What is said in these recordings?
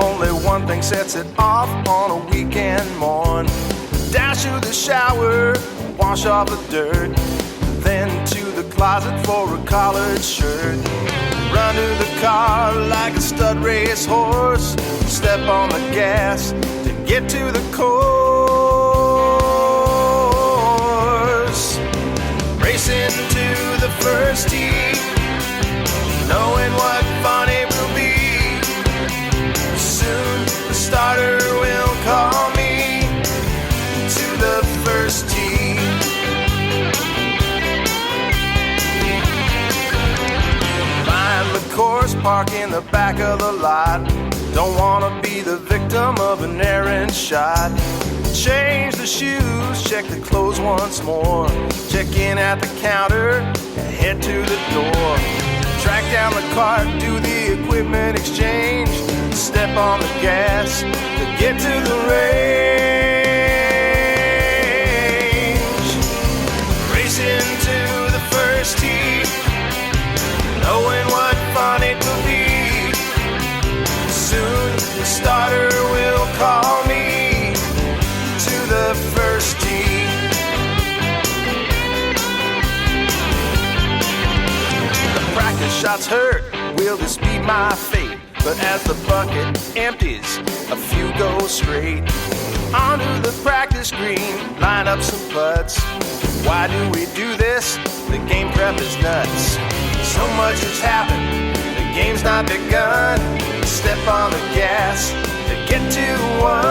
Only one thing sets it off on a weekend morn. Dash to the shower, wash off the dirt, then to the closet for a collared shirt. Run to the car like a stud race horse, step on the gas to get to the course. Racing to the first tee, knowing what fun it will be. Soon the starter will call me to the first tee. Find the course, park in the back of the lot. Don't wanna be the victim of an errant shot. Change the shoes, check the clothes once more. Check in at the counter and head to the door. Track down the cart, do the equipment exchange. Step on the gas to get to the range. Racing to the first tee, knowing what fun it will be. Soon the starter will call me to the first tee. The practice shots hurt, will this be my fate? But as the bucket empties, a few go straight onto the practice green, line up some putts. Why do we do this? The game prep is nuts. So much has happened, the game's not begun. Step on the gas to get to one.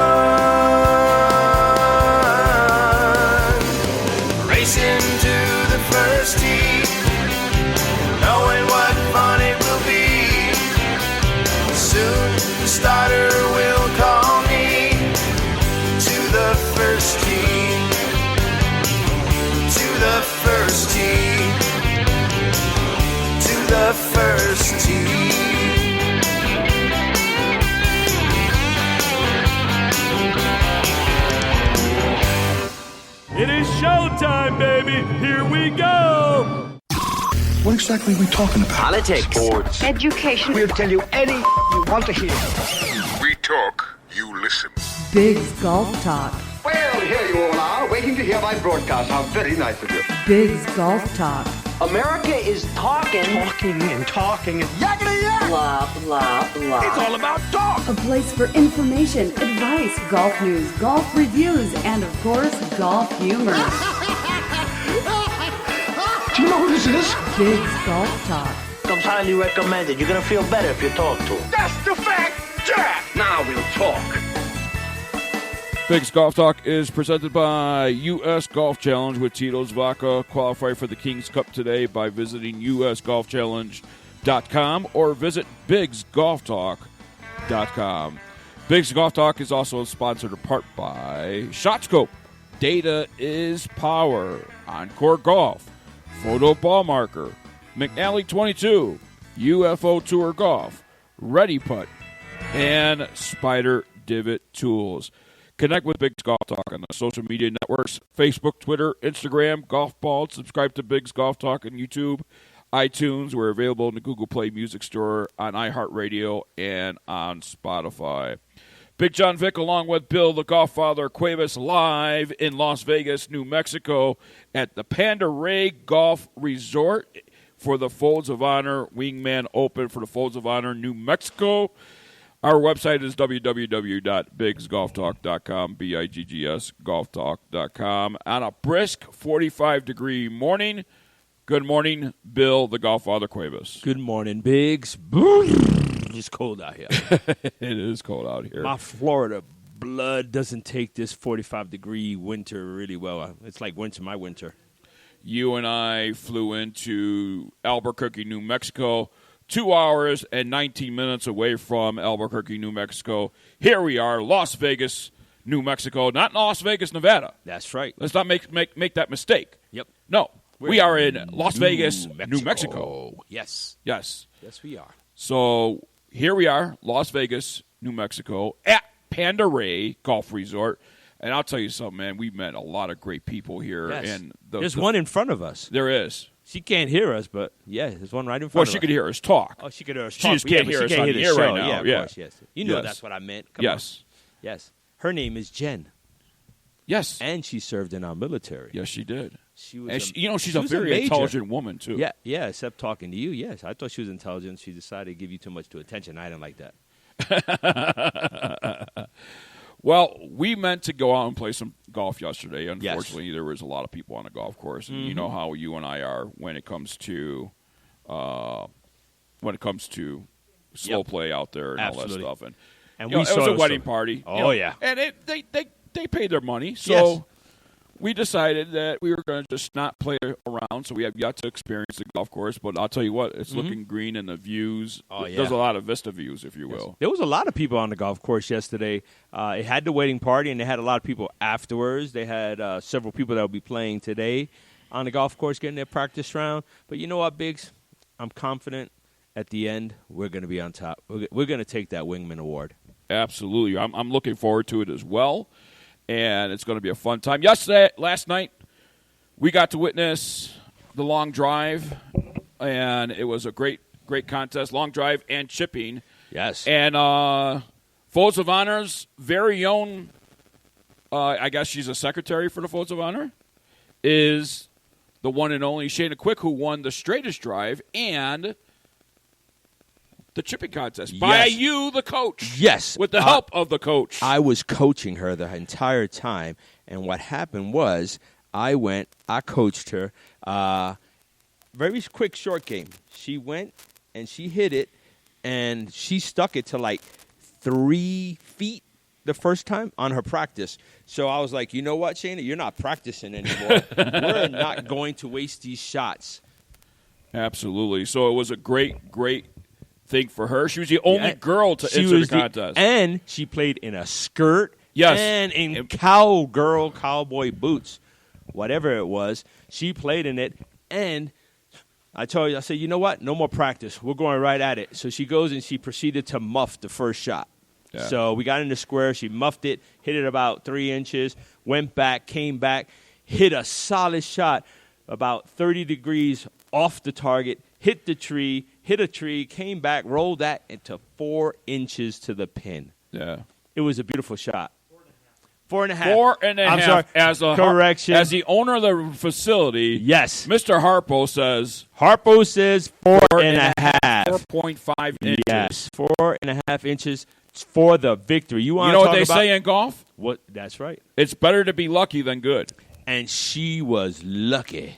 Racing to the first tee, knowing what fun it will be. Soon the starter will call me to the first tee. To the first tee. To the first tee. It is showtime, baby. Here we go. What exactly are we talking about? Politics. Sports. Education. We'll tell you anything you want to hear. We talk, you listen. Big's Golf Talk. Well, here you all are, waiting to hear my broadcast. How very nice of you. Big's Golf Talk. America is talking. Talking and yakety yak. Blah, blah, blah. It's all about talk. A place for information, advice, golf news, golf reviews, and of course, golf humor. Do you know who this is? Big's Golf Talk. Comes highly recommended. You're going to feel better if you talk to him. That's the fact, Jack. Now we'll talk. Big's Golf Talk is presented by U.S. Golf Challenge with Tito's Vodka. Qualify for the King's Cup today by visiting usgolfchallenge.com or visit bigsgolftalk.com. Big's Golf Talk is also sponsored in part by ShotScope. Data is power. Encore Golf. Photo Ball Marker. McNally 22. UFO Tour Golf. Ready Putt. And Spider Divot Tools. Connect with Big's Golf Talk on the social media networks, Facebook, Twitter, Instagram, Golf Ball. Subscribe to Big's Golf Talk on YouTube, iTunes. We're available in the Google Play Music Store, on iHeartRadio, and on Spotify. Big John Vick along with Bill, the Golf Father, Cuevas, live in Las Vegas, New Mexico at the Pendaries Golf Resort for the Folds of Honor Wingman Open for the Folds of Honor, New Mexico. Our website is www.bigsgolftalk.com, B-I-G-G-S, golftalk.com. On a brisk 45-degree morning. Good morning, Bill, the Golf Father Cuevas. Good morning, Biggs. It's cold out here. It is cold out here. My Florida blood doesn't take this 45-degree winter really well. It's like my winter. You and I flew into Albuquerque, New Mexico, 2 hours and 19 minutes away from Albuquerque, New Mexico. Here we are, Las Vegas, New Mexico. Not Las Vegas, Nevada. That's right. Let's not make that mistake. Yep. No, we are in Las Vegas, New Mexico. Yes. Yes. Yes, we are. So here we are, Las Vegas, New Mexico, at Pendaries Golf Resort. And I'll tell you something, man. We've met a lot of great people here. Yes. And There's one in front of us. There is. She can't hear us, but yeah, there's one right in front Well, of us. she could hear us talk. Oh, she could hear us She talk. just can't but hear us she can't on hear the the air show. right now. Yeah, of Yeah. course, yes. You know Yes. that's what I meant. Come Yes. on. Yes. Her name is Jen, Yes. and she served in our military. Yes, she did. She was. And she's she a was very major. intelligent woman, too. Yeah, except talking to you. Yes, I thought she was intelligent. She decided to give you too much attention. I didn't like that. Well, we meant to go out and play some golf yesterday. Unfortunately, there was a lot of people on the golf course, and you know how you and I are when it comes to slow play out there and Absolutely. all that stuff. And You know, we it was saw a wedding party. Oh, yeah. And they paid their money, so Yes. we decided that we were going to just not play around. So we have yet to experience the golf course, but I'll tell you what, it's looking green, and the views. Oh, yeah. There's a lot of vista views, if you will. There was a lot of people on the golf course yesterday. It had the wedding party, and they had a lot of people afterwards. They had several people that will be playing today on the golf course, getting their practice round. But you know what, Biggs? I'm confident at the end we're going to be on top. We're going to take that Wingman Award. Absolutely. I'm looking forward to it as well, and it's going to be a fun time. Last night, we got to witness the long drive, and it was a great contest, long drive and chipping. Yes. And Folds of Honor's very own, I guess she's a secretary for the Folds of Honor, is the one and only Shayna Quick, who won the straightest drive and the chipping contest by you, the coach. Yes. With the help of the coach. I was coaching her the entire time, and what happened was I coached her. Very quick, short game. She went, and she hit it, and she stuck it to like 3 feet the first time on her practice. So I was like, you know what, Shayna? You're not practicing anymore. We're not going to waste these shots. Absolutely. So it was a great thing for her. She was the only girl to enter the contest. And she played in a skirt and in cowboy boots. Whatever it was, she played in it. And I said, you know what? No more practice. We're going right at it. So she goes and she proceeded to muff the first shot. Yeah. So we got in the square. She muffed it, hit it about 3 inches, went back, came back, hit a solid shot about 30 degrees off the target, hit a tree, came back, rolled that into 4 inches to the pin. Yeah. It was a beautiful shot. 4.5. 4.5. I'm sorry. Correction. As the owner of the facility, yes. Mr. Harpo says 4.5. 4.5 inches. Yes, 4.5 inches for the victory. You know what they say in golf? What? That's right. It's better to be lucky than good. And she was lucky.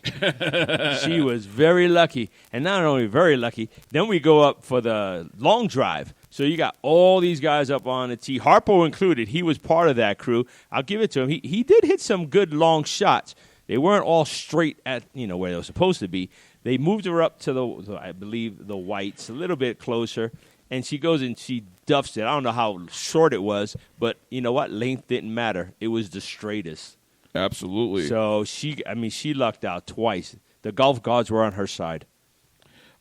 She was very lucky. And not only very lucky, then we go up for the long drive. So you got all these guys up on the tee, Harpo included. He was part of that crew. I'll give it to him. He did hit some good long shots. They weren't all straight at where they were supposed to be. They moved her up to I believe the whites a little bit closer, and she goes and she duffs it. I don't know how short it was, but you know what? Length didn't matter. It was the straightest. Absolutely. So she lucked out twice. The golf gods were on her side.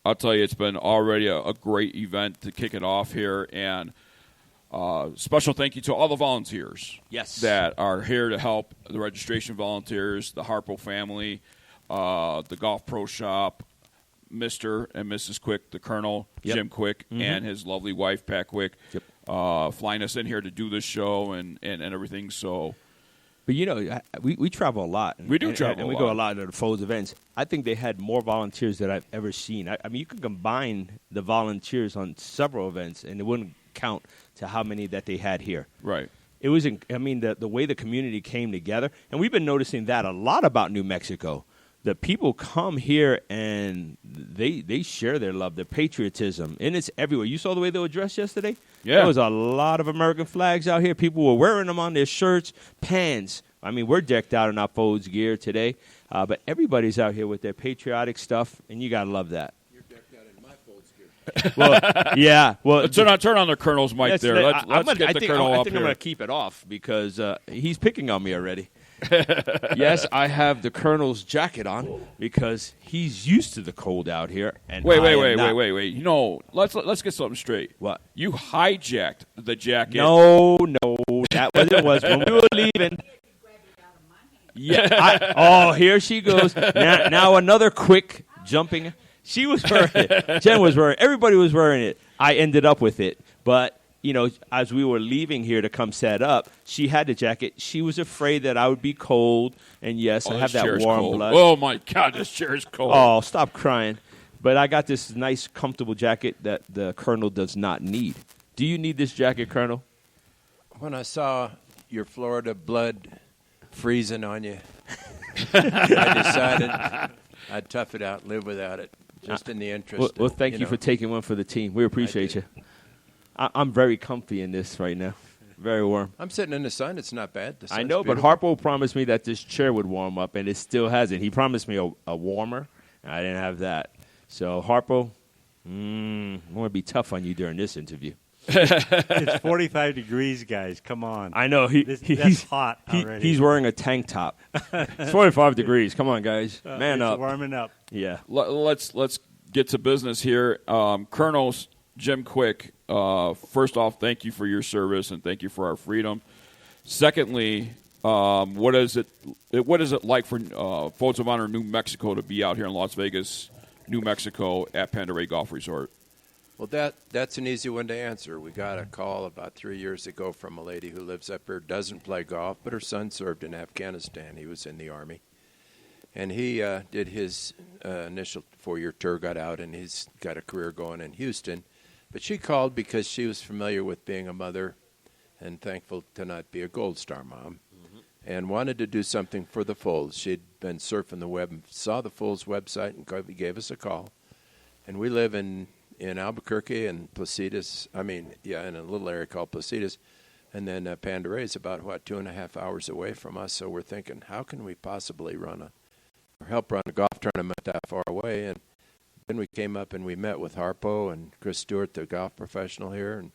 I'll tell you, it's been already a great event to kick it off here, and special thank you to all the volunteers that are here to help, the registration volunteers, the Harpo family, the Golf Pro Shop, Mr. and Mrs. Quick, the Colonel, Jim Quick, and his lovely wife, Pat Quick, flying us in here to do this show and everything. So, but we travel a lot. We do travel, and we go a lot to the Folds events. I think they had more volunteers than I've ever seen. I mean, you could combine the volunteers on several events, and it wouldn't count to how many that they had here. Right. It was. The way the community came together, and we've been noticing that a lot about New Mexico. The people come here and they share their love, their patriotism, and it's everywhere. You saw the way they were dressed yesterday? Yeah. There was a lot of American flags out here. People were wearing them on their shirts, pants. I mean, we're decked out in our Folds gear today, but everybody's out here with their patriotic stuff, and you got to love that. You're decked out in my Folds gear. Well, yeah. Well, turn on the Colonel's mic there. Let's get the Colonel up I think here. I'm going to keep it off because he's picking on me already. Yes, I have the Colonel's jacket on because he's used to the cold out here. And wait. Let's get something straight. What? You hijacked the jacket. No, that was when we were leaving. Yeah. Here she goes. Now another quick jumping. She was wearing it. Jen was wearing it. Everybody was wearing it. I ended up with it. But, as we were leaving here to come set up, she had the jacket. She was afraid that I would be cold. And, yes, I have that warm blood. Oh, my God, this chair is cold. Oh, stop crying. But I got this nice, comfortable jacket that the Colonel does not need. Do you need this jacket, Colonel? When I saw your Florida blood freezing on you, I decided I'd tough it out, live without it, just in the interest. Well, thank you for taking one for the team. We appreciate you. I'm very comfy in this right now. Very warm. I'm sitting in the sun. It's not bad. I know, but Harpo promised me that this chair would warm up, and it still hasn't. He promised me a warmer, and I didn't have that. So, Harpo, I'm going to be tough on you during this interview. It's 45 degrees, guys. Come on. I know. That's hot already. He's wearing a tank top. It's 45 degrees. Come on, guys. Man up. Warming up. Yeah. Let's get to business here. Colonel Jim Quick, first off, thank you for your service and thank you for our freedom. Secondly, what is it like for Folds of Honor New Mexico to be out here in Las Vegas, New Mexico at Pendaries Golf Resort? Well, that's an easy one to answer. We got a call about 3 years ago from a lady who lives up here, doesn't play golf, but her son served in Afghanistan. He was in the Army. And he did his initial 4-year tour, got out, and he's got a career going in Houston. But she called because she was familiar with being a mother and thankful to not be a Gold Star mom, and wanted to do something for the Folds. She'd been surfing the web and saw the Folds website and gave us a call. And we live in Albuquerque and Placitas, in a little area called Placitas, and then Pendaries about, 2.5 hours away from us. So we're thinking, how can we possibly help run a golf tournament that far away? And then we came up and we met with Harpo and Chris Stewart, the golf professional here, and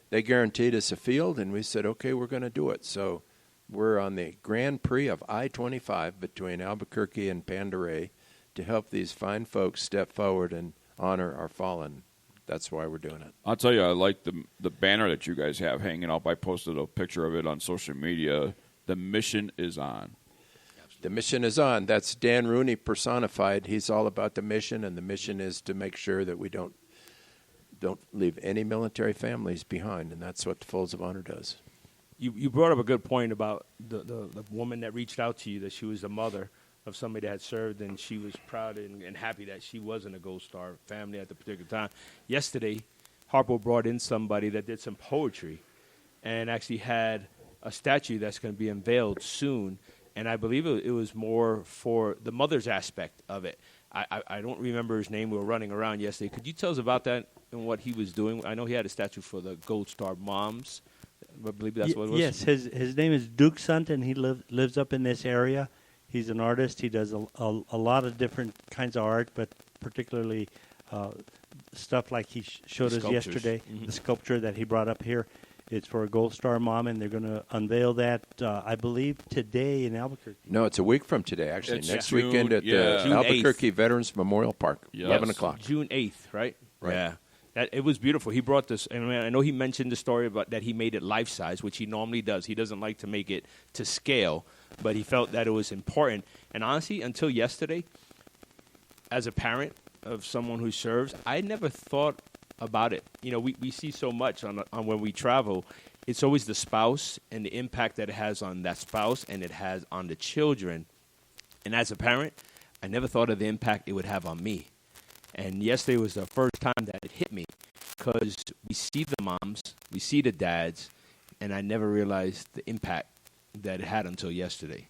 they guaranteed us a field, and we said, okay, we're going to do it. So we're on the Grand Prix of I-25 between Albuquerque and Pendaries to help these fine folks step forward and honor our fallen. That's why we're doing it. I'll tell you, I like the banner that you guys have hanging up. I posted a picture of it on social media. The mission is on. The mission is on. That's Dan Rooney personified. He's all about the mission, and the mission is to make sure that we don't leave any military families behind, and that's what the Folds of Honor does. You brought up a good point about the woman that reached out to you, that she was the mother of somebody that had served, and she was proud and happy that she wasn't a Gold Star family at the particular time. Yesterday, Harpo brought in somebody that did some poetry and actually had a statue that's going to be unveiled soon, and I believe it was more for the mother's aspect of it. I don't remember his name. We were running around yesterday. Could you tell us about that and what he was doing? I know he had a statue for the Gold Star moms. I believe that's what it was. Yes, his name is Duke Sant, and he lives up in this area. He's an artist. He does a lot of different kinds of art, but particularly stuff like he showed us yesterday, the sculpture that he brought up here. It's for a Gold Star mom, and they're going to unveil that, I believe, today in Albuquerque. No, it's a week from today, actually. It's next June, weekend at the June Albuquerque 8th. Veterans Memorial Park, Yes. 11 o'clock. June 8th, right? Right. Yeah. It was beautiful. He brought this, and I know he mentioned the story about that he made it life-size, which he normally does. He doesn't like to make it to scale, but he felt that it was important. And honestly, until yesterday, as a parent of someone who serves, I never thought about it. We see so much on when we travel. It's always the spouse and the impact that it has on that spouse and it has on the children. And as a parent, I never thought of the impact it would have on me. And yesterday was the first time that it hit me because we see the moms, we see the dads, and I never realized the impact that it had until yesterday.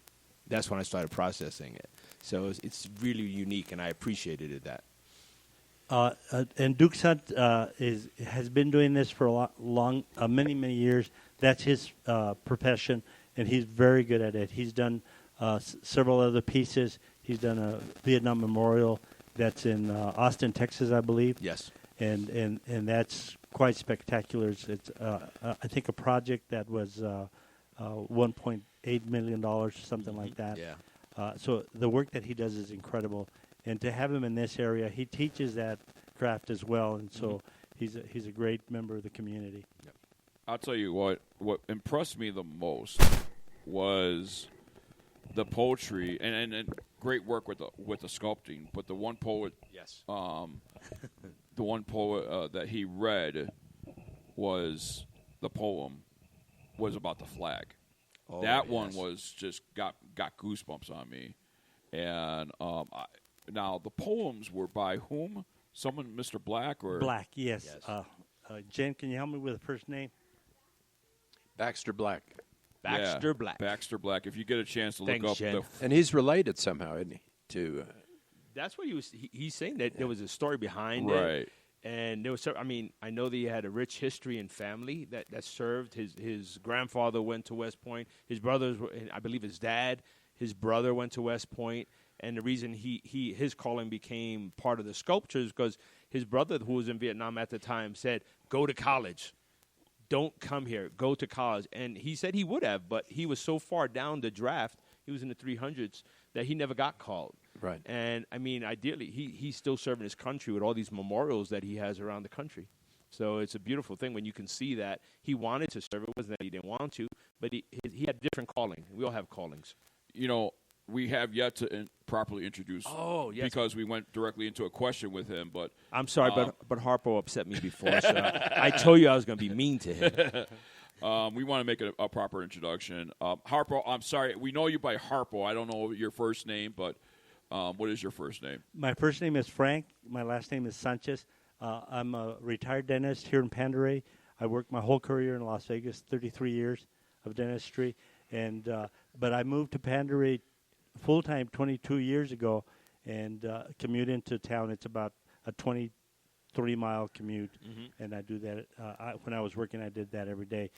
That's when I started processing it. So it's really unique, and I appreciated that. And Duke Sant has been doing this for many years. That's his profession, and he's very good at it. He's done several other pieces. He's done a Vietnam Memorial that's in Austin, Texas, I believe. Yes. And that's quite spectacular. It's I think a project that was $1.8 million, something like that. Yeah. So the work that he does is incredible. And to have him in this area, he teaches that craft as well, and so he's a great member of the community. Yep. I'll tell you what impressed me the most was the poetry, and great work with the sculpting. But the one poet, Yes. the one poet that he read was the poem was about the flag. Oh, that one yes. was just got goosebumps on me. And now the poems were by whom? Someone, Mr. Black or Black? Yes. Jen, can you help me with the first name? Baxter Black. Baxter Black. Baxter Black. If you get a chance to Thanks, look up Jen. And he's related somehow, isn't he? To That's what he's saying that there was a story behind right. it. And there was, I mean, I know that he had a rich history and family that served. His grandfather went to West Point. His brothers, I believe his dad, his brother went to West Point. And the reason his calling became part of the sculptures because his brother, who was in Vietnam at the time, said, "Go to college. Don't come here. Go to college." And he said he would have, but he was so far down the draft, he was in the 300s, that he never got called. Right. And, I mean, ideally, he's still serving his country with all these memorials that he has around the country. So it's a beautiful thing when you can see that he wanted to serve. It wasn't that he didn't want to, but he had different calling. We all have callings. You know, we have yet to properly introduce. Oh, yes. Because we went directly into a question with him. But I'm sorry, but Harpo upset me before. So I told you I was going to be mean to him. We want to make a proper introduction. Harpo, I'm sorry. We know you by Harpo. I don't know your first name, but what is your first name? My first name is Frank. My last name is Sanchez. I'm a retired dentist here in Pendaries. I worked my whole career in Las Vegas, 33 years of dentistry. And but I moved to Pendaries full-time 22 years ago and commute into town. It's about a 23-mile commute, and I do that. When I was working, I did that every day.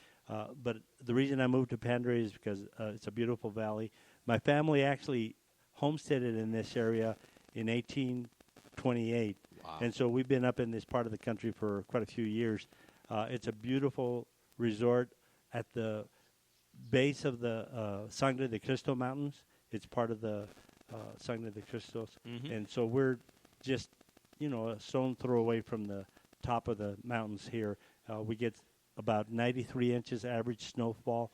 But the reason I moved to Pendaries is because it's a beautiful valley. My family actually homesteaded in this area in 1828, and so we've been up in this part of the country for quite a few years. It's a beautiful resort at the base of the Sangre de Cristo Mountains. It's part of the Sangre de Cristos, and so we're just, a stone throw away from the top of the mountains here. We get about 93 inches average snowfall.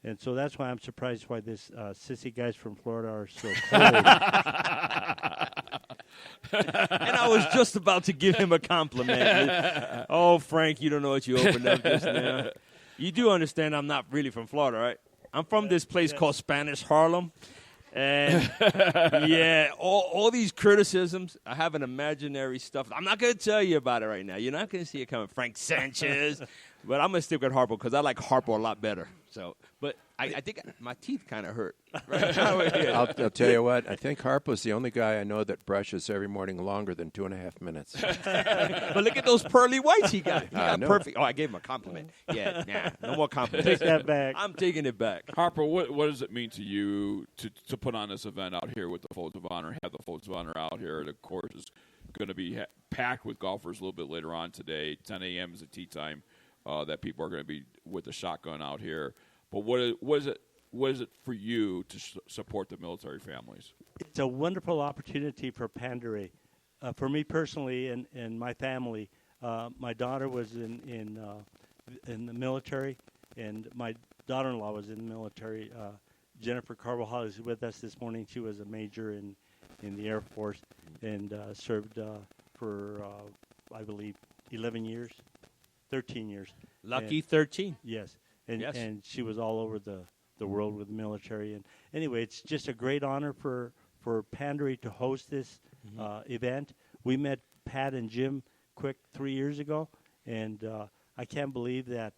And so that's why I'm surprised why this sissy guys from Florida are so cold. And I was just about to give him a compliment. Oh, Frank, you don't know what you opened up just now. You do understand I'm not really from Florida, right? I'm from this place called Spanish Harlem. And, yeah, all these criticisms, I have an imaginary stuff. I'm not going to tell you about it right now. You're not going to see it coming. Frank Sanchez. But I'm going to stick with Harpo because I like Harpo a lot better. So, but I think my teeth kind of hurt. Right? I'll tell you what. I think Harpo's the only guy I know that brushes every morning longer than 2.5 minutes. But look at those pearly whites he got. He got know. perfect. Oh, I gave him a compliment. Yeah, no more compliments. Take that back. I'm taking it back. Harpo, what does it mean to you to put on this event out here with the Folds of Honor, have the Folds of Honor out here? The course is going to be packed with golfers a little bit later on today. 10 a.m. is the tee time that people are going to be with the shotgun out here. But what is it for you to support the military families? It's a wonderful opportunity for Pendaries. For me personally and my family, my daughter was in the military, and my daughter-in-law was in the military. Jennifer Carvajal is with us this morning. She was a major in the Air Force and served for, I believe, 11 years, 13 years. Lucky 13. Yes. And she was all over the world with the military. And anyway, it's just a great honor for Pendaries to host this event. We met Pat and Jim Quick 3 years ago, and I can't believe that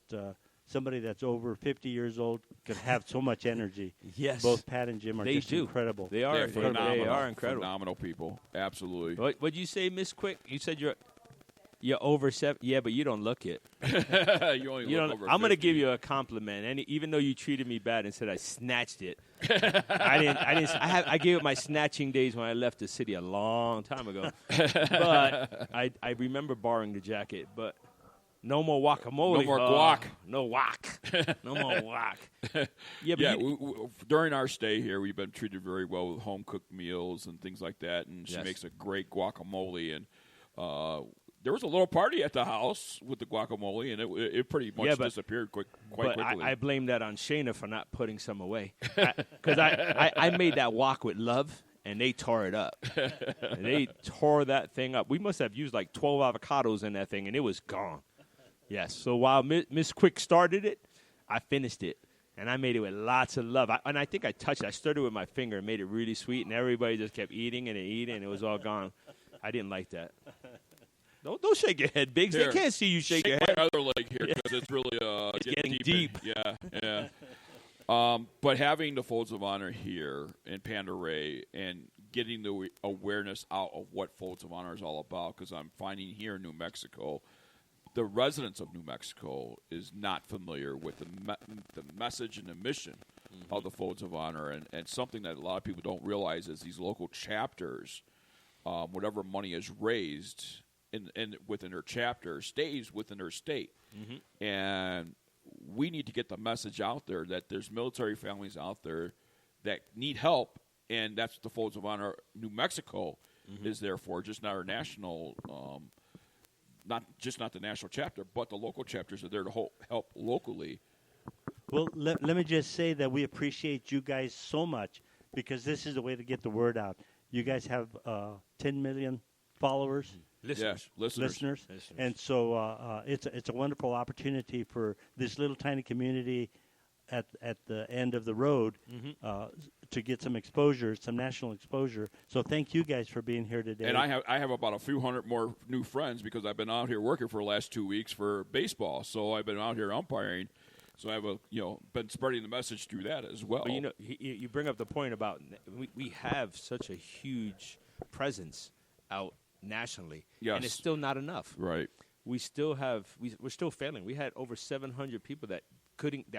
somebody that's over 50 years old could have so much energy. Yes. Both Pat and Jim are just incredible. They are incredible. Phenomenal people. Absolutely. What'd you say, Miss Quick? You said you're over 7. Yeah, but you don't look it. You only look over 50. I'm going to give you a compliment. And even though you treated me bad and said I snatched it, I gave it my snatching days when I left the city a long time ago. But I remember borrowing the jacket. But no more guacamole. No more guac. No guac. No more guac. During our stay here, we've been treated very well with home-cooked meals and things like that. And she makes a great guacamole. And there was a little party at the house with the guacamole, and it pretty much disappeared quite quickly. I blame that on Shayna for not putting some away. Because I made that wok with love, and they tore it up. And they tore that thing up. We must have used like 12 avocados in that thing, and it was gone. Yes. So while Miss Quick started it, I finished it. And I made it with lots of love. I think I touched it. I stirred it with my finger and made it really sweet, and everybody just kept eating, and it was all gone. I didn't like that. Don't shake your head, Biggs. Here, They can't see you shake your my head. other leg here because it's really It's getting deep. Yeah. But having the Folds of Honor here in Pendaries and getting the awareness out of what Folds of Honor is all about, because I'm finding here in New Mexico, the residents of New Mexico is not familiar with the message and the mission of the Folds of Honor, and something that a lot of people don't realize is these local chapters, whatever money is raised within their chapter stays within their state, and we need to get the message out there that there's military families out there that need help, and that's what the Folds of Honor New Mexico is there for, just not our national. Not the national chapter, but the local chapters are there to help locally. Well, let me just say that we appreciate you guys so much, because this is a way to get the word out. You guys have 10 million followers. Listeners. And so it's a wonderful opportunity for this little tiny community at the end of the road to get some exposure, some national exposure. So thank you guys for being here today. And I have about a few hundred more new friends because I've been out here working for the last 2 weeks for baseball. So I've been out here umpiring. So I've been spreading the message through that as well. But you bring up the point about we have such a huge presence out nationally, and it's still not enough. Right. We're still failing. We had over 700 people that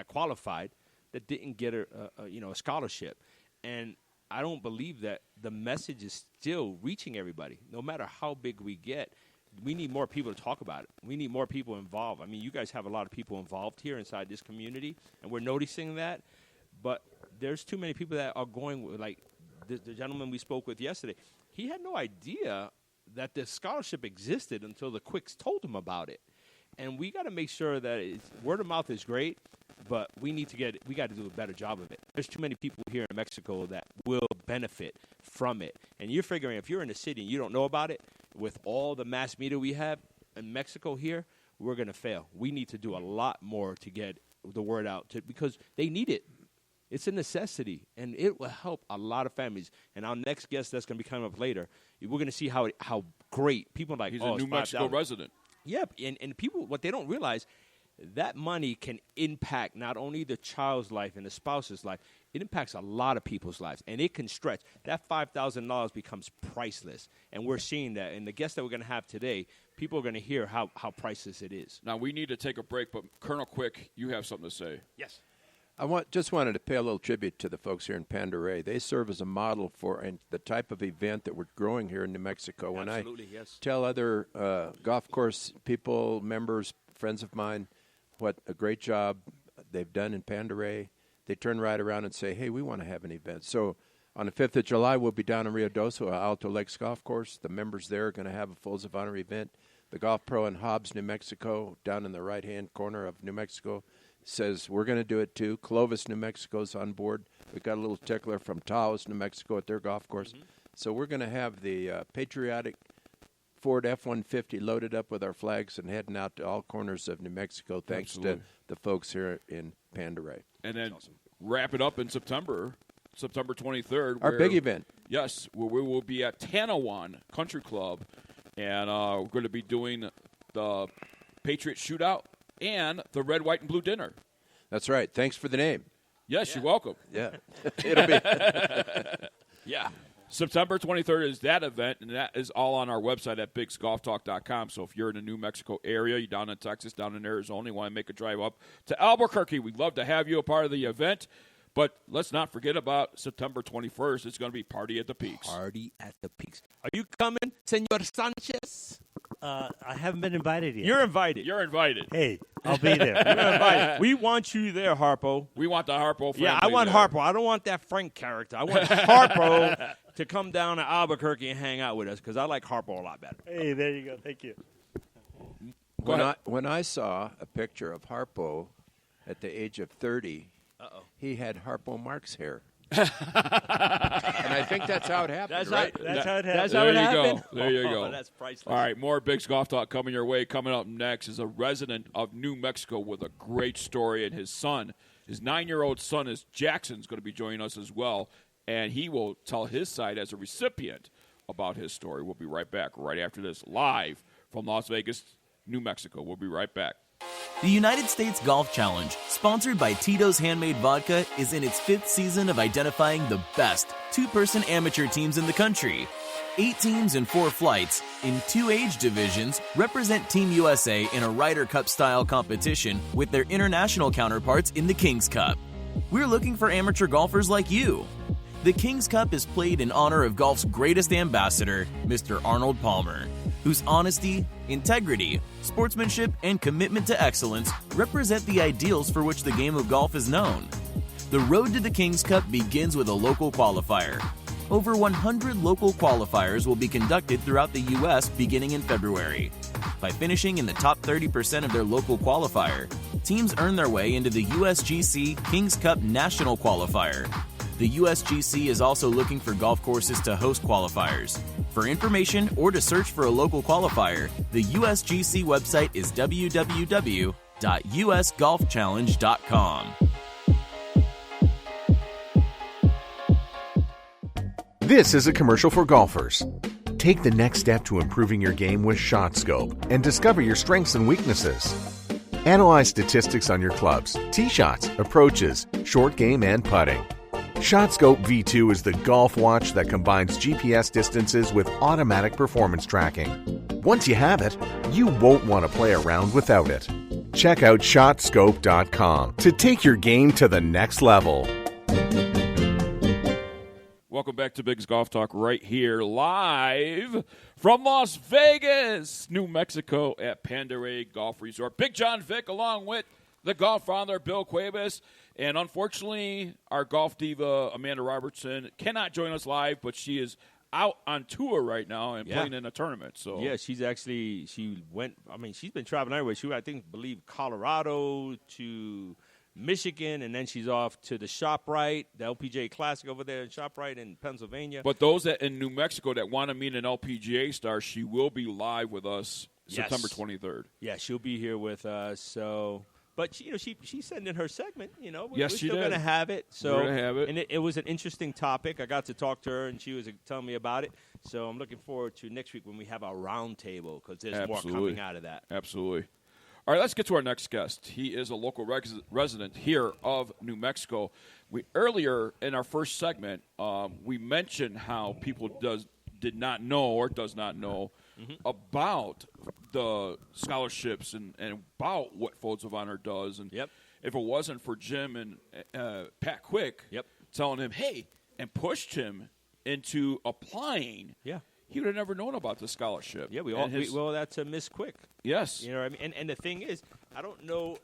qualified that didn't get a scholarship, and I don't believe that the message is still reaching everybody. No matter how big we get, we need more people to talk about it. We need more people involved. I mean, you guys have a lot of people involved here inside this community, and we're noticing that. But there's too many people that are going, like the gentleman we spoke with yesterday. He had no idea that the scholarship existed until the Quicks told him about it. And we got to make sure that word of mouth is great, but we got to do a better job of it. There's too many people here in Mexico that will benefit from it. And you're figuring if you're in the city and you don't know about it, with all the mass media we have in Mexico here, we're going to fail. We need to do a lot more to get the word out because they need it. It's a necessity, and it will help a lot of families. And our next guest that's going to be coming up later, we're going to see how great people like. He's a New Mexico resident. Yep, and people, what they don't realize, that money can impact not only the child's life and the spouse's life, it impacts a lot of people's lives, and it can stretch. That $5,000 becomes priceless, and we're seeing that. And the guest that we're going to have today, people are going to hear how priceless it is. Now, we need to take a break, but Colonel Quick, you have something to say. Yes. Just wanted to pay a little tribute to the folks here in Pendaries. They serve as a model for the type of event that we're growing here in New Mexico. When Absolutely, yes. Tell other golf course people, members, friends of mine, what a great job they've done in Pendaries, they turn right around and say, hey, we want to have an event. So on the 5th of July, we'll be down in Rio Doso, Alto Lakes Golf Course. The members there are going to have a Folds of Honor event. The Golf Pro in Hobbs, New Mexico, down in the right-hand corner of New Mexico, says we're going to do it too. Clovis, New Mexico's on board. We've got a little tickler from Taos, New Mexico at their golf course. So we're going to have the patriotic Ford F-150 loaded up with our flags and heading out to all corners of New Mexico thanks to the folks here in Pendaries. And then wrap it up in September 23rd. Our big event. Yes, where we will be at Tanawan Country Club, and we're going to be doing the Patriot Shootout and the Red, White, and Blue Dinner. That's right. Thanks for the name. Yes, you're welcome. Yeah. It'll be. Yeah. September 23rd is that event, and that is all on our website at bigsgolftalk.com. So if you're in the New Mexico area, you're down in Texas, down in Arizona, you want to make a drive up to Albuquerque, we'd love to have you a part of the event. But let's not forget about September 21st. It's going to be Party at the Peaks. Party at the Peaks. Are you coming, Senor Sanchez? I haven't been invited yet. You're invited. You're invited. Hey, I'll be there. You're invited. We want you there, Harpo. We want the Harpo family. Yeah, I want there. Harpo. I don't want that Frank character. I want Harpo to come down to Albuquerque and hang out with us because I like Harpo a lot better. Hey, there you go. Thank you. When I saw a picture of Harpo at the age of 30, he had Harpo Marx hair. And I think that's how it happened, right? That's how it happened. That's how it There you happened. go. There you go. Oh, that's priceless. All right, more Big's Golf Talk coming your way. Coming up next is a resident of New Mexico with a great story, and his son, his 9-year-old son, is Jackson's going to be joining us as well, and he will tell his side as a recipient about his story. We'll be right back right after this, live from Las Vegas, New Mexico. We'll be right back. The United States Golf Challenge, sponsored by Tito's Handmade Vodka, is in its 5th season of identifying the best two-person amateur teams in the country. 8 teams in 4 flights, in 2 age divisions, represent Team USA in a Ryder Cup-style competition with their international counterparts in the King's Cup. We're looking for amateur golfers like you. The King's Cup is played in honor of golf's greatest ambassador, Mr. Arnold Palmer, whose honesty, integrity, sportsmanship, and commitment to excellence represent the ideals for which the game of golf is known. The road to the King's Cup begins with a local qualifier. Over 100 local qualifiers will be conducted throughout the U.S. beginning in February. By finishing in the top 30% of their local qualifier, teams earn their way into the USGC King's Cup National Qualifier. The USGC is also looking for golf courses to host qualifiers. For information or to search for a local qualifier, the USGC website is www.usgolfchallenge.com. This is a commercial for golfers. Take the next step to improving your game with ShotScope and discover your strengths and weaknesses. Analyze statistics on your clubs, tee shots, approaches, short game, and putting. ShotScope V2 is the golf watch that combines GPS distances with automatic performance tracking. Once you have it, you won't want to play around without it. Check out ShotScope.com to take your game to the next level. Welcome back to Big's Golf Talk right here, live from Las Vegas, New Mexico at Pendaries Golf Resort. Big John Vick along with the golf founder, Bill Cuevas. And unfortunately, our golf diva, Amanda Robertson, cannot join us live, but she is out on tour right now and playing in a tournament. So yeah, she's been traveling everywhere. She, believe Colorado to Michigan, and then she's off to the ShopRite, the LPGA Classic over there in ShopRite in Pennsylvania. But those that in New Mexico that want to meet an LPGA star, she will be live with us September 23rd. Yeah, she'll be here with us. So, but she sent in her segment. Yes, we're she still did. Going to have it. So we're going to have it, and it was an interesting topic. I got to talk to her, and she was telling me about it. So I'm looking forward to next week when we have our round table because there's more coming out of that. Absolutely. All right, let's get to our next guest. He is a local resident here of New Mexico. Earlier in our first segment, we mentioned how people did not know about the scholarships and about what Folds of Honor does. And if it wasn't for Jim and Pat Quick telling him, hey, and pushed him into applying, he would have never known about the scholarship. Yeah, that's a Miss Quick. Yes. You know what I mean? And the thing is, I don't know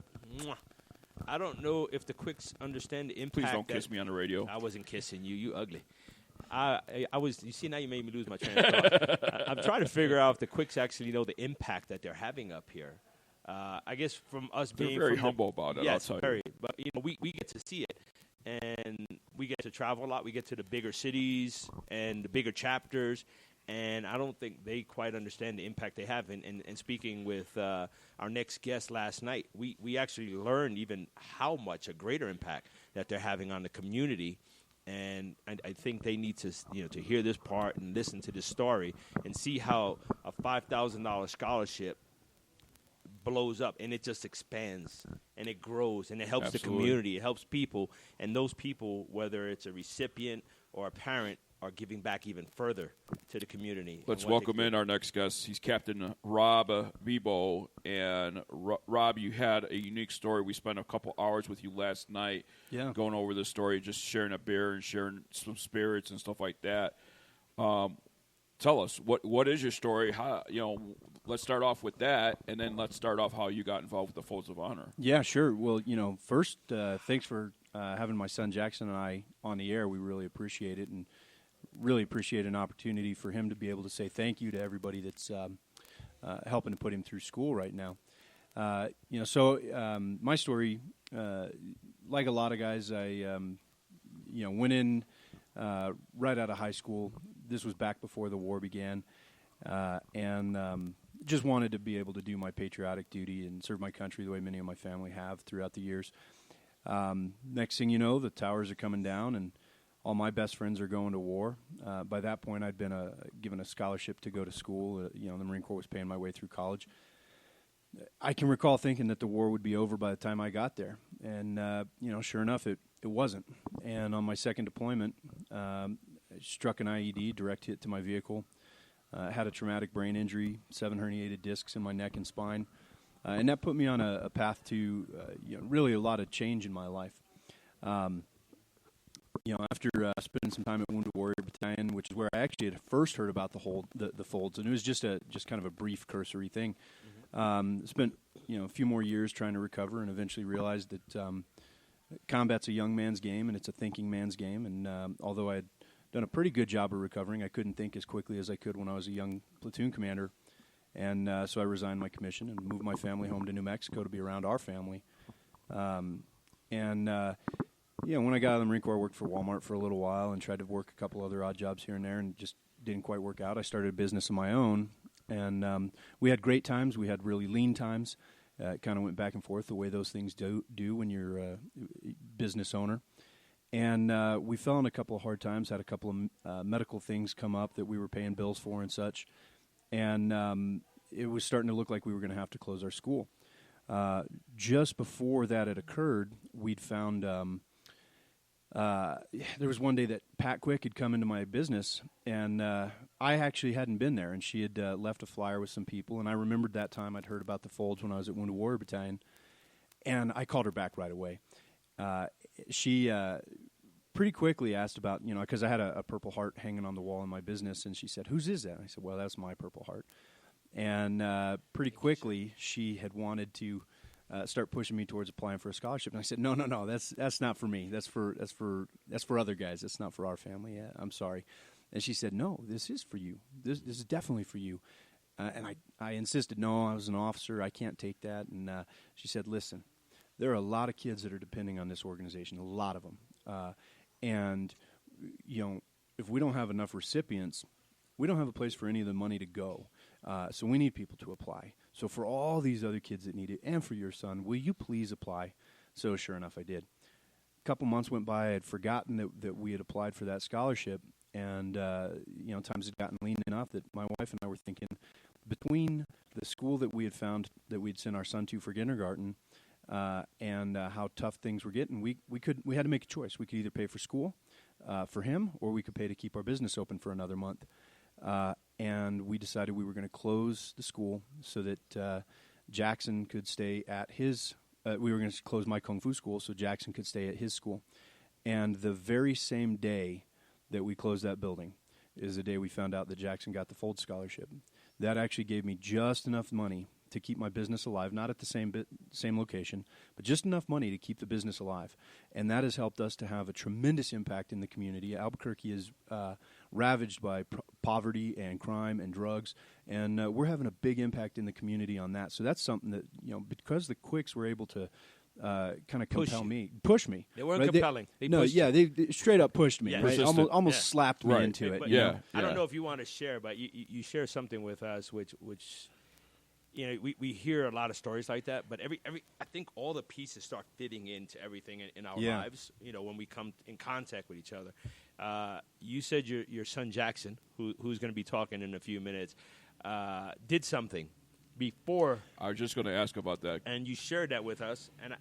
if the Quicks understand the impact. Please don't kiss me on the radio. I wasn't kissing you. You ugly. I was. You see, now you made me lose my train of thought. I'm trying to figure out if the Quicks actually know the impact that they're having up here. I guess from us being very humble about it. Yes, I'll tell very. you. But we get to see it, and we get to travel a lot. We get to the bigger cities and the bigger chapters. And I don't think they quite understand the impact they have. And speaking with our next guest last night, we actually learned even how much a greater impact that they're having on the community. And I think they need to to hear this part and listen to this story and see how a $5,000 scholarship blows up and it just expands and it grows and it helps the community. It helps people. And those people, whether it's a recipient or a parent, are giving back even further to the community. Let's welcome in our next guest. He's Captain Rob Bebo. And, Rob, you had a unique story. We spent a couple hours with you last night going over this story, just sharing a beer and sharing some spirits and stuff like that. Tell us, what is your story? How, let's start off with that, and then let's start off how you got involved with the Folds of Honor. Yeah, sure. Well, first, thanks for having my son Jackson and I on the air. We really appreciate it, and really appreciate an opportunity for him to be able to say thank you to everybody that's helping to put him through school right now. My story, like a lot of guys, I went in right out of high school. This was back before the war began, and just wanted to be able to do my patriotic duty and serve my country the way many of my family have throughout the years. Next thing you know, the towers are coming down, and all my best friends are going to war. By that point, I'd been given a scholarship to go to school. The Marine Corps was paying my way through college. I can recall thinking that the war would be over by the time I got there, and sure enough, it wasn't. And on my second deployment, I struck an IED, direct hit to my vehicle. Had a traumatic brain injury, 7 herniated discs in my neck and spine, and that put me on a path to really a lot of change in my life. After spending some time at Wounded Warrior Battalion, which is where I actually had first heard about the folds, and it was just kind of a brief cursory thing. Spent a few more years trying to recover, and eventually realized that combat's a young man's game and it's a thinking man's game. And although I had done a pretty good job of recovering, I couldn't think as quickly as I could when I was a young platoon commander. And so I resigned my commission and moved my family home to New Mexico to be around our family. When I got out of the Marine Corps, I worked for Walmart for a little while and tried to work a couple other odd jobs here and there, and just didn't quite work out. I started a business of my own, and we had great times. We had really lean times. It kind of went back and forth the way those things do when you're a business owner. And we fell in a couple of hard times, had a couple of medical things come up that we were paying bills for and such. And it was starting to look like we were going to have to close our school. Just before that had occurred, we'd found there was one day that Pat Quick had come into my business, and I actually hadn't been there, and she had left a flyer with some people, and I remembered that time I'd heard about the folds when I was at Wounded Warrior Battalion, and I called her back right away. She pretty quickly asked about, because I had a Purple Heart hanging on the wall in my business, and she said, "Whose is that?" And I said, "Well, that's my Purple Heart." And pretty quickly, she had wanted to start pushing me towards applying for a scholarship. And I said, no, that's not for me. That's for other guys. That's not for our family. Yeah, I'm sorry. And she said, "No, this is for you. This is definitely for you." And I insisted, no, I was an officer. I can't take that. And she said, "Listen, there are a lot of kids that are depending on this organization, a lot of them. And if we don't have enough recipients, we don't have a place for any of the money to go. So we need people to apply. So for all these other kids that need it, and for your son, will you please apply?" So sure enough, I did. A couple months went by. I had forgotten that we had applied for that scholarship, and times had gotten lean enough that my wife and I were thinking, between the school that we had found that we'd send our son to for kindergarten, and how tough things were getting, we had to make a choice. We could either pay for school for him, or we could pay to keep our business open for another month. And we decided we were going to close the school so that Jackson could stay at his we were going to close my Kung Fu school so Jackson could stay at his school. And the very same day that we closed that building is the day we found out that Jackson got the Fold Scholarship. That actually gave me just enough money to keep my business alive, not at the same location, but just enough money to keep the business alive. And that has helped us to have a tremendous impact in the community. Albuquerque is ravaged by poverty and crime and drugs, and we're having a big impact in the community on that. So that's something that, because the Quicks were able to kind of push me. They weren't right? compelling. They straight up pushed me. Yeah. Right? Almost slapped me into it. But, I don't know if you want to share, but you share something with us, which we hear a lot of stories like that, but every I think all the pieces start fitting into everything in our lives. When we come in contact with each other. You said your son Jackson, who's going to be talking in a few minutes, did something before. I was just going to ask about that, and you shared that with us, and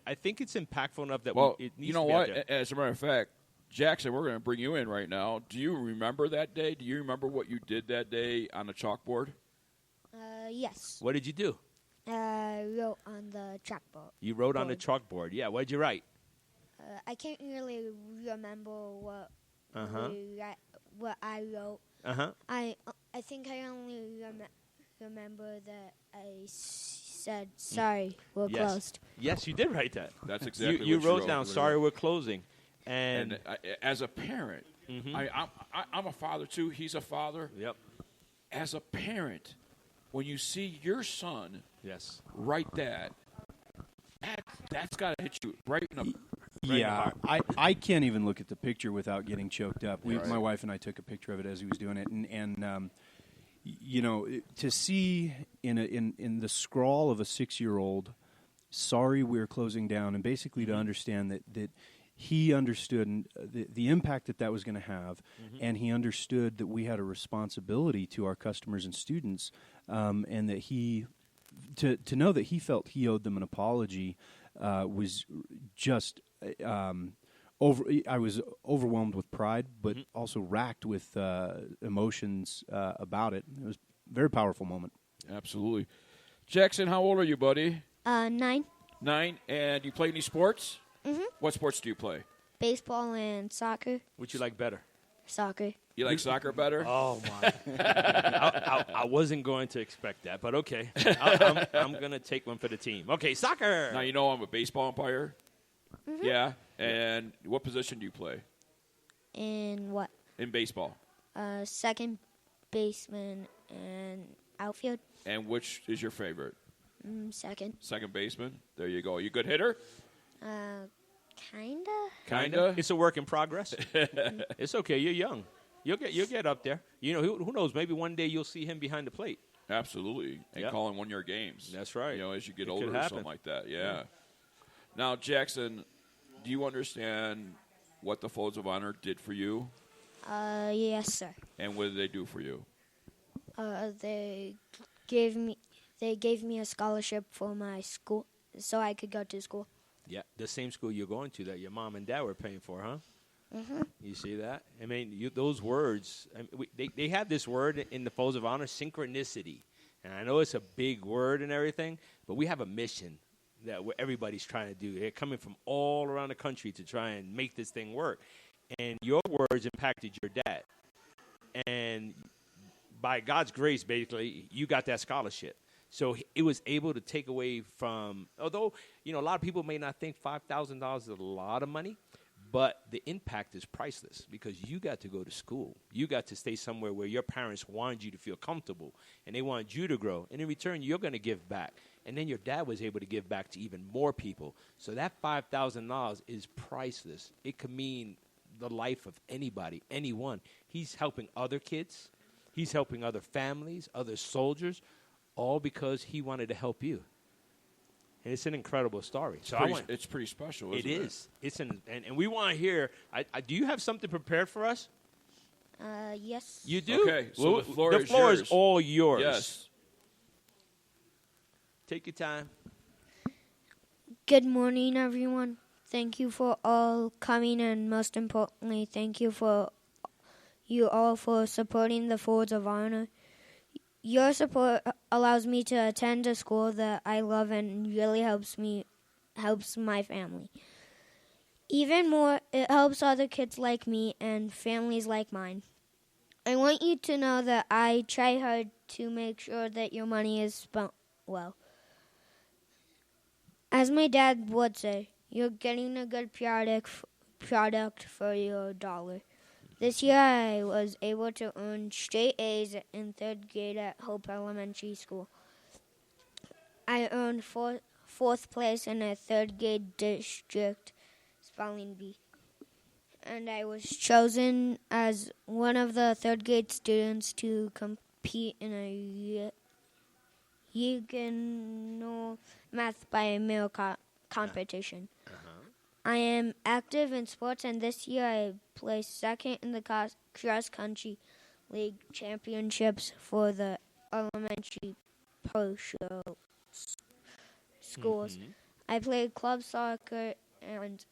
I think it's impactful enough that it needs to be what? Out there. As a matter of fact, Jackson, we're going to bring you in right now. Do you remember that day? Do you remember what you did that day on the chalkboard? Yes. What did you do? Wrote on the chalkboard. You wrote on the chalkboard. Yeah. What did you write? I can't really remember what I wrote. I think I only remember that I said, "Sorry, we're closed." Yes, you did write that. That's exactly you what you wrote down. Sorry, we're closing. And as a parent, I'm a father too. He's a father. Yep. As a parent, when you see your son write that's got to hit you right in the Yeah, I can't even look at the picture without getting choked up. Right. My wife and I took a picture of it as he was doing it, and you know, to see in the scrawl of a 6-year-old, sorry, we're closing down, and basically to understand that he understood the impact that was going to have, and he understood that we had a responsibility to our customers and students, and that he to know that he felt he owed them an apology was just I was overwhelmed with pride, but also racked with emotions about it. It was a very powerful moment. Absolutely. Jackson, how old are you, buddy? 9. 9, and you play any sports? Mm-hmm. What sports do you play? Baseball and soccer. Which you like better? Soccer. You like soccer better? Oh, my. I wasn't going to expect that, but okay. I'm going to take one for the team. Okay, soccer. Now, you know I'm a baseball umpire. Mm-hmm. Yeah, and what position do you play? In what? In baseball. Second baseman and outfield. And which is your favorite? Second. Second baseman. There you go. You a good hitter? Kinda. Kinda. It's a work in progress. It's okay. You're young. You'll get up there. You know, who knows? Maybe one day you'll see him behind the plate. Absolutely, and calling one-year games. That's right. You know, as you get It older could or happen. something like that. Yeah. Now, Jackson, do you understand what the Folds of Honor did for you? Yes, sir. And what did they do for you? They gave me a scholarship for my school, so I could go to school. Yeah, the same school you're going to that your mom and dad were paying for, huh? Mm-hmm. You see that? I mean, those words, they have this word in the Folds of Honor, synchronicity. And I know it's a big word and everything, but we have a mission that everybody's trying to do. They're coming from all around the country to try and make this thing work. And your words impacted your dad. And by God's grace, basically, you got that scholarship. So it was able to take away from, although, you know, a lot of people may not think $5,000 is a lot of money, but the impact is priceless because you got to go to school. You got to stay somewhere where your parents wanted you to feel comfortable, and they wanted you to grow. And in return, you're going to give back. And then your dad was able to give back to even more people. So that $5,000 is priceless. It could mean the life of anybody, anyone. He's helping other kids. He's helping other families, other soldiers, all because he wanted to help you. And it's an incredible story. It's pretty special, isn't it? It is. And we want to hear, do you have something prepared for us? Yes. You do? Okay, so the floor is floor yours. is all yours. Yes. Take your time. Good morning, everyone. Thank you for all coming, and most importantly, thank you all for supporting the Folds of Honor. Your support allows me to attend a school that I love and really helps my family. Even more, it helps other kids like me and families like mine. I want you to know that I try hard to make sure that your money is spent well. As my dad would say, you're getting a good product for your dollar. This year, I was able to earn straight A's in 3rd grade at Hope Elementary School. I earned fourth place in a 3rd grade district spelling bee. And I was chosen as one of the 3rd grade students to compete in a regional math by mail competition. I am active in sports, and this year I placed 2nd in the cross-country league championships for the elementary pro show schools. Mm-hmm. I played club soccer, and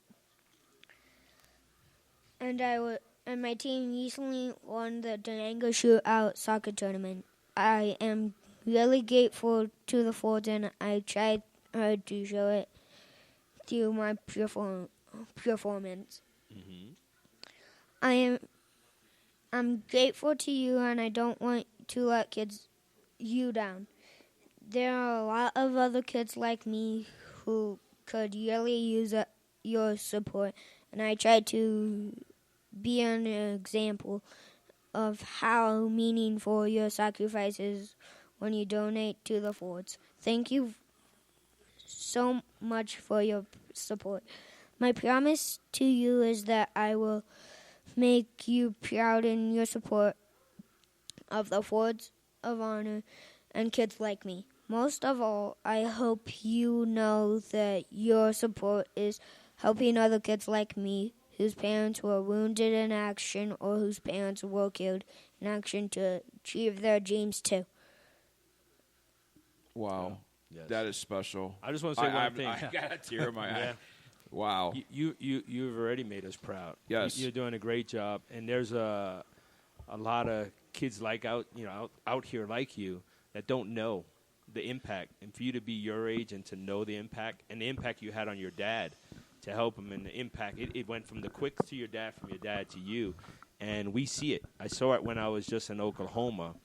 my team recently won the Durango Shootout soccer tournament. I am really grateful to the Folds, and I tried hard to show it through my performance. Mm-hmm. I'm grateful to you, and I don't want to let you down. There are a lot of other kids like me who could really use your support, and I try to be an example of how meaningful your sacrifice is when you donate to the Folds. Thank you so much for your support. My promise to you is that I will make you proud in your support of the Fords of Honor and kids like me. Most of all, I hope you know that your support is helping other kids like me whose parents were wounded in action or whose parents were killed in action to achieve their dreams too. Wow. Yes. That is special. I just want to say one thing. I got a tear in my eye. Wow. You've already made us proud. Yes. You're doing a great job. And there's a lot of kids like out here like you that don't know the impact. And for you to be your age and to know the impact and the impact you had on your dad to help him and the impact, it went from the Quicks to your dad, from your dad to you. And we see it. I saw it when I was just in Oklahoma.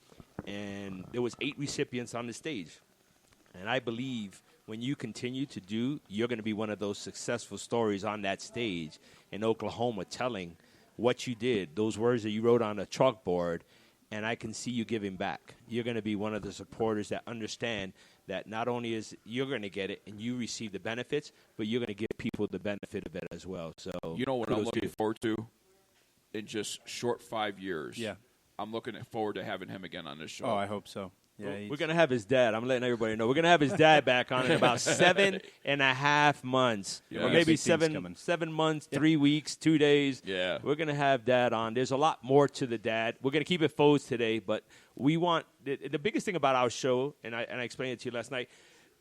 And there was 8 recipients on the stage. And I believe when you continue to do, you're going to be one of those successful stories on that stage in Oklahoma telling what you did, those words that you wrote on a chalkboard, and I can see you giving back. You're going to be one of the supporters that understand that not only is you're going to get it and you receive the benefits, but you're going to give people the benefit of it as well. So you know what I'm looking forward to in just short 5 years? Yeah. I'm looking forward to having him again on this show. Oh, I hope so. Yeah, we're going to have his dad. I'm letting everybody know. We're going to have his dad back on in about 7.5 months. Yeah. Or maybe 7 months, 3 weeks, 2 days. Yeah. We're going to have Dad on. There's a lot more to the dad. We're going to keep it Foes today, but we want the biggest thing about our show, and I explained it to you last night,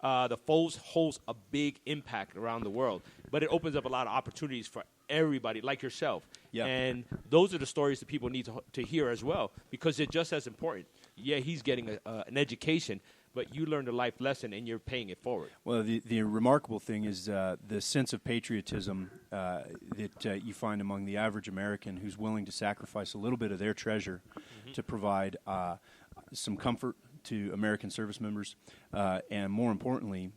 the Foes holds a big impact around the world, but it opens up a lot of opportunities for everybody like yourself. Yeah. And those are the stories that people need to hear as well, because they're just as important. Yeah, he's getting an education, but you learned a life lesson and you're paying it forward. Well, the remarkable thing is the sense of patriotism that you find among the average American who's willing to sacrifice a little bit of their treasure to provide some comfort to American service members, and more importantly,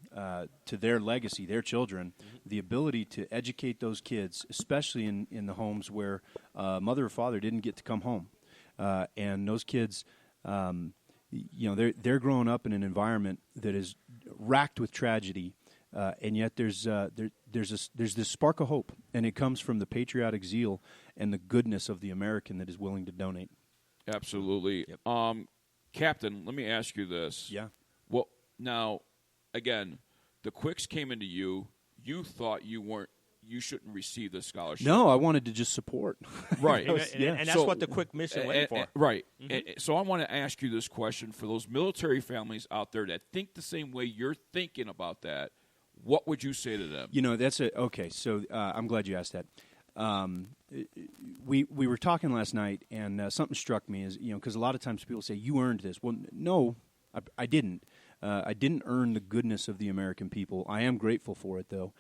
to their legacy, their children, the ability to educate those kids, especially in the homes where mother or father didn't get to come home. And those kids, they're growing up in an environment that is racked with tragedy, and yet there's this spark of hope, and it comes from the patriotic zeal and the goodness of the American that is willing to donate. Absolutely. Yep. Captain, let me ask you this. Yeah. Well, now, again, the Quicks came into you. You thought you shouldn't receive the scholarship. No, I wanted to just support. Right. And that's what the Quick mission went for. Right. So I want to ask you this question for those military families out there that think the same way you're thinking about that. What would you say to them? Okay, so I'm glad you asked that. We were talking last night, and something struck me is, because a lot of times people say, you earned this. Well, no, I didn't. I didn't earn the goodness of the American people. I am grateful for it, though.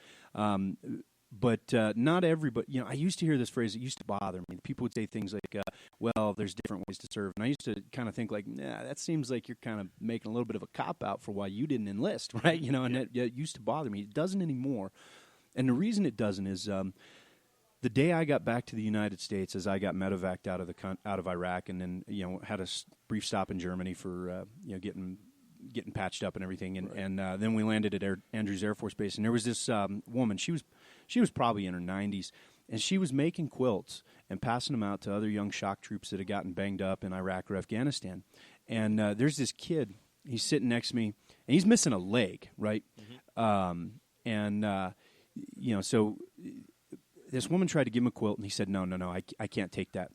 But not everybody, I used to hear this phrase, it used to bother me. People would say things like, well, there's different ways to serve. And I used to kind of think like, nah, that seems like you're kind of making a little bit of a cop-out for why you didn't enlist, right? And that used to bother me. It doesn't anymore. And the reason it doesn't is the day I got back to the United States, as I got medevaced out of Iraq, and then had a brief stop in Germany for getting patched up and everything, and then we landed at Andrews Air Force Base, and there was this woman. She was probably in her 90s, and she was making quilts and passing them out to other young shock troops that had gotten banged up in Iraq or Afghanistan. And there's this kid. He's sitting next to me, and he's missing a leg, right? So this woman tried to give him a quilt, and he said, no, I can't take that.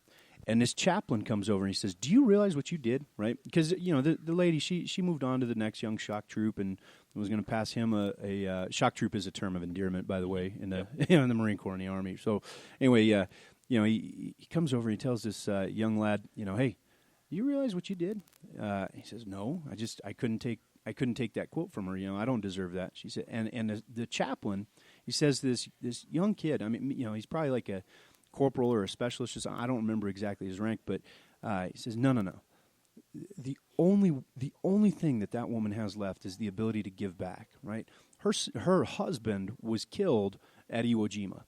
And this chaplain comes over and he says, do you realize what you did, right? Because, the lady, she moved on to the next young shock troop and was going to pass him a shock troop is a term of endearment, by the way, in the in the Marine Corps and the Army. So anyway, he comes over and he tells this young lad, hey, you realize what you did? He says, no, I couldn't take that quote from her. I don't deserve that. She said, and the chaplain, he says this young kid, he's probably like a corporal or a specialist. I don't remember exactly his rank, but he says, no. The only thing that woman has left is the ability to give back. Right? Her husband was killed at Iwo Jima,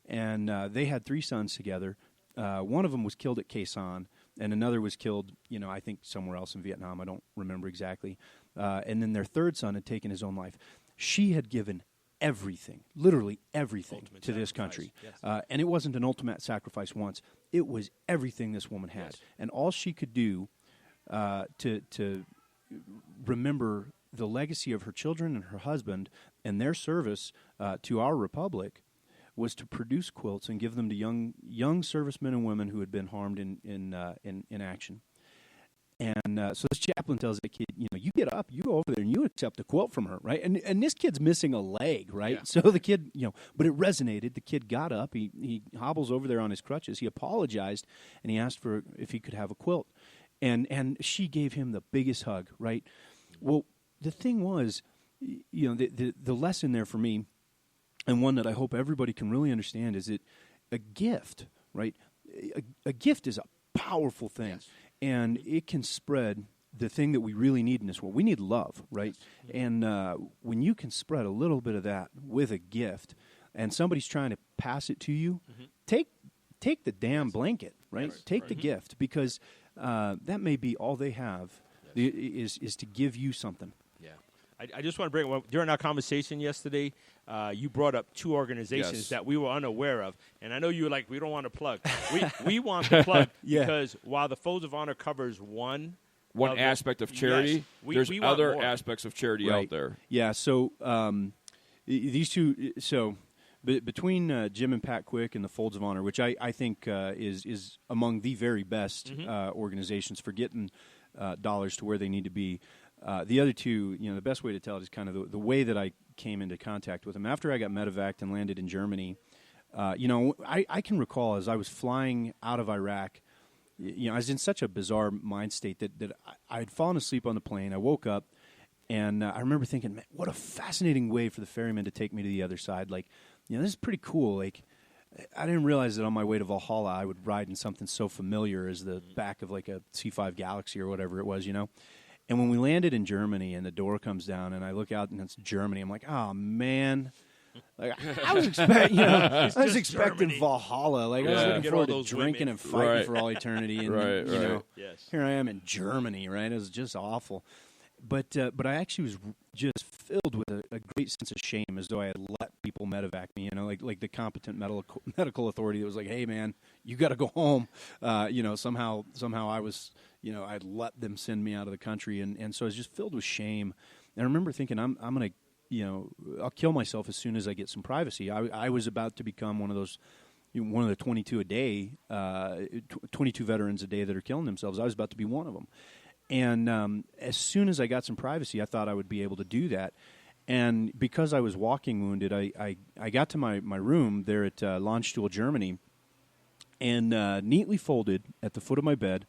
and they had 3 sons together. One of them was killed at Khe Sanh, and another was killed, I think somewhere else in Vietnam. I don't remember exactly. And then their third son had taken his own life. She had given everything, literally everything Ultimate to this sacrifice, country. yes. And it wasn't an ultimate sacrifice once. It was everything this woman had. Yes. And all she could do to remember the legacy of her children and her husband and their service to our republic was to produce quilts and give them to young servicemen and women who had been harmed in action. And so this chaplain tells the kid, you get up, you go over there, and you accept a quilt from her, right? And this kid's missing a leg, right? Yeah. So the kid, but it resonated. The kid got up, he hobbles over there on his crutches. He apologized, and he asked for if he could have a quilt. And she gave him the biggest hug, right? Well, the thing was, the lesson there for me, and one that I hope everybody can really understand, is that a gift, right? A gift is a powerful thing. Yes. And it can spread the thing that we really need in this world. We need love, right? And when you can spread a little bit of that with a gift, and somebody's trying to pass it to you, take the damn blanket, right? Take the gift, because that may be all they have is to give you something. Yeah. I just want to bring during our conversation yesterday, you brought up two organizations that we were unaware of, and I know you were like, we don't want to plug. We want to plug because while the Folds of Honor covers one aspect of charity, there's we other more. aspects of charity out there. Yeah. So these two. So between Jim and Pat Quick and the Folds of Honor, which I think is among the very best organizations for getting dollars to where they need to be. The other two, the best way to tell it is kind of the way that I came into contact with them. After I got medevaced and landed in Germany, I can recall as I was flying out of Iraq, I was in such a bizarre mind state that I had fallen asleep on the plane. I woke up, and I remember thinking, man, what a fascinating way for the ferryman to take me to the other side. Like, this is pretty cool. Like, I didn't realize that on my way to Valhalla, I would ride in something so familiar as the back of like a C5 Galaxy or whatever it was, And when we landed in Germany and the door comes down and I look out and it's Germany, I'm like, oh man, like I was expecting, expecting Valhalla, like I was looking forward to drinking and fighting for all eternity, and here I am in Germany, right? It was just awful, but I actually was just filled with a great sense of shame, as though I had let people medevac me, like the competent medical authority that was like, hey man, you got to go home, somehow I was. I'd let them send me out of the country, and so I was just filled with shame. And I remember thinking, I'm going to, I'll kill myself as soon as I get some privacy. I was about to become one of those, one of the 22 a day, 22 veterans a day that are killing themselves. I was about to be one of them. And as soon as I got some privacy, I thought I would be able to do that. And because I was walking wounded, I got to my room there at Landstuhl, Germany, and neatly folded at the foot of my bed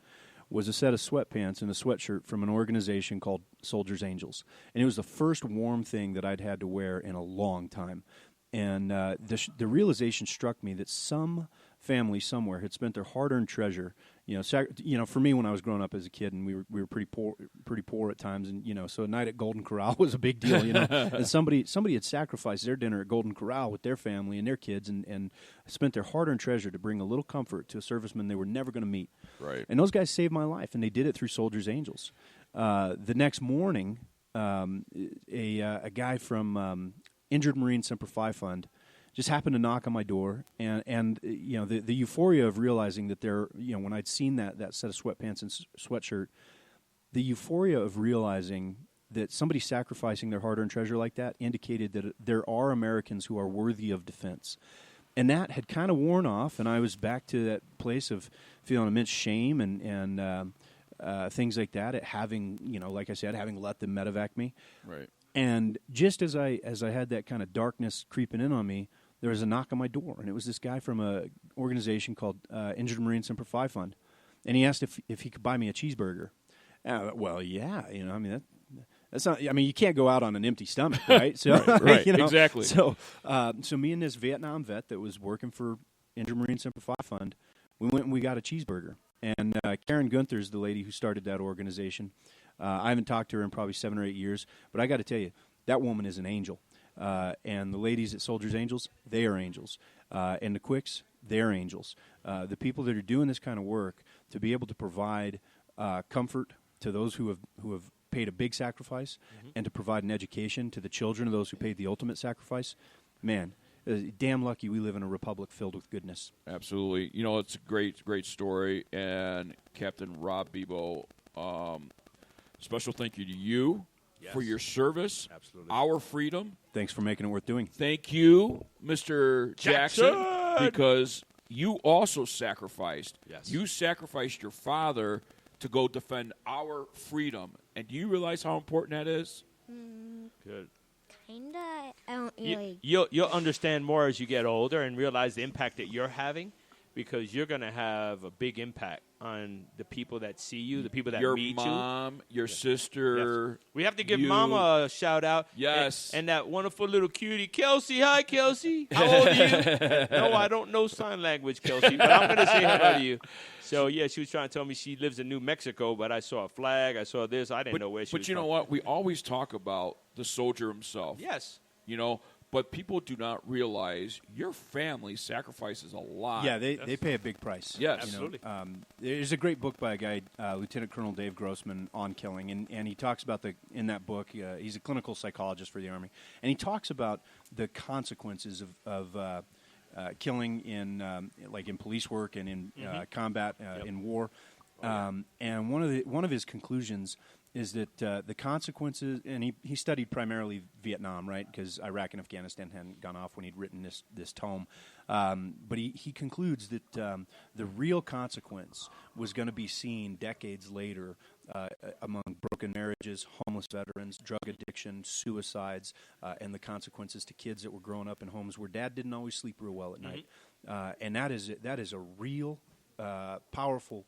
was a set of sweatpants and a sweatshirt from an organization called Soldiers Angels. And it was the first warm thing that I'd had to wear in a long time. And the realization struck me that some family somewhere had spent their hard-earned treasure. For me, when I was growing up as a kid, and we were pretty poor at times, and so a night at Golden Corral was a big deal. And somebody had sacrificed their dinner at Golden Corral with their family and their kids, and spent their hard-earned treasure to bring a little comfort to a serviceman they were never going to meet. Right. And those guys saved my life, and they did it through Soldiers Angels. The next morning, a guy from Injured Marine Semper Fi Fund just happened to knock on my door, and the euphoria of realizing that when I'd seen that set of sweatpants and sweatshirt, the euphoria of realizing that somebody sacrificing their hard-earned treasure like that indicated that there are Americans who are worthy of defense. And that had kind of worn off, and I was back to that place of feeling immense shame and things like that at having, like I said, having let them medevac me. Right. And just as I had that kind of darkness creeping in on me, there was a knock on my door, and it was this guy from an organization called Injured Marine Semper Fi Fund, and he asked if he could buy me a cheeseburger. Well, yeah, that's not. I mean, you can't go out on an empty stomach, right? So, right. Exactly. So me and this Vietnam vet that was working for Injured Marine Semper Fi Fund, we went and we got a cheeseburger. And Karen Gunther's the lady who started that organization. I haven't talked to her in probably 7 or 8 years, but I got to tell you, that woman is an angel. And the ladies at Soldiers Angels, they are angels. And the Quicks, they're angels. The people that are doing this kind of work, to be able to provide comfort to those who have paid a big sacrifice, and to provide an education to the children of those who paid the ultimate sacrifice, man, damn lucky we live in a republic filled with goodness. Absolutely. You know, it's a great story. And Captain Rob Bebo, special thank you to you for your service, our freedom. Thanks for making it worth doing. Thank you, Mr. Jackson, because you also sacrificed. Yes. You sacrificed your father to go defend our freedom. And do you realize how important that is? Good. Kinda. I don't really. You'll understand more as you get older and realize the impact that you're having, because you're going to have a big impact on the people that see you, the people that your meet mom, your sister. Yes. We have to give Mama a shout out. Yes. And that wonderful little cutie, Kelsey. Hi, Kelsey. How old are you? No, I don't know sign language, Kelsey, but I'm going to say hello to you. So, yeah, she was trying to tell me she lives in New Mexico, but I saw a flag. I saw this. I didn't know where she was But you know from. what? We always talk about the soldier himself. Yes. You know, but people do not realize your family sacrifices a lot. Yeah, they pay a big price. Yes. Absolutely. There's a great book by a guy, Lieutenant Colonel Dave Grossman, on killing, and he talks about in that book, he's a clinical psychologist for the Army, and he talks about the consequences of killing in police work and in combat in war. And one of his conclusions is that the consequences, and he studied primarily Vietnam, right, because Iraq and Afghanistan hadn't gone off when he'd written this tome. But he concludes that the real consequence was going to be seen decades later among broken marriages, homeless veterans, drug addiction, suicides, and the consequences to kids that were growing up in homes where dad didn't always sleep real well at night. And that is a real powerful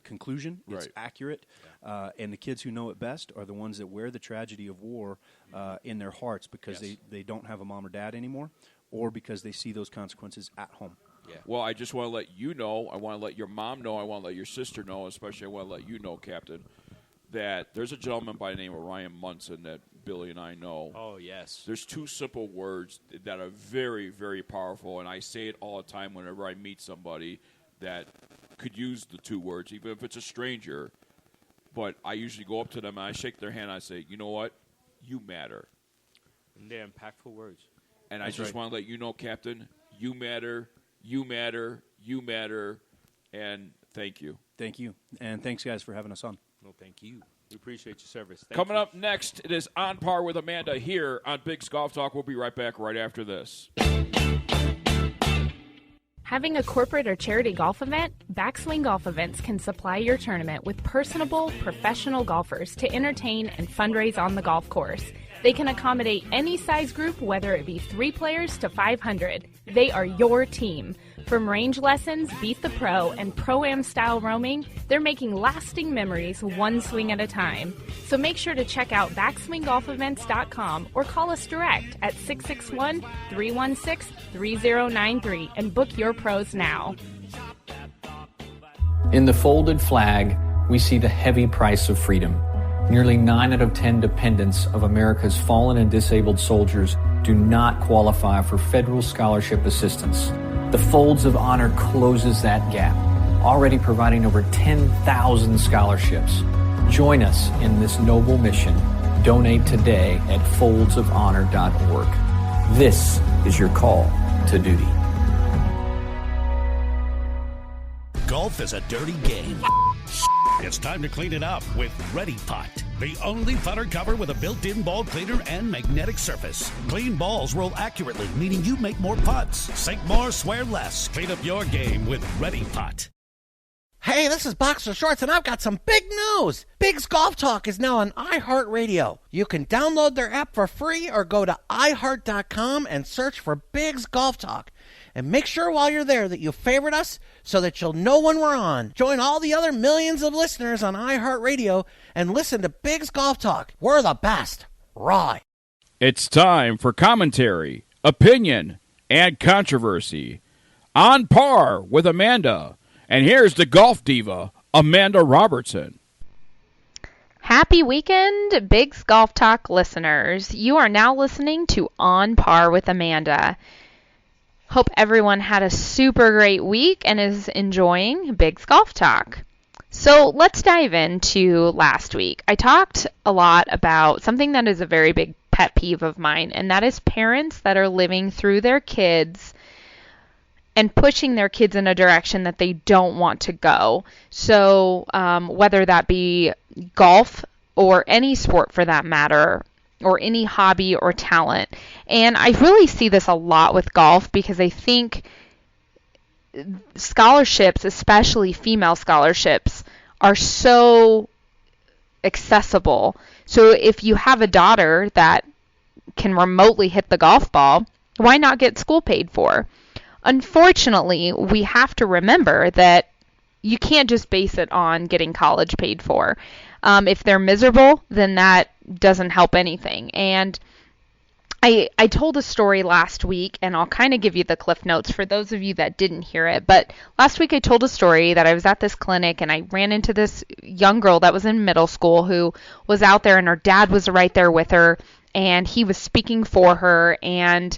conclusion. It's accurate, and the kids who know it best are the ones that wear the tragedy of war in their hearts because they don't have a mom or dad anymore, or because they see those consequences at home. Yeah. Well, I just want to let you know, I want to let your mom know, I want to let your sister know, especially I want to let you know, Captain, that there's a gentleman by the name of Ryan Munson that Billy and I know. Oh, yes. There's two simple words that are very, very powerful, and I say it all the time whenever I meet somebody that could use the two words, even if it's a stranger. But I usually go up to them and I shake their hand and I say, you know what? You matter. And they're impactful words. And I just want to let you know, Captain, you matter, you matter, you matter, and thank you. Thank you. And thanks, guys, for having us on. No, thank you. We appreciate your service. Coming up next, it is On Par with Amanda here on Big's Golf Talk. We'll be right back right after this. Having a corporate or charity golf event? Backswing Golf Events can supply your tournament with personable, professional golfers to entertain and fundraise on the golf course. They can accommodate any size group, whether it be 3 players to 500. They are your team. From range lessons, Beat the Pro, and Pro-Am style roaming, they're making lasting memories one swing at a time. So make sure to check out backswinggolfevents.com or call us direct at 661-316-3093 and book your pros now. In the folded flag, we see the heavy price of freedom. Nearly 9 out of 10 dependents of America's fallen and disabled soldiers do not qualify for federal scholarship assistance. The Folds of Honor closes that gap, already providing over 10,000 scholarships. Join us in this noble mission. Donate today at foldsofhonor.org. This is your call to duty. Golf is a dirty game. It's time to clean it up with Ready Pot, the only putter cover with a built-in ball cleaner and magnetic surface. Clean balls roll accurately, meaning you make more putts. Sink more, swear less. Clean up your game with Ready Pot. Hey, this is Boxer Shorts, and I've got some big news. Big's Golf Talk is now on iHeartRadio. You can download their app for free or go to iHeart.com and search for Big's Golf Talk. And make sure while you're there that you favorite us so that you'll know when we're on. Join all the other millions of listeners on iHeartRadio and listen to Big's Golf Talk. We're the best. Right. It's time for commentary, opinion, and controversy. On Par with Amanda. And here's the golf diva, Amanda Robertson. Happy weekend, Big's Golf Talk listeners. You are now listening to On Par with Amanda. Hope everyone had a super great week and is enjoying Big's Golf Talk. So let's dive into last week. I talked a lot about something that is a very big pet peeve of mine, and that is parents that are living through their kids and pushing their kids in a direction that they don't want to go. So whether that be golf or any sport for that matter, or any hobby or talent. And I really see this a lot with golf because I think scholarships, especially female scholarships, are so accessible. So if you have a daughter that can remotely hit the golf ball, why not get school paid for? Unfortunately, we have to remember that you can't just base it on getting college paid for. If they're miserable, then that doesn't help anything. And I told a story last week, and I'll kind of give you the cliff notes for those of you that didn't hear it. But last week I told a story that I was at this clinic, and I ran into this young girl that was in middle school who was out there, and her dad was right there with her, and he was speaking for her, and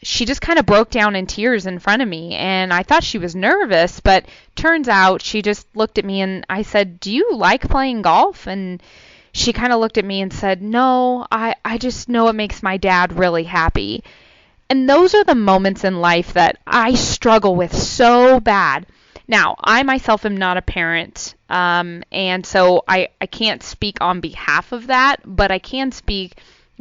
she just kind of broke down in tears in front of me, and I thought she was nervous, but turns out she just looked at me, and I said, "Do you like playing golf?" And she kind of looked at me and said, "No, I just know it makes my dad really happy." And those are the moments in life that I struggle with so bad. Now, I myself am not a parent, and so I can't speak on behalf of that, but I can speak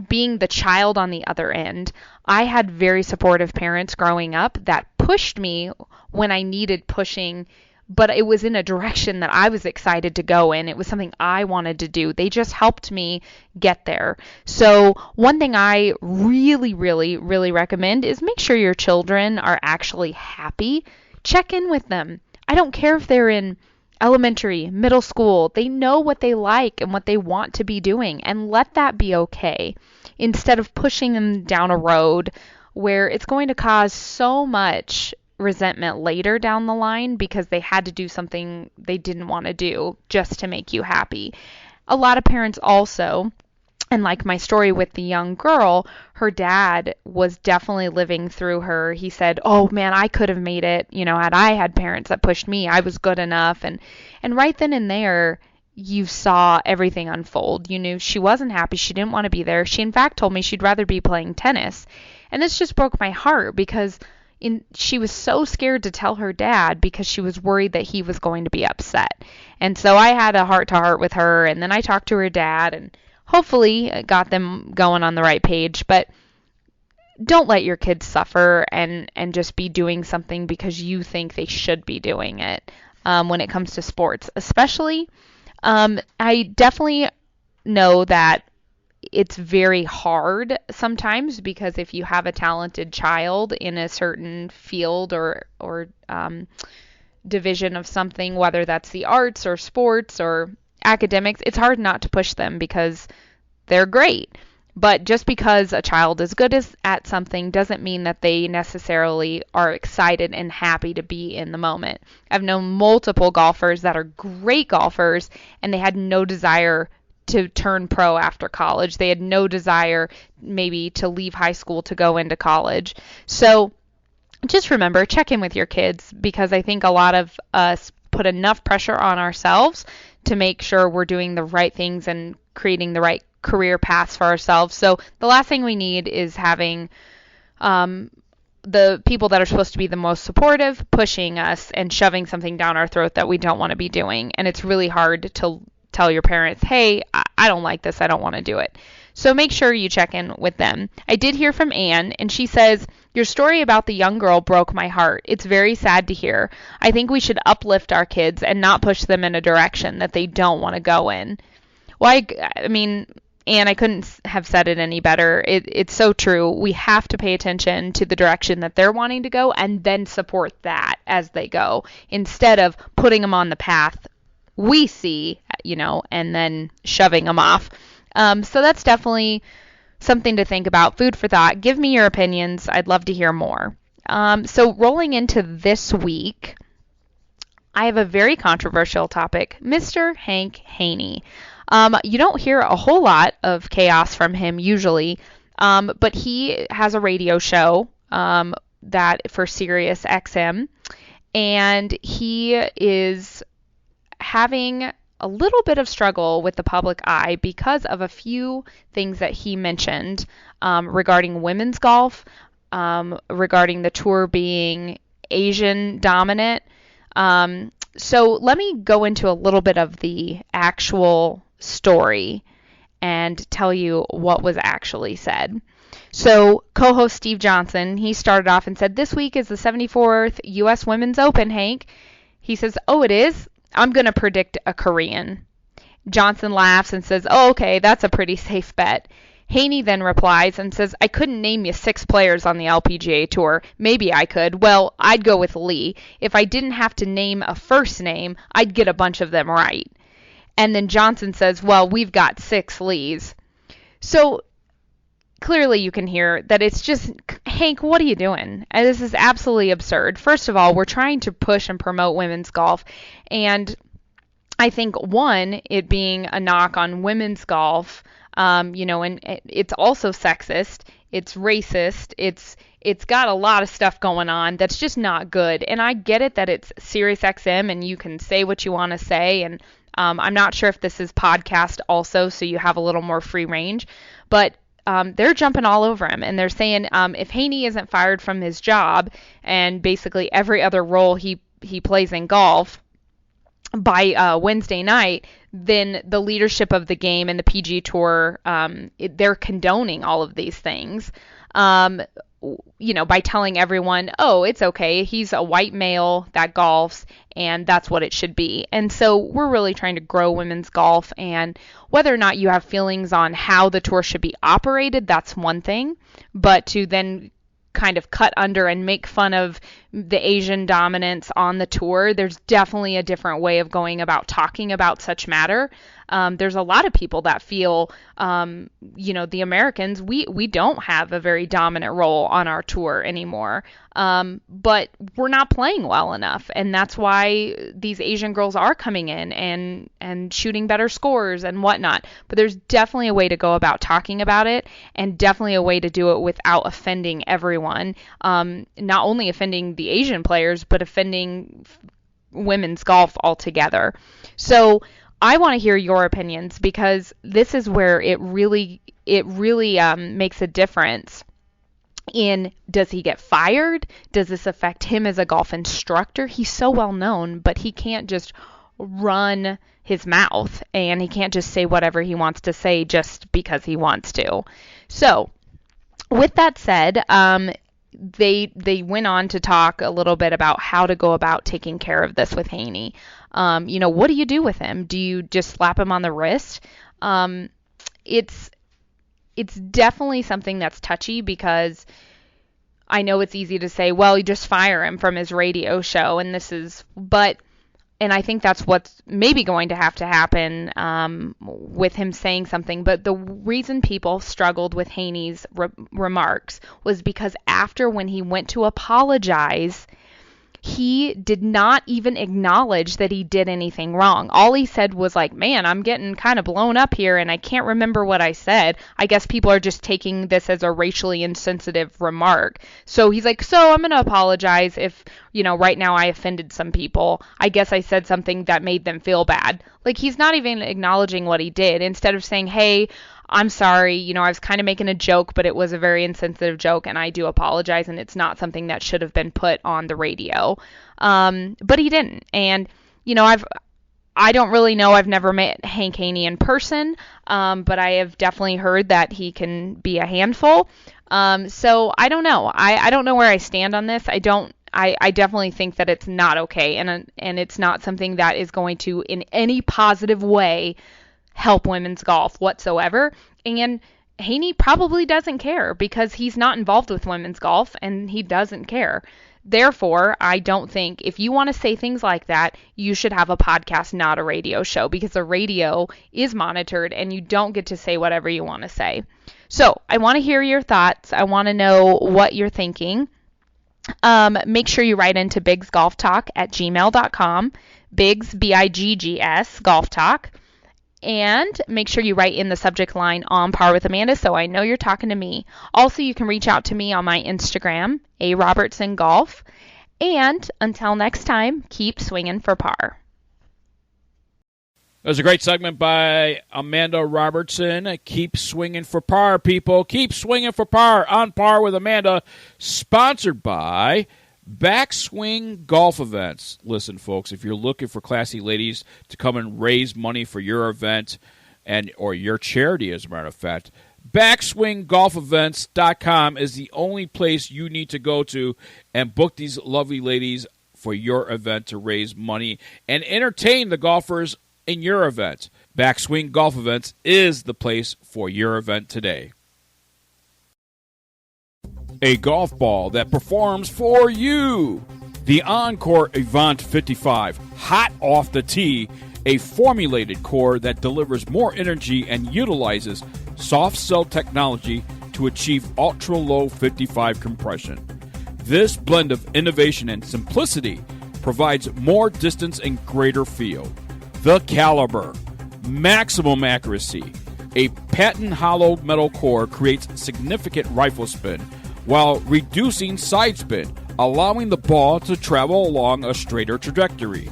being the child on the other end. I had very supportive parents growing up that pushed me when I needed pushing, but it was in a direction that I was excited to go in. It was something I wanted to do. They just helped me get there. So one thing I really, really, really recommend is make sure your children are actually happy. Check in with them. I don't care if they're in elementary, middle school. They know what they like and what they want to be doing, and let that be okay, instead of pushing them down a road where it's going to cause so much resentment later down the line because they had to do something they didn't want to do just to make you happy. A lot of parents also, and like my story with the young girl, her dad was definitely living through her. He said, "Oh man, I could have made it, had I had parents that pushed me, I was good enough." And right then and there, you saw everything unfold. You knew she wasn't happy. She didn't want to be there. She in fact told me she'd rather be playing tennis. And this just broke my heart because she was so scared to tell her dad because she was worried that he was going to be upset. And so I had a heart-to-heart with her, and then I talked to her dad, and hopefully got them going on the right page. But don't let your kids suffer and just be doing something because you think they should be doing it when it comes to sports. Especially, I definitely know that it's very hard sometimes because if you have a talented child in a certain field or division of something, whether that's the arts or sports or academics, it's hard not to push them because they're great. But just because a child is good at something doesn't mean that they necessarily are excited and happy to be in the moment. I've known multiple golfers that are great golfers and they had no desire to turn pro after college. They had no desire maybe to leave high school to go into college. So just remember, check in with your kids because I think a lot of us put enough pressure on ourselves to make sure we're doing the right things and creating the right career paths for ourselves. So the last thing we need is having the people that are supposed to be the most supportive pushing us and shoving something down our throat that we don't want to be doing. And it's really hard to tell your parents, "Hey, I don't like this. I don't want to do it." So make sure you check in with them. I did hear from Anne, and she says, "Your story about the young girl broke my heart. It's very sad to hear. I think we should uplift our kids and not push them in a direction that they don't want to go in." Well, I mean, Anne, I couldn't have said it any better. It's so true. We have to pay attention to the direction that they're wanting to go and then support that as they go instead of putting them on the path we see, and then shoving them off. So that's definitely something to think about. Food for thought. Give me your opinions. I'd love to hear more. So rolling into this week, I have a very controversial topic. Mr. Hank Haney. You don't hear a whole lot of chaos from him usually, but he has a radio show that for Sirius XM, and he having a little bit of struggle with the public eye because of a few things that he mentioned regarding women's golf, regarding the tour being Asian dominant. So let me go into a little bit of the actual story and tell you what was actually said. So co-host Steve Johnson, he started off and said, "This week is the 74th U.S. Women's Open, Hank." He says, "Oh, it is? I'm going to predict a Korean." Johnson laughs and says, "Oh, okay, that's a pretty safe bet." Haney then replies and says, "I couldn't name you 6 players on the LPGA Tour. Maybe I could. Well, I'd go with Lee. If I didn't have to name a first name, I'd get a bunch of them right." And then Johnson says, "Well, we've got 6 Lees." So clearly you can hear that it's just, Hank, what are you doing? This is absolutely absurd. First of all, we're trying to push and promote women's golf. And I think, one, it being a knock on women's golf, and it's also sexist, it's racist, it's got a lot of stuff going on that's just not good. And I get it that it's Sirius XM and you can say what you want to say, and I'm not sure if this is podcast also, so you have a little more free range, but they're jumping all over him, and they're saying if Haney isn't fired from his job and basically every other role he plays in golf by Wednesday night, then the leadership of the game and the PGA Tour, they're condoning all of these things, by telling everyone, oh, it's okay, he's a white male that golfs, and that's what it should be. And so we're really trying to grow women's golf, and whether or not you have feelings on how the tour should be operated, that's one thing, but to then kind of cut under and make fun of the Asian dominance on the tour, there's definitely a different way of going about talking about such matter. There's a lot of people that feel, the Americans, we don't have a very dominant role on our tour anymore. But we're not playing well enough. And that's why these Asian girls are coming in and shooting better scores and whatnot. But there's definitely a way to go about talking about it, and definitely a way to do it without offending everyone. Not only offending the Asian players, but offending women's golf altogether. So I want to hear your opinions, because this is where it really makes a difference in, does he get fired? Does this affect him as a golf instructor? He's so well known, but he can't just run his mouth, and he can't just say whatever he wants to say just because he wants to. So with that said, they went on to talk a little bit about how to go about taking care of this with Haney. What do you do with him? Do you just slap him on the wrist? It's definitely something that's touchy, because I know it's easy to say, well, you just fire him from his radio show, and I think that's what's maybe going to happen with him saying something. But the reason people struggled with Haney's remarks was because after, when he went to apologize, he did not even acknowledge that he did anything wrong. All he said was like, "Man, I'm getting kind of blown up here, and I can't remember what I said. I guess people are just taking this as a racially insensitive remark." So he's like, "So I'm going to apologize if, right now I offended some people. I guess I said something that made them feel bad." Like, he's not even acknowledging what he did. Instead of saying, "Hey, I'm sorry, I was kind of making a joke, but it was a very insensitive joke, and I do apologize, and it's not something that should have been put on the radio." But he didn't. And, I don't really know. I've never met Hank Haney in person, but I have definitely heard that he can be a handful. So I don't know. I don't know where I stand on this. I definitely think that it's not okay, and it's not something that is going to, in any positive way, help women's golf whatsoever. And Haney probably doesn't care, because he's not involved with women's golf, and he doesn't care. Therefore, I don't think, if you want to say things like that, you should have a podcast, not a radio show, because a radio is monitored and you don't get to say whatever you want to say. So I want to hear your thoughts. I want to know what you're thinking. Make sure you write into bigsgolftalk@gmail.com, Biggs, BIGGS, Golf Talk. And make sure you write in the subject line "On Par with Amanda," so I know you're talking to me. Also, you can reach out to me on my Instagram, @RobertsonGolf. And until next time, keep swinging for par. That was a great segment by Amanda Robertson. Keep swinging for par, people. Keep swinging for par. On Par with Amanda, sponsored by Backswing Golf Events. Listen, folks, if you're looking for classy ladies to come and raise money for your event or your charity, as a matter of fact, BackswingGolfEvents.com is the only place you need to go to and book these lovely ladies for your event to raise money and entertain the golfers in your event. Backswing Golf Events is the place for your event today. A golf ball that performs for you. The Encore Avant 55, hot off the tee, a formulated core that delivers more energy and utilizes soft cell technology to achieve ultra-low 55 compression. This blend of innovation and simplicity provides more distance and greater feel. The Caliber, maximum accuracy. A patent hollow metal core creates significant rifle spin while reducing side spin, allowing the ball to travel along a straighter trajectory.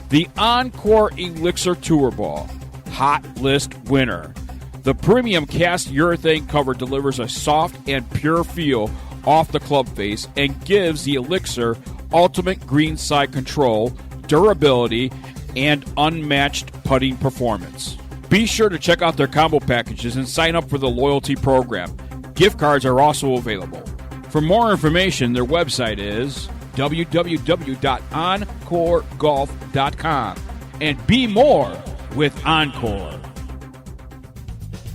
The Encore Elixir Tour Ball, hot list winner. The premium cast urethane cover delivers a soft and pure feel off the club face and gives the Elixir ultimate greenside control, durability, and unmatched putting performance. Be sure to check out their combo packages and sign up for the loyalty program. Gift cards are also available. For more information, their website is www.encoregolf.com. And be more with Encore.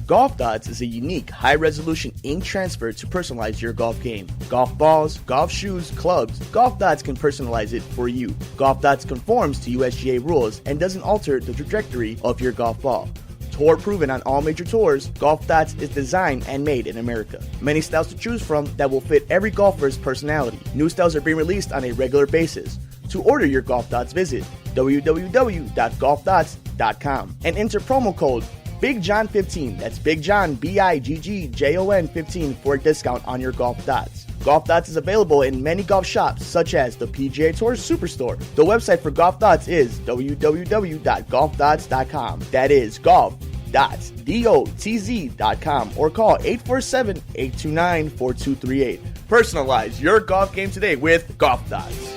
Golf Dots is a unique, high-resolution ink transfer to personalize your golf game. Golf balls, golf shoes, clubs, Golf Dots can personalize it for you. Golf Dots conforms to USGA rules and doesn't alter the trajectory of your golf ball. Tour proven on all major tours, Golf Dots is designed and made in America. Many styles to choose from that will fit every golfer's personality. New styles are being released on a regular basis. To order your Golf Dots, visit www.golfdots.com and enter promo code Big John 15. That's Big John, BIGGJON 15 for a discount on your Golf Dots. Golf Dots is available in many golf shops, such as the PGA Tour Superstore. The website for Golf Dots is www.golfdots.com. That is golf.dots.com or call 847-829-4238. Personalize your golf game today with Golf Dots.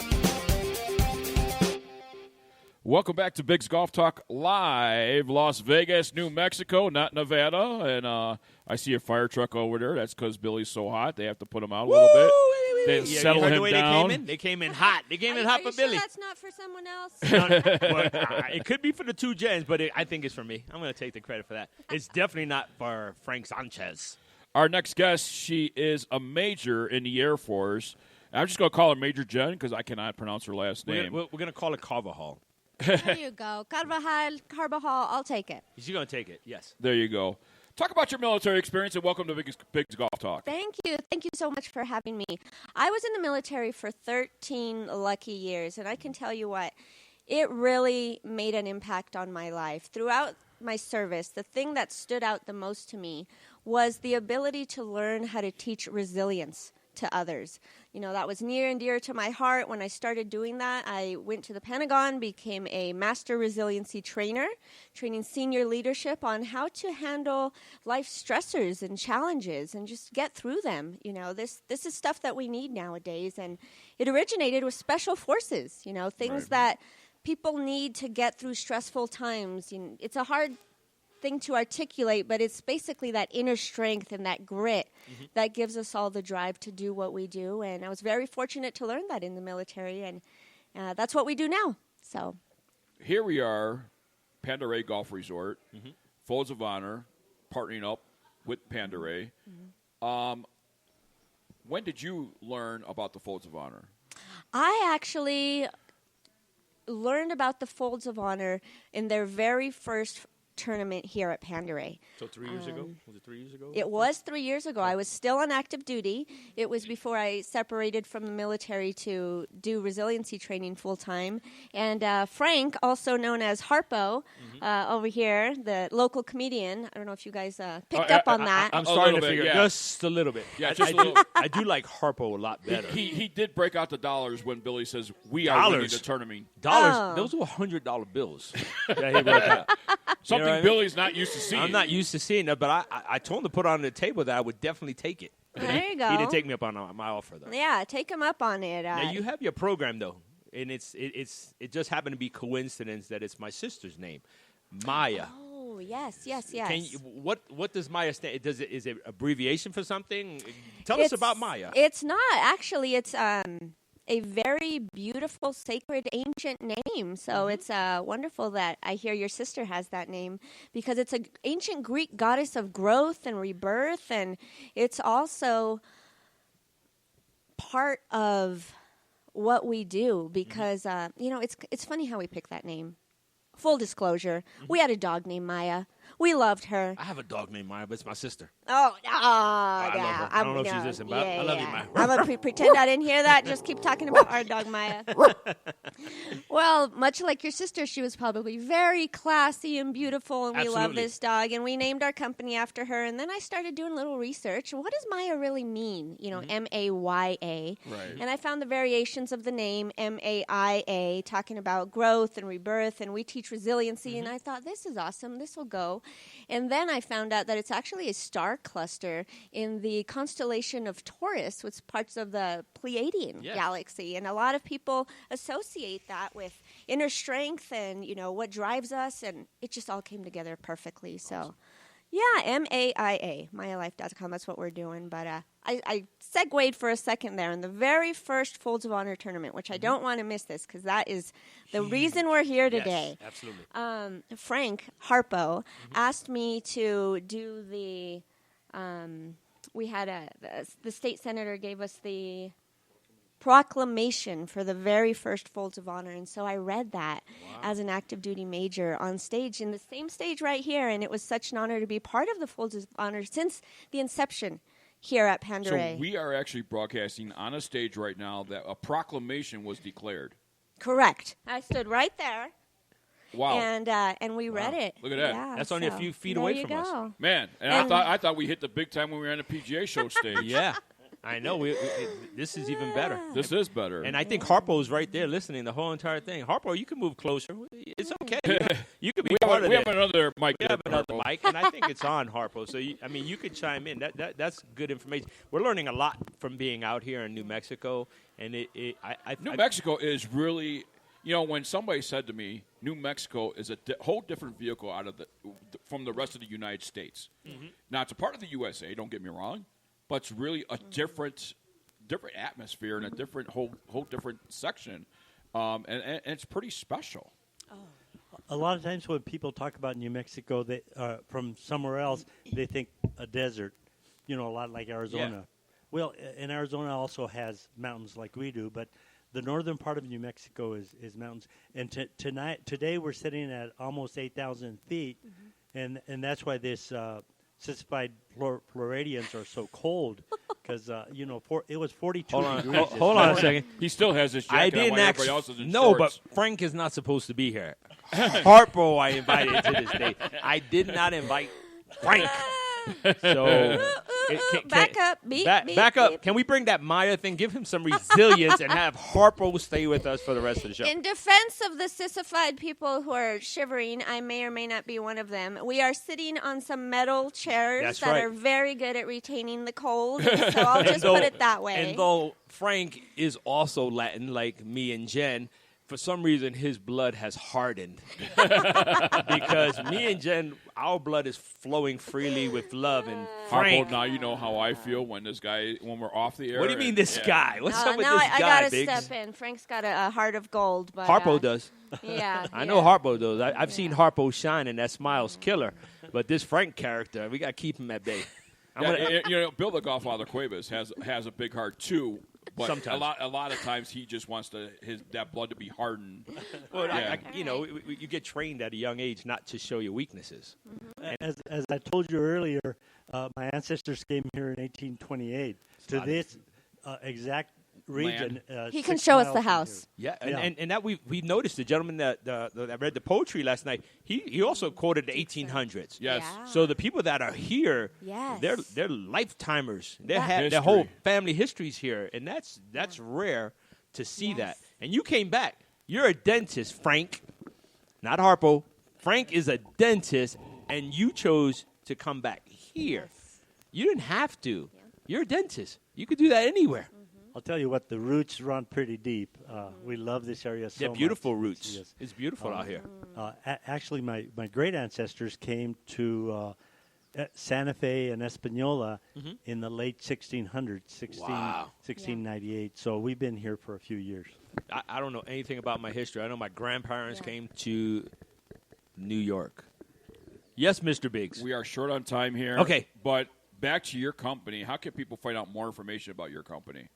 Welcome back to Big's Golf Talk Live, Las Vegas, New Mexico, not Nevada. And I see a fire truck over there. That's because Billy's so hot. They have to put him out a little bit. They settle him down. They came in hot. They came in hot for Billy. Sure that's not for someone else? It could be for the two gens, but I think it's for me. I'm going to take the credit for that. It's definitely not for Frank Sanchez. Our next guest, she is a major in the Air Force. I'm just going to call her Major Jen because I cannot pronounce her last name. We're going to call it Carvajal. There you go. Carvajal, I'll take it. You're going to take it, yes. There you go. Talk about your military experience and welcome to Big's Golf Talk. Thank you. Thank you so much for having me. I was in the military for 13 lucky years, and I can tell you what, it really made an impact on my life. Throughout my service, the thing that stood out the most to me was the ability to learn how to teach resilience to others. You know, that was near and dear to my heart. When I started doing that, I went to the Pentagon, became a master resiliency trainer, training senior leadership on how to handle life stressors and challenges and just get through them. You know, this is stuff that we need nowadays, and it originated with special forces, you know, things that people need to get through stressful times. You know, it's a hard thing to articulate, but it's basically that inner strength and that grit that gives us all the drive to do what we do. And I was very fortunate to learn that in the military, and that's what we do now. So here we are, Pendaries Golf Resort, Folds of Honor, partnering up with Pendaries. When did you learn about the Folds of Honor? I actually learned about the Folds of Honor in their very first tournament here at Pendaries. So 3 years ago? Was it 3 years ago? It was 3 years ago. I was still on active duty. It was before I separated from the military to do resiliency training full time. And Frank, also known as Harpo, over here, the local comedian. I don't know if you guys picked up on that. I'm starting to figure just a little bit. Yeah, just a little. I do like Harpo a lot better. He did break out the dollars when Billy says we are winning the tournament. Dollars? Those were $100 bills. That he broke out. Something You know what I mean? Billy's not used to seeing. I'm not used to seeing that, but I told him to put it on the table that I would definitely take it. There you go. He didn't take me up on my offer, though. Yeah, take him up on it. Now, you have your program, though, and it just happened to be coincidence that it's my sister's name, Maya. Oh, yes. Can you, what does Maya stand? Is it abbreviation for something? Tell us about Maya. It's not actually. It's a very beautiful, sacred, ancient name. So it's wonderful that I hear your sister has that name because it's an ancient Greek goddess of growth and rebirth, and it's also part of what we do because it's funny how we pick that name. Full disclosure, we had a dog named Maya. We loved her. I have a dog named Maya, but it's my sister. Oh, I love her. I don't know if she's listening, but I love you, Maya. I'm going to pretend I didn't hear that. Just keep talking about our dog, Maya. Well, much like your sister, she was probably very classy and beautiful, and we love this dog. And we named our company after her. And then I started doing a little research. What does Maya really mean? M-A-Y-A. Right. And I found the variations of the name, M-A-I-A, talking about growth and rebirth. And we teach resiliency. And I thought, this is awesome. This will go. And then I found out that it's actually a star cluster in the constellation of Taurus, which is parts of the Pleiadian galaxy. And a lot of people associate that with inner strength and, what drives us. And it just all came together perfectly. So, yeah, M-A-I-A, MayaLife.com. That's what we're doing. But I segued for a second there in the very first Folds of Honor tournament, which I don't want to miss this because that is the reason we're here today. Yes, absolutely. Frank Harpo asked me to do the. We had the state senator gave us the proclamation for the very first Folds of Honor, and so I read that as an active duty major on stage, in the same stage right here, and it was such an honor to be part of the Folds of Honor since the inception here at Pendaries. So we are actually broadcasting on a stage right now that a proclamation was declared. Correct. I stood right there. Wow. And we read it. Look at that. Yeah, That's only a few feet away from us. Man, and I thought we hit the big time when we were on the PGA show stage. Yeah. I know. This is even better. This is better. And I think Harpo's right there listening the whole entire thing. Harpo, you can move closer. It's okay. You could be part of it. We have another mic. We have another mic, and I think it's on, Harpo. So, you could chime in. That's good information. We're learning a lot from being out here in New Mexico. And New Mexico is really, when somebody said to me, New Mexico is a whole different vehicle out of from the rest of the United States. Mm-hmm. Now, it's a part of the USA, don't get me wrong. But it's really a different atmosphere and a different whole different section, and it's pretty special. A lot of times when people talk about New Mexico, they from somewhere else, they think a desert, a lot like Arizona. Yeah. Well, and Arizona also has mountains like we do, but the northern part of New Mexico is mountains. And today we're sitting at almost 8,000 feet, and that's why this. Sissified Floridians are so cold because it was 42 degrees. Hold on a second. He still has his jacket. I didn't on everybody else is in No, shorts. but Frank is not supposed to be here. Harpo, I invited to this day. I did not invite Frank. So back up. Beep, back up. beep. Can we bring that Maya thing? Give him some resilience and have Harpo stay with us for the rest of the show. In defense of the sissified people who are shivering, I may or may not be one of them. We are sitting on some metal chairs that are very good at retaining the cold. So I'll just put it that way. And though Frank is also Latin, like me and Jen, for some reason, his blood has hardened because me and Jen, our blood is flowing freely with love. And Frank, Harpo, now you know how I feel when we're off the air. What do you mean, this guy? What's up with now this I guy, gotta Biggs? step in. Frank's got a heart of gold, but Harpo does. Yeah, I know Harpo does. I've seen Harpo shine, and that smile's killer. But this Frank character, we got to keep him at bay. Bill the Godfather Cuevas has a big heart too, But Sometimes. a lot of times he just wants that blood to be hardened. Well, Yeah. you get trained at a young age not to show your weaknesses. As I told you earlier, my ancestors came here in 1828 to this exact region. He can 6 show us miles the from house. here. Yeah, and that we noticed the gentleman that read the poetry last night. He also quoted the 1800s. Yes. Yeah. So the people that are here, Yes. they're lifetimers. They That- have their History. whole family histories here, and that's rare to see that. And you came back. You're a dentist, Frank, not Harpo. Frank is a dentist, and you chose to come back here. You didn't have to. You're a dentist. You could do that anywhere. I'll tell you what, the roots run pretty deep. We love this area so They're much. beautiful roots. Yes. It's beautiful out here. Actually, my great ancestors came to Santa Fe and Espanola in the late 1600s, 1698. So we've been here for a few years. I don't know anything about my history. I know my grandparents came to New York. Yes, Mr. Biggs. We are short on time here. Okay. But back to your company. How can people find out more information about your company?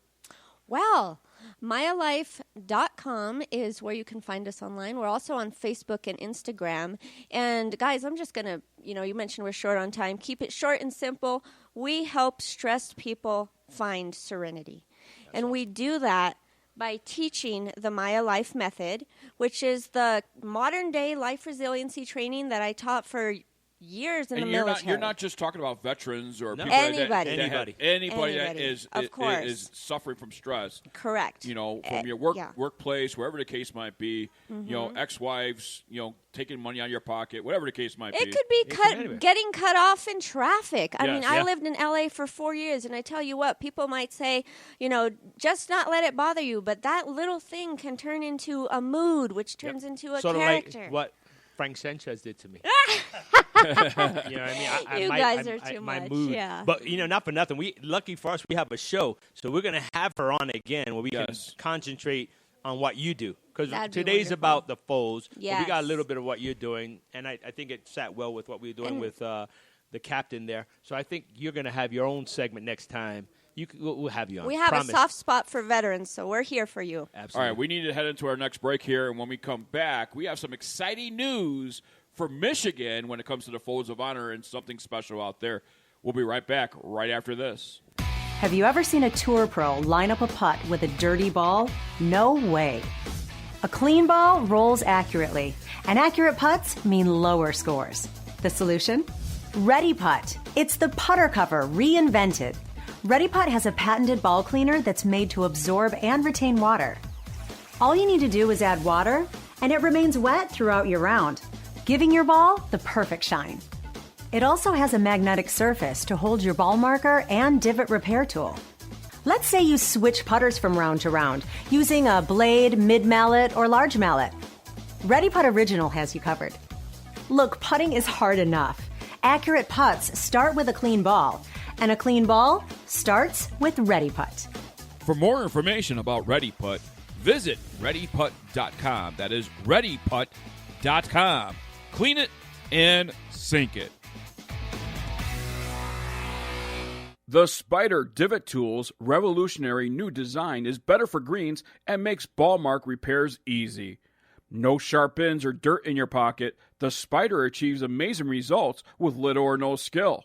Well, MayaLife.com is where you can find us online. We're also on Facebook and Instagram. And guys, I'm just going to, you mentioned we're short on time. Keep it short and simple. We help stressed people find serenity. And we do that by teaching the Maya Life Method, which is the modern day life resiliency training that I taught for years in the military. You're not just talking about veterans or people Anybody. anybody that is suffering from stress. Correct. From your workplace, wherever the case might be. Ex-wives, taking money out of your pocket, whatever the case might be. It could be getting cut off in traffic. I mean, Yes. I lived in LA for 4 years, and I tell you what, people might say, just not let it bother you, but that little thing can turn into a mood, which turns into a Sort character. of like what Frank Sanchez did to me. You know what I mean? You guys are too my much, mood. yeah. But, not for nothing. Lucky for us, we have a show, so we're going to have her on again where we can concentrate on what you do. Because today's wonderful. about the foes. But we got Yes. a little bit of what you're doing, and I think it sat well with what we were doing with the captain there. So I think you're going to have your own segment next time. We'll have you on. We have Promise. a soft spot for veterans, so we're here for you. Absolutely. All right, we need to head into our next break here, and when we come back, we have some exciting news for Michigan when it comes to the Folds of Honor and something special out there. We'll be right back right after this. Have you ever seen a tour pro line up a putt with a dirty ball? No way. A clean ball rolls accurately, and accurate putts mean lower scores. The solution? Ready Putt. It's the putter cover reinvented. Ready Putt has a patented ball cleaner that's made to absorb and retain water. All you need to do is add water, and it remains wet throughout your round, giving your ball the perfect shine. It also has a magnetic surface to hold your ball marker and divot repair tool. Let's say you switch putters from round to round using a blade, mid-mallet, or large mallet. Ready Putt Original has you covered. Look, putting is hard enough. Accurate putts start with a clean ball, and a clean ball starts with Ready Putt. For more information about Ready Putt, visit ReadyPutt.com. That is ReadyPutt.com. Clean it and sink it. The Spider Divot Tool's revolutionary new design is better for greens and makes ball mark repairs easy. No sharp ends or dirt in your pocket, the Spider achieves amazing results with little or no skill.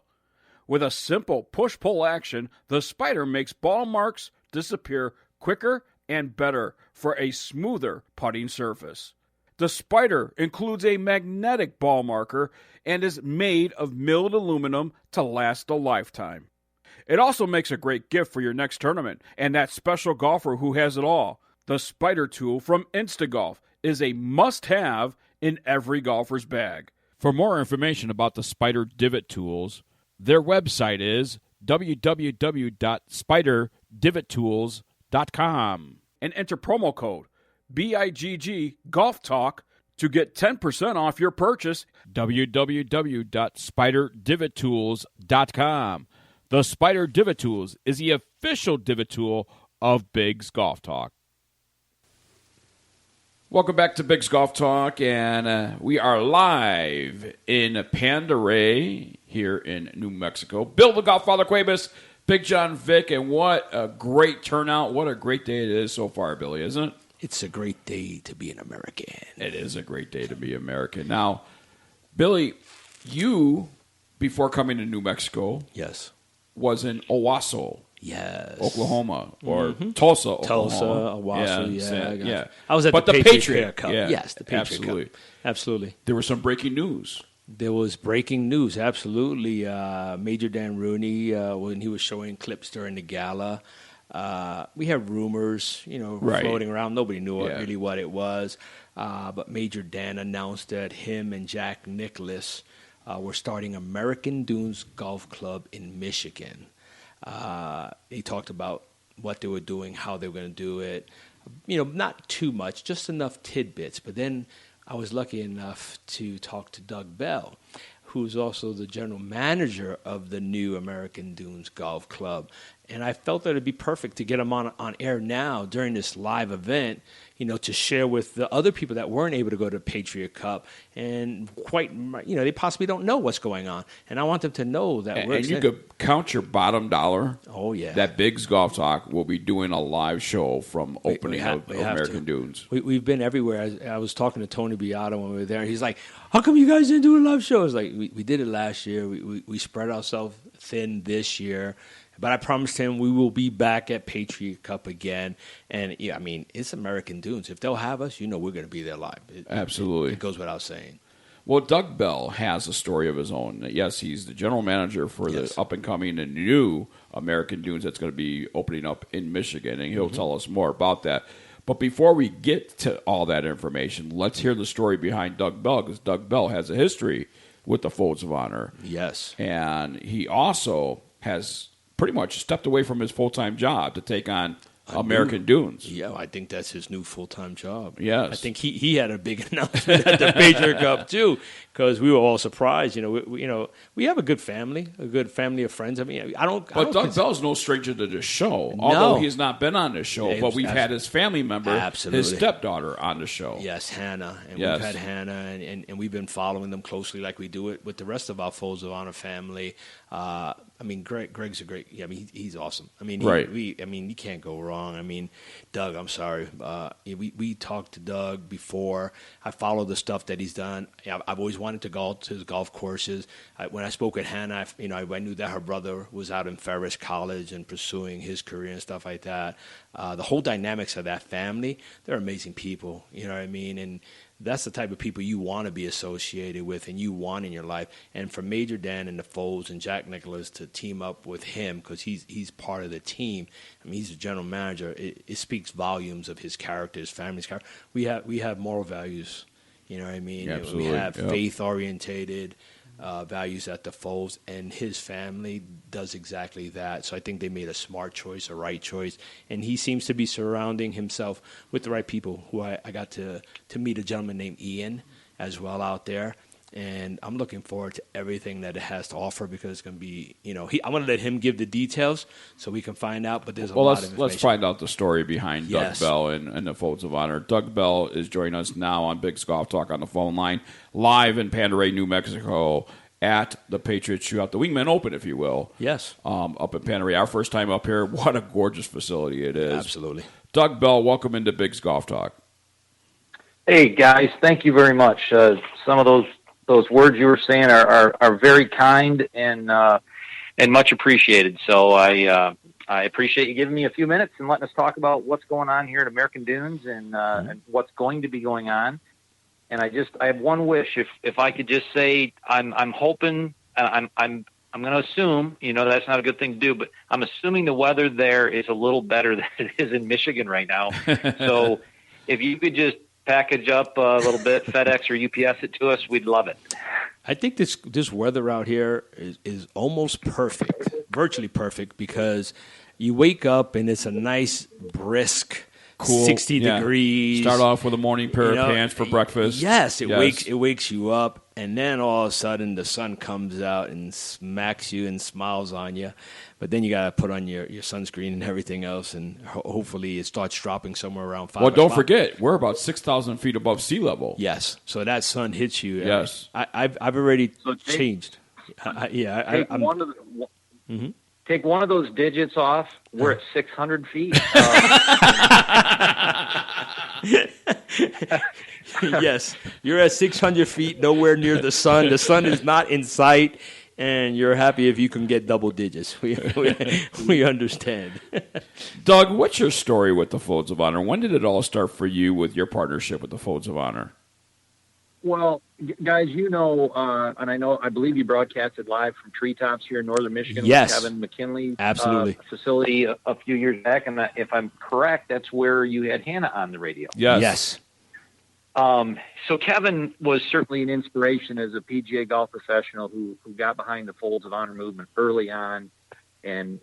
With a simple push-pull action, the Spider makes ball marks disappear quicker and better for a smoother putting surface. The Spider includes a magnetic ball marker and is made of milled aluminum to last a lifetime. It also makes a great gift for your next tournament and that special golfer who has it all. The Spider tool from Instagolf is a must-have in every golfer's bag. For more information about the Spider Divot Tools, their website is www.spiderdivot.tools.com and enter promo code BIGG Golf Talk to get 10% off your purchase. www.spiderdivot.tools.com. The Spider Divot Tools is the official divot tool of Biggs Golf Talk. Welcome back to Biggs Golf Talk, and we are live in Pendaries here in New Mexico. Bill the Golf Father Cuevas Big John Vick, and what a great turnout. What a great day it is so far, Billy, isn't it? It's a great day to be an American. It is a great day to be American. Now, Billy, you, before coming to New Mexico, yes, was in Owasso, yes, Oklahoma, or Tulsa, Oklahoma. Tulsa, Owasso, yeah. I was at but the Patriot Cup. Yeah, yes, the Patriot absolutely. Cup. Absolutely. There was some breaking news. There was breaking news, absolutely. Major Dan Rooney, when he was showing clips during the gala, we had rumors, floating around. Nobody knew really what it was. But Major Dan announced that him and Jack Nicklaus were starting American Dunes Golf Club in Michigan. He talked about what they were doing, how they were going to do it. Not too much, just enough tidbits. But then I was lucky enough to talk to Doug Bell, who's also the general manager of the new American Dunes Golf Club. And I felt that it'd be perfect to get him on air now during this live event, to share with the other people that weren't able to go to the Patriot Cup and they possibly don't know what's going on. And I want them to know that and you could count your bottom dollar. Oh, yeah. That Biggs Golf Talk will be doing a live show from opening of American Dunes. We've been everywhere. I was talking to Tony Beato when we were there. He's like, how come you guys didn't do a live show? I was like, we did it last year. We spread ourselves thin this year. But I promised him we will be back at Patriot Cup again. And, it's American Dunes. If they'll have us, we're going to be there live. Absolutely. It goes without saying. Well, Doug Bell has a story of his own. Yes, he's the general manager for the up-and-coming and new American Dunes that's going to be opening up in Michigan, and he'll tell us more about that. But before we get to all that information, let's hear the story behind Doug Bell, because Doug Bell has a history with the Folds of Honor. Yes. And he also has pretty much stepped away from his full-time job to take on American Dunes. Yeah, I think that's his new full-time job. Yes. I think he had a big announcement at the Patriot Cup, too, because we were all surprised. We have a good family of friends. But Doug Bell's no stranger to this show, although he's not been on this show. But we've had his family member, his stepdaughter, on the show. Yes, Hannah. And we've had Hannah, and we've been following them closely like we do it with the rest of our Folds of Honor family. Greg's a great. He's awesome. You can't go wrong. Doug, I'm sorry. We talked to Doug before. I follow the stuff that he's done. I've always wanted to go to his golf courses. When I spoke with Hannah, I knew that her brother was out in Ferris College and pursuing his career and stuff like that. The whole dynamics of that family, they're amazing people. You know what I mean? And that's the type of people you want to be associated with and you want in your life. And for Major Dan and the Folds and Jack Nicklaus to team up with him, because he's part of the team. He's the general manager. It speaks volumes of his character, his family's character. We have moral values. You know what I mean? Absolutely. We have faith-orientated values at the Folds, and his family does exactly that. So I think they made a smart choice, a right choice, and he seems to be surrounding himself with the right people. Who I got to meet a gentleman named Ian as well out there, and I'm looking forward to everything that it has to offer, because it's going to be, I'm going to let him give the details so we can find out. But there's a lot of information. Let's find out the story behind Doug Bell and the Folds of Honor. Doug Bell is joining us now on Biggs Golf Talk on the phone line, live in Pendaries, New Mexico, at the Patriot Shootout, the Wingman Open, if you will. Yes. Up in Pendaries. Our first time up here. What a gorgeous facility it is. Absolutely. Doug Bell, welcome into Biggs Golf Talk. Hey, guys. Thank you very much. Some of those words you were saying are very kind and much appreciated. So I appreciate you giving me a few minutes and letting us talk about what's going on here at American Dunes and what's going to be going on. And I have one wish. If I could just say, I'm hoping, I'm going to assume, that's not a good thing to do, but I'm assuming the weather there is a little better than it is in Michigan right now. So if you could just package up a little bit, FedEx or UPS it to us, we'd love it. I think this weather out here is almost perfect, virtually perfect, because you wake up and it's a nice, brisk, cool, 60 degrees. Start off with a morning pair of pants for breakfast. Yes, it wakes you up, and then all of a sudden the sun comes out and smacks you and smiles on you. But then you got to put on your sunscreen and everything else, and hopefully it starts dropping somewhere around 5 Well, don't o'clock. forget, we're about 6,000 feet above sea level. Yes, so that sun hits you. Yes. I've already changed. I'm take one of those digits off, we're at 600 feet. Yes, you're at 600 feet, nowhere near the sun. The sun is not in sight, and you're happy if you can get double digits. We understand. Doug, what's your story with the Folds of Honor? When did it all start for you with your partnership with the Folds of Honor? Well, guys, and I believe you broadcasted live from Treetops here in northern Michigan Yes. with Kevin McKinley's Absolutely. Facility a few years back. And if I'm correct, that's where you had Hannah on the radio. Yes. So Kevin was certainly an inspiration as a PGA golf professional who got behind the Folds of Honor movement early on, and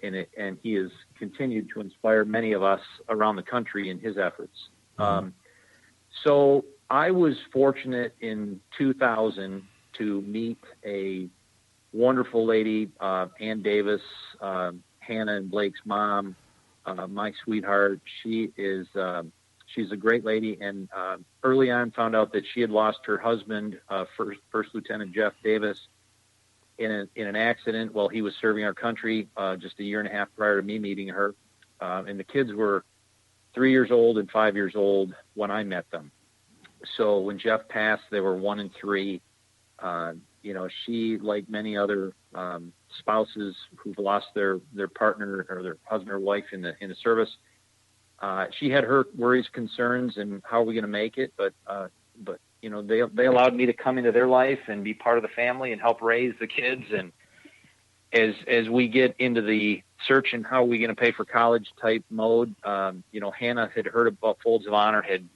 he has continued to inspire many of us around the country in his efforts. So I was fortunate in 2000 to meet a wonderful lady, Ann Davis, Hannah and Blake's mom, my sweetheart. She's a great lady, and early on found out that she had lost her husband, First Lieutenant Jeff Davis, in an accident while he was serving our country just a year and a half prior to me meeting her. And the kids were 3 years old and 5 years old when I met them. So when Jeff passed, they were 1 and 3. She, like many other spouses who've lost their partner or their husband or wife in the service, she had her worries, concerns, and how are we going to make it? But they allowed me to come into their life and be part of the family and help raise the kids. And as we get into the search and how are we going to pay for college type mode, Hannah had heard about Folds of Honor, had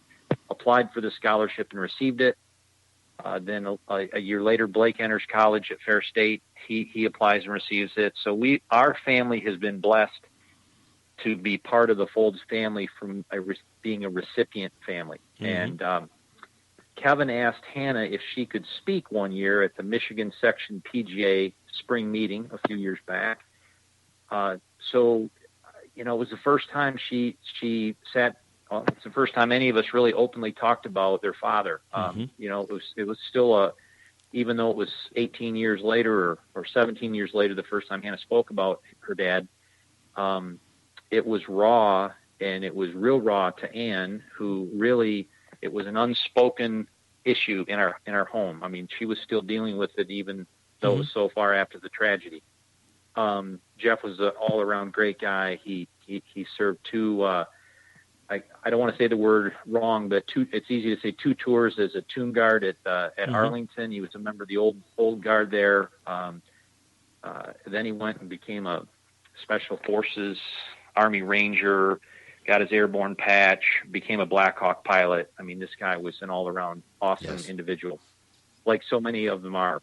applied for the scholarship and received it. Then a year later, Blake enters college at Fair State. He applies and receives it. So our family has been blessed to be part of the Folds family from being a recipient family. Mm-hmm. And Kevin asked Hannah if she could speak one year at the Michigan Section PGA spring meeting a few years back. So it was the first time she sat. It's the first time any of us really openly talked about their father. It was still even though it was 18 years later or 17 years later, the first time Hannah spoke about her dad, it was raw, and it was real raw to Ann, who really, it was an unspoken issue in our home. I mean, she was still dealing with it even though it was so far after the tragedy. Jeff was an all-around great guy. He served two, I don't want to say the word wrong, but it's easy to say 2 tours as a tomb guard at Arlington. He was a member of the old guard there. Then he went and became a Special Forces Army Ranger, got his airborne patch, became a Black Hawk pilot. I mean, this guy was an all-around awesome individual, like so many of them are.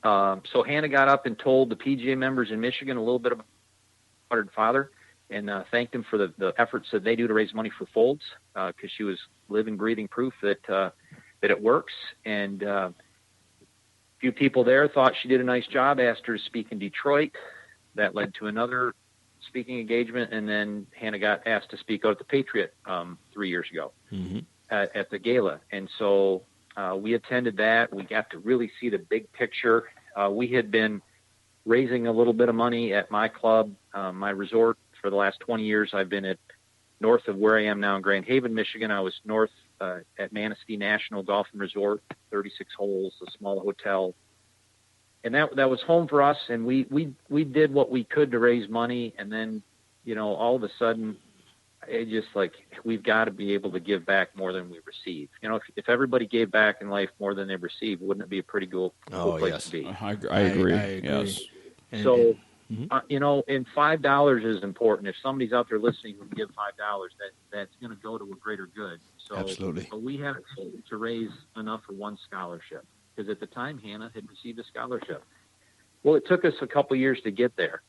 So Hannah got up and told the PGA members in Michigan a little bit about her father, and thanked him for the efforts that they do to raise money for Folds, because she was living, breathing proof that it works. And a few people there thought she did a nice job, asked her to speak in Detroit. That led to another speaking engagement, and then Hannah got asked to speak out at the Patriot 3 years ago at the gala. And so we attended that. We got to really see the big picture. We had been raising a little bit of money at my club, my resort, for the last 20 years. I've been at north of where I am now in Grand Haven, Michigan. I was north at Manistee National Golf and Resort, 36 holes, a small hotel. And that was home for us, and we did what we could to raise money. And then, all of a sudden, it just we've got to be able to give back more than we receive. If everybody gave back in life more than they receive, wouldn't it be a pretty cool place to be? I agree. Yes. So, and $5 is important. If somebody's out there listening who can give $5, that's going to go to a greater good. So, absolutely. But we had to raise enough for one scholarship, because at the time Hannah had received a scholarship. Well, it took us a couple years to get there,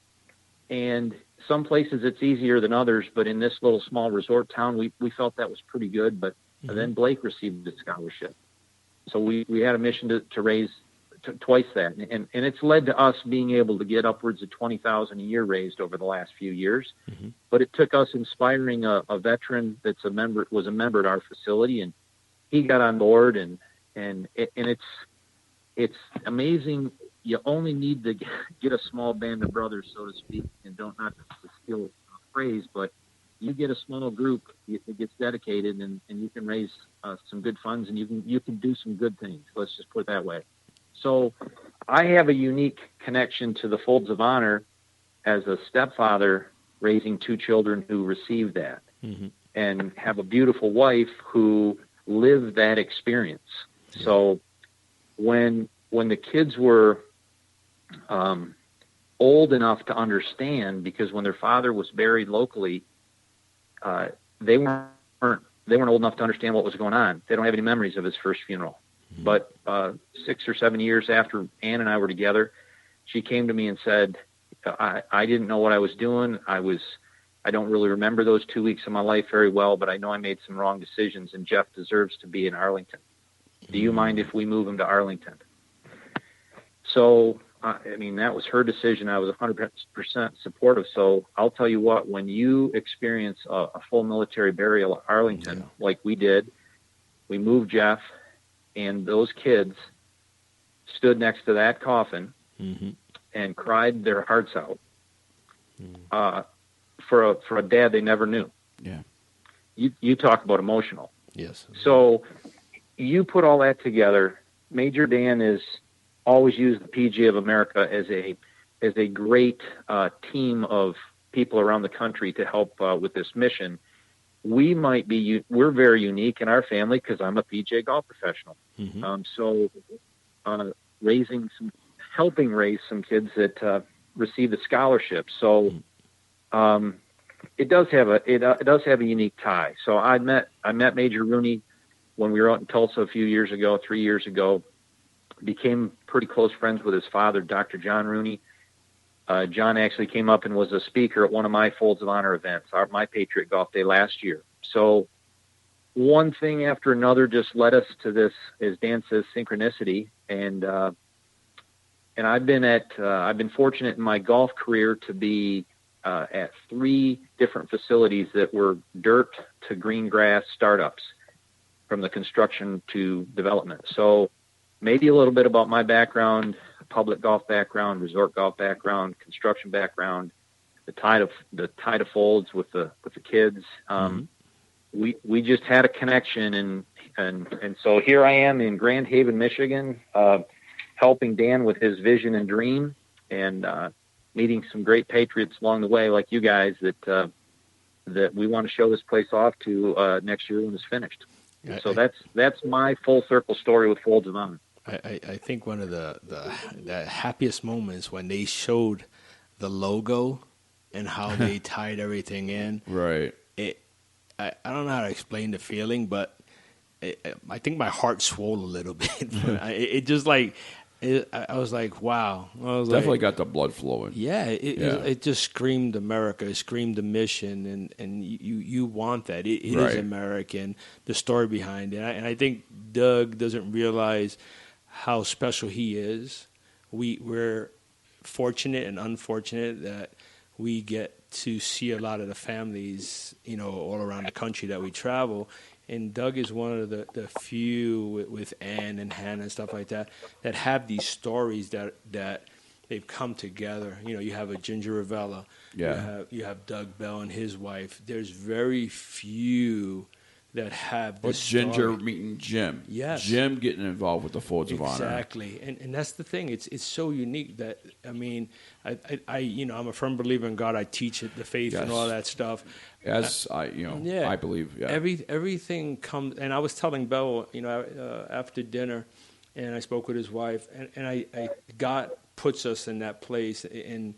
and some places it's easier than others. But in this little small resort town, we felt that was pretty good. But then Blake received the scholarship, so we had a mission to raise twice that, and it's led to us being able to get upwards of $20,000 a year raised over the last few years. But it took us inspiring a veteran was a member at our facility, and he got on board, and it's amazing you only need to get a small band of brothers, so to speak, and don't not to steal a phrase, but you get a small group that gets dedicated, and you can raise some good funds, and you can do some good things. Let's just put it that way. So I have a unique connection to the Folds of Honor as a stepfather raising two children who received that, and have a beautiful wife who lived that experience. Yeah. So when the kids were old enough to understand, because when their father was buried locally, they weren't old enough to understand what was going on. They don't have any memories of his first funeral. But 6 or 7 years after Ann and I were together, she came to me and said, I didn't know what I was doing. I don't really remember those 2 weeks of my life very well, but I know I made some wrong decisions, and Jeff deserves to be in Arlington. Do you mind if we move him to Arlington? So, I mean, that was her decision. I was 100% supportive. So I'll tell you what, when you experience a full military burial at Arlington, like we did, we moved Jeff, and those kids stood next to that coffin and cried their hearts out for a dad they never knew. Yeah. You talk about emotional. Yes. So you put all that together. Major Dan is always used the PGA of America as a great team of people around the country to help with this mission. We're very unique in our family because I'm a PGA golf professional. So helping raise some kids that receive the scholarship. So it does have a unique tie. So I met Major Rooney when we were out in Tulsa 3 years ago. Became pretty close friends with his father, Dr. John Rooney. John actually came up and was a speaker at one of my Folds of Honor events, my Patriot Golf Day last year. So one thing after another just led us to this, as Dan says, synchronicity. And I've been fortunate in my golf career to be at 3 different facilities that were dirt to green grass startups, from the construction to development. So maybe a little bit about my background: public golf background, resort golf background, construction background, the tide of Folds with the kids. We just had a connection, and so here I am in Grand Haven, Michigan, helping Dan with his vision and dream, and meeting some great patriots along the way, like you guys, that we want to show this place off to next year when it's finished. So that's my full circle story with Folds of Honor. I think one of the happiest moments when they showed the logo and how they tied everything in. Right. I don't know how to explain the feeling, but I think my heart swelled a little bit. It just like, I was like, wow. I was definitely got the blood flowing. Yeah, it just screamed America. It screamed the mission, and you want that. It is American, the story behind it. And I think Doug doesn't realize how special he is. We're fortunate and unfortunate that we get to see a lot of the families, all around the country that we travel. And Doug is one of the few with Ann and Hannah and stuff like that have these stories that they've come together. You have a Ginger Ravella. Yeah. You have Doug Bell and his wife. There's very few that have this Ginger story. meeting Jim. Yes. Jim getting involved with the Folds of Honor. Exactly. And that's the thing. It's so unique that, I mean, I'm a firm believer in God. I teach it, the faith and all that stuff. As I believe, yeah. Everything comes, and I was telling Bell, after dinner, and I spoke with his wife, and God puts us in that place, and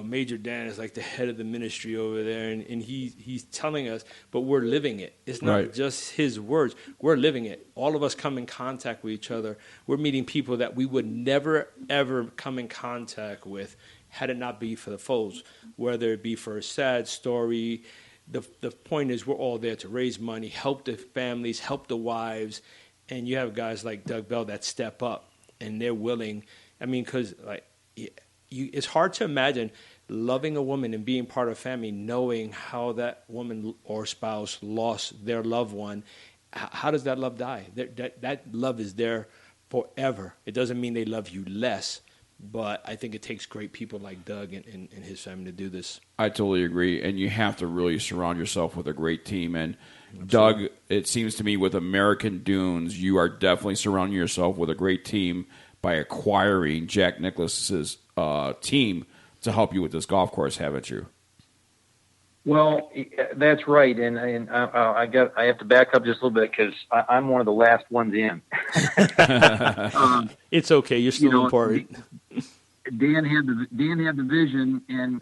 Major Dan is like the head of the ministry over there, and he's telling us, but we're living it. It's not just his words. We're living it. All of us come in contact with each other. We're meeting people that we would never, ever come in contact with had it not be for the Folds, whether it be for a sad story. The point is we're all there to raise money, help the families, help the wives, and you have guys like Doug Bell that step up, and they're willing. I mean, because it's hard to imagine loving a woman and being part of a family, knowing how that woman or spouse lost their loved one. How does that love die? That love is there forever. It doesn't mean they love you less, but I think it takes great people like Doug and his family to do this. I totally agree, and you have to really surround yourself with a great team. And Doug, it seems to me with American Dunes, you are definitely surrounding yourself with a great team by acquiring Jack Nicklaus's team to help you with this golf course, haven't you? Well, that's right, and I have to back up just a little bit because I'm one of the last ones in. It's okay, you're still important. Dan had the vision, and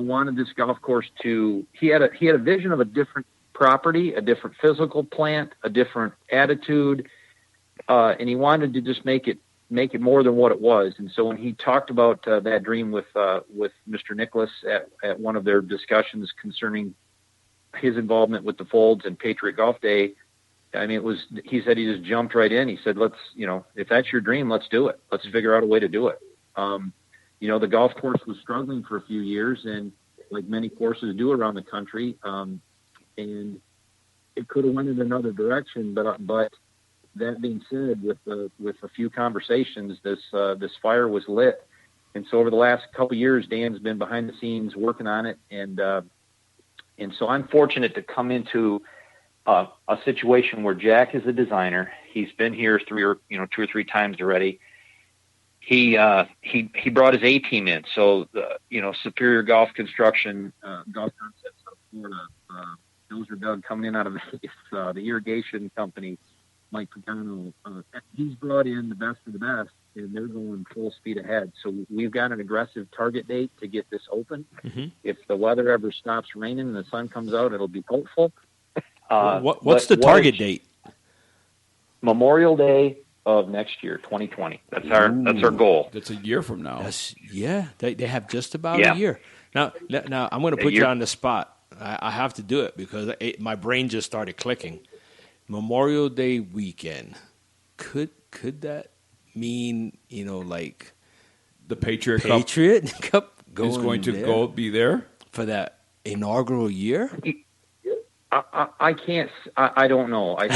wanted this golf course to. He had a vision of a different property, a different physical plant, a different attitude, and he wanted to just make it more than what it was. And so when he talked about that dream with Mr. Nicklaus at one of their discussions concerning his involvement with the Folds and Patriot Golf Day, I mean, he said he just jumped right in. He said, let's, if that's your dream, let's do it. Let's figure out a way to do it. The golf course was struggling for a few years, and like many courses do around the country, and it could have went in another direction, but that being said, with a few conversations, this fire was lit, and so over the last couple of years, Dan's been behind the scenes working on it, and so I'm fortunate to come into a situation where Jack is a designer. He's been here 2 or 3 times already. He brought his A team in, so Superior Golf Construction, Golf Concepts out of Florida. Those are Doug coming in out of the irrigation company. Mike Pagano, he's brought in the best of the best, and they're going full speed ahead. So we've got an aggressive target date to get this open. Mm-hmm. If the weather ever stops raining and the sun comes out, it'll be hopeful. What's the target date? Memorial Day of next year, 2020. That's our goal. That's a year from now. They have just about a year. Now I'm going to put you on the spot. I have to do it because my brain just started clicking. Memorial Day weekend, could that mean like the Patriot Cup is going to be there for that inaugural year? I can't. I don't know. I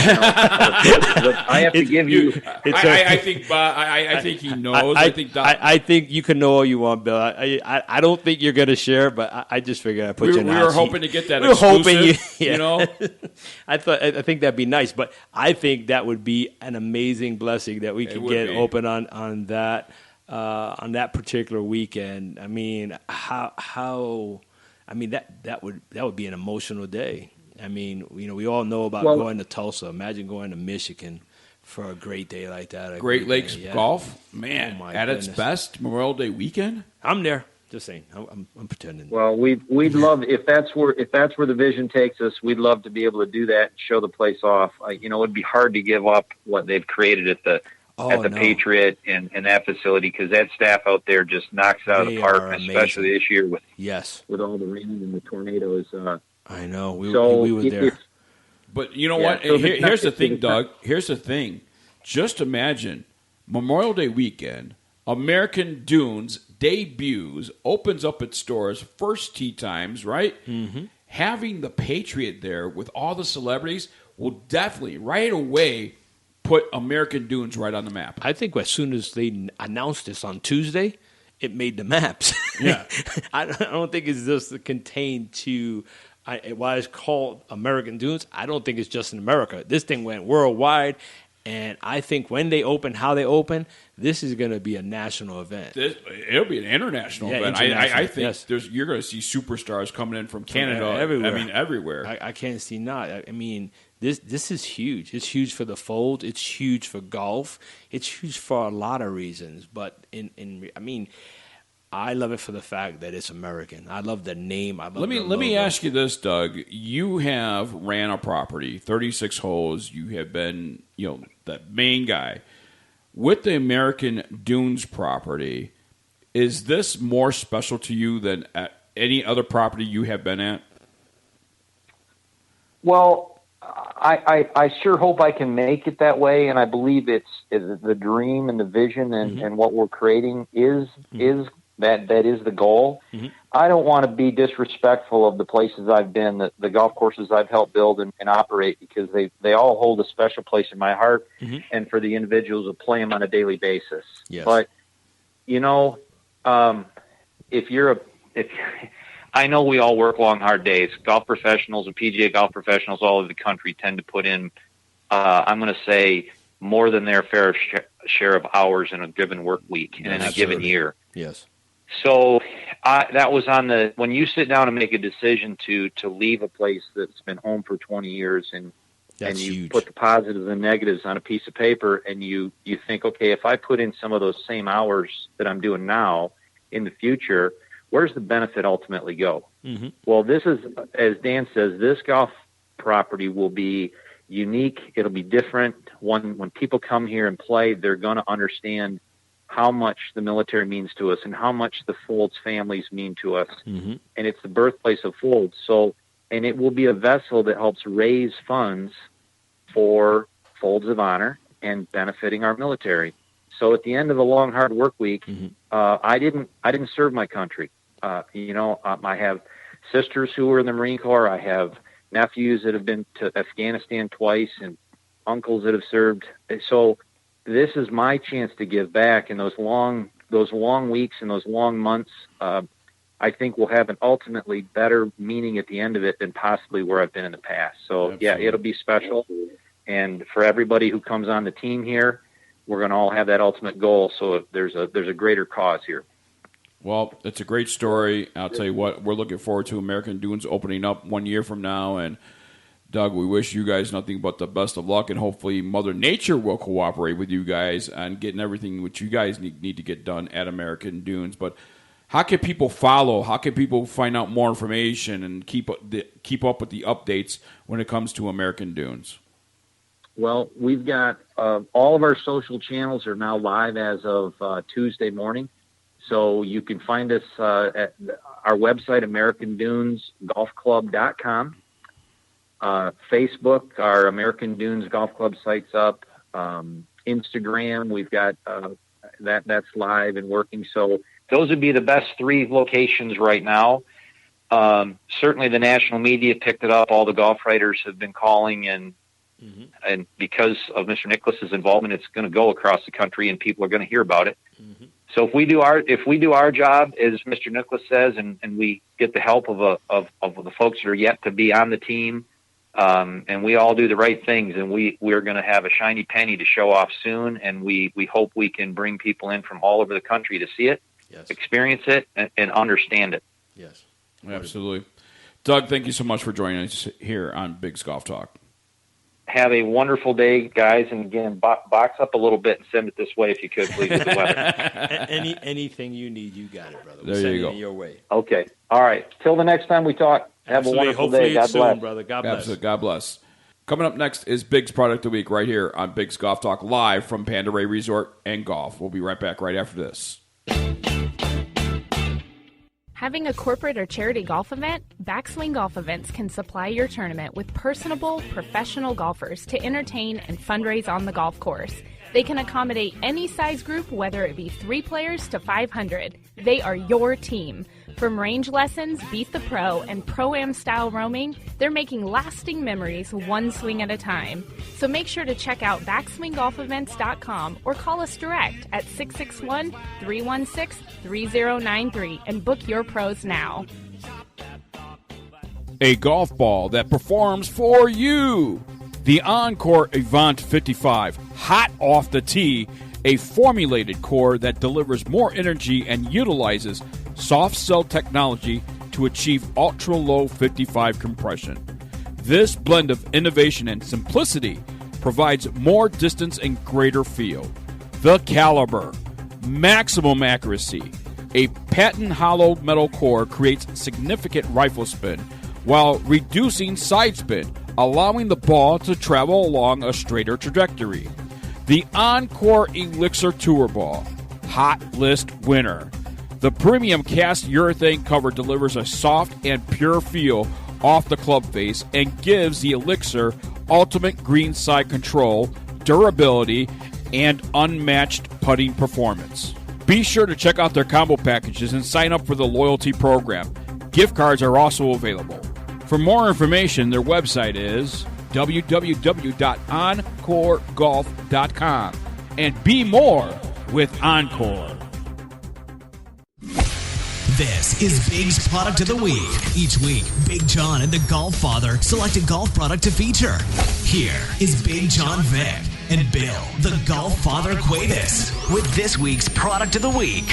have to give you. I think he knows. I think you can know all you want, Bill. I don't think you're going to share, but I just figured I'd put you in the hot seat. We were hoping to get that exclusive. I think that'd be nice, but I think that would be an amazing blessing that we could get open on that particular weekend. I mean, that would be an emotional day. I mean, we all know about going to Tulsa. Imagine going to Michigan for a great day like that. Great Lakes golf, man, at its best, Memorial Day weekend. I'm there. Just saying, I'm pretending. Well, we'd love if that's where the vision takes us. We'd love to be able to do that and show the place off. It'd be hard to give up what they've created at the Patriot and that facility because that staff out there just knocks it out of the park, especially this year with all the rain and the tornadoes. I know. We were there. But you know what? So here's the thing, Doug. Here's the thing. Just imagine Memorial Day weekend, American Dunes debuts, opens up its doors, first tee times, right? Mm-hmm. Having the Patriot there with all the celebrities will definitely, right away, put American Dunes right on the map. I think as soon as they announced this on Tuesday, it made the maps. Yeah. I don't think it's just contained to... why it's called American Dunes, I don't think it's just in America. This thing went worldwide, and I think when they open, how they open, this is going to be a national event. It'll be an international event. I think you're going to see superstars coming in from Canada. Everywhere. I mean, everywhere. I can't see not. I mean, this is huge. It's huge for the Fold. It's huge for golf. It's huge for a lot of reasons. But I love it for the fact that it's American. I love the name. Let me ask you this, Doug. You have ran a property, 36 holes. You have been, the main guy. With the American Dunes property, is this more special to you than at any other property you have been at? Well, I sure hope I can make it that way, and I believe it's the dream and the vision and what we're creating is That is the goal. Mm-hmm. I don't want to be disrespectful of the places I've been, the golf courses I've helped build and operate, because they all hold a special place in my heart, Mm-hmm. and for the individuals who play them on a daily basis. Yes. But, you know, if I know we all work long, hard days. Golf professionals and PGA golf professionals all over the country tend to put in, I'm going to say, more than their fair share of hours in a given work week and in a given year. Yes. So that was when you sit down and make a decision to leave a place that's been home for 20 years and you huge. put the positives and negatives on a piece of paper, and you think, okay, if I put in some of those same hours that I'm doing now in the future, where's the benefit ultimately go? Mm-hmm. Well, this is, as Dan says, this golf property will be unique. It'll be different. When people come here and play, they're going to understand how much the military means to us and how much the Folds families mean to us. Mm-hmm. And it's the birthplace of Folds. And it will be a vessel that helps raise funds for Folds of Honor and benefiting our military. So at the end of a long, hard work week, mm-hmm. I didn't serve my country. I have sisters who were in the Marine Corps. I have nephews that have been to Afghanistan twice and uncles that have served. So this is my chance to give back. And those long weeks and those long months, I think will have an ultimately better meaning at the end of it than possibly where I've been in the past. So Absolutely. Yeah, it'll be special. And for everybody who comes on the team here, we're going to all have that ultimate goal. So there's a greater cause here. Well, it's a great story. I'll tell you what, we're looking forward to American Dunes opening up 1 year from now. And, Doug, we wish you guys nothing but the best of luck, and hopefully Mother Nature will cooperate with you guys on getting everything which you guys need to get done at American Dunes. But how can people follow? How can people find out more information and keep up with the updates when it comes to American Dunes? Well, we've got all of our social channels are now live as of Tuesday morning. So you can find us at our website, AmericanDunesGolfClub.com. Facebook, our American Dunes Golf Club site's up. Instagram, we've got that's live and working. So those would be the best 3 locations right now. Certainly the national media picked it up. All the golf writers have been calling, and because of Mr. Nicholas's involvement, it's going to go across the country and people are going to hear about it. Mm-hmm. So if we do our job, as Mr. Nicholas says, and we get the help of the folks that are yet to be on the team, and we all do the right things, and we're going to have a shiny penny to show off soon, and we hope we can bring people in from all over the country to see it, yes, experience it, and understand it. Yes, absolutely. Doug, thank you so much for joining us here on Biggs Golf Talk. Have a wonderful day, guys, and again, box up a little bit and send it this way if you could, please, with the weather. Anything you need, you got it, brother. There We'll you send go. it your way. Okay. All right. Till the next time we talk, have Absolutely. a wonderful Hopefully day. God it's soon, bless. brother. God bless. Absolutely. God bless. Coming up next is Biggs Product of the Week right here on Biggs Golf Talk, live from Pendaries Resort and Golf. We'll be right back right after this. Having a corporate or charity golf event? Backswing Golf Events can supply your tournament with personable, professional golfers to entertain and fundraise on the golf course. They can accommodate any size group, whether it be 3 players to 500. They are your team. From range lessons, Beat the Pro, and Pro-Am style roaming, they're making lasting memories one swing at a time. So make sure to check out BackswingGolfEvents.com or call us direct at 661-316-3093 and book your pros now. A golf ball that performs for you. The Encore Avant 55, hot off the tee, a formulated core that delivers more energy and utilizes soft cell technology to achieve ultra-low 55 compression. This blend of innovation and simplicity provides more distance and greater feel. The Caliber, maximum accuracy. A patent hollow metal core creates significant rifle spin while reducing side spin, allowing the ball to travel along a straighter trajectory. The Encore Elixir Tour Ball, hot list winner. The premium cast urethane cover delivers a soft and pure feel off the club face and gives the Elixir ultimate greenside control, durability, and unmatched putting performance. Be sure to check out their combo packages and sign up for the loyalty program. Gift cards are also available. For more information, their website is www.encoregolf.com. And be more with Encore. This is Big's Product of the Week. Each week, Big John and the Golf Father select a golf product to feature. Here is Big John Vick and Bill, the Golf Father Cuevas, with this week's Product of the Week.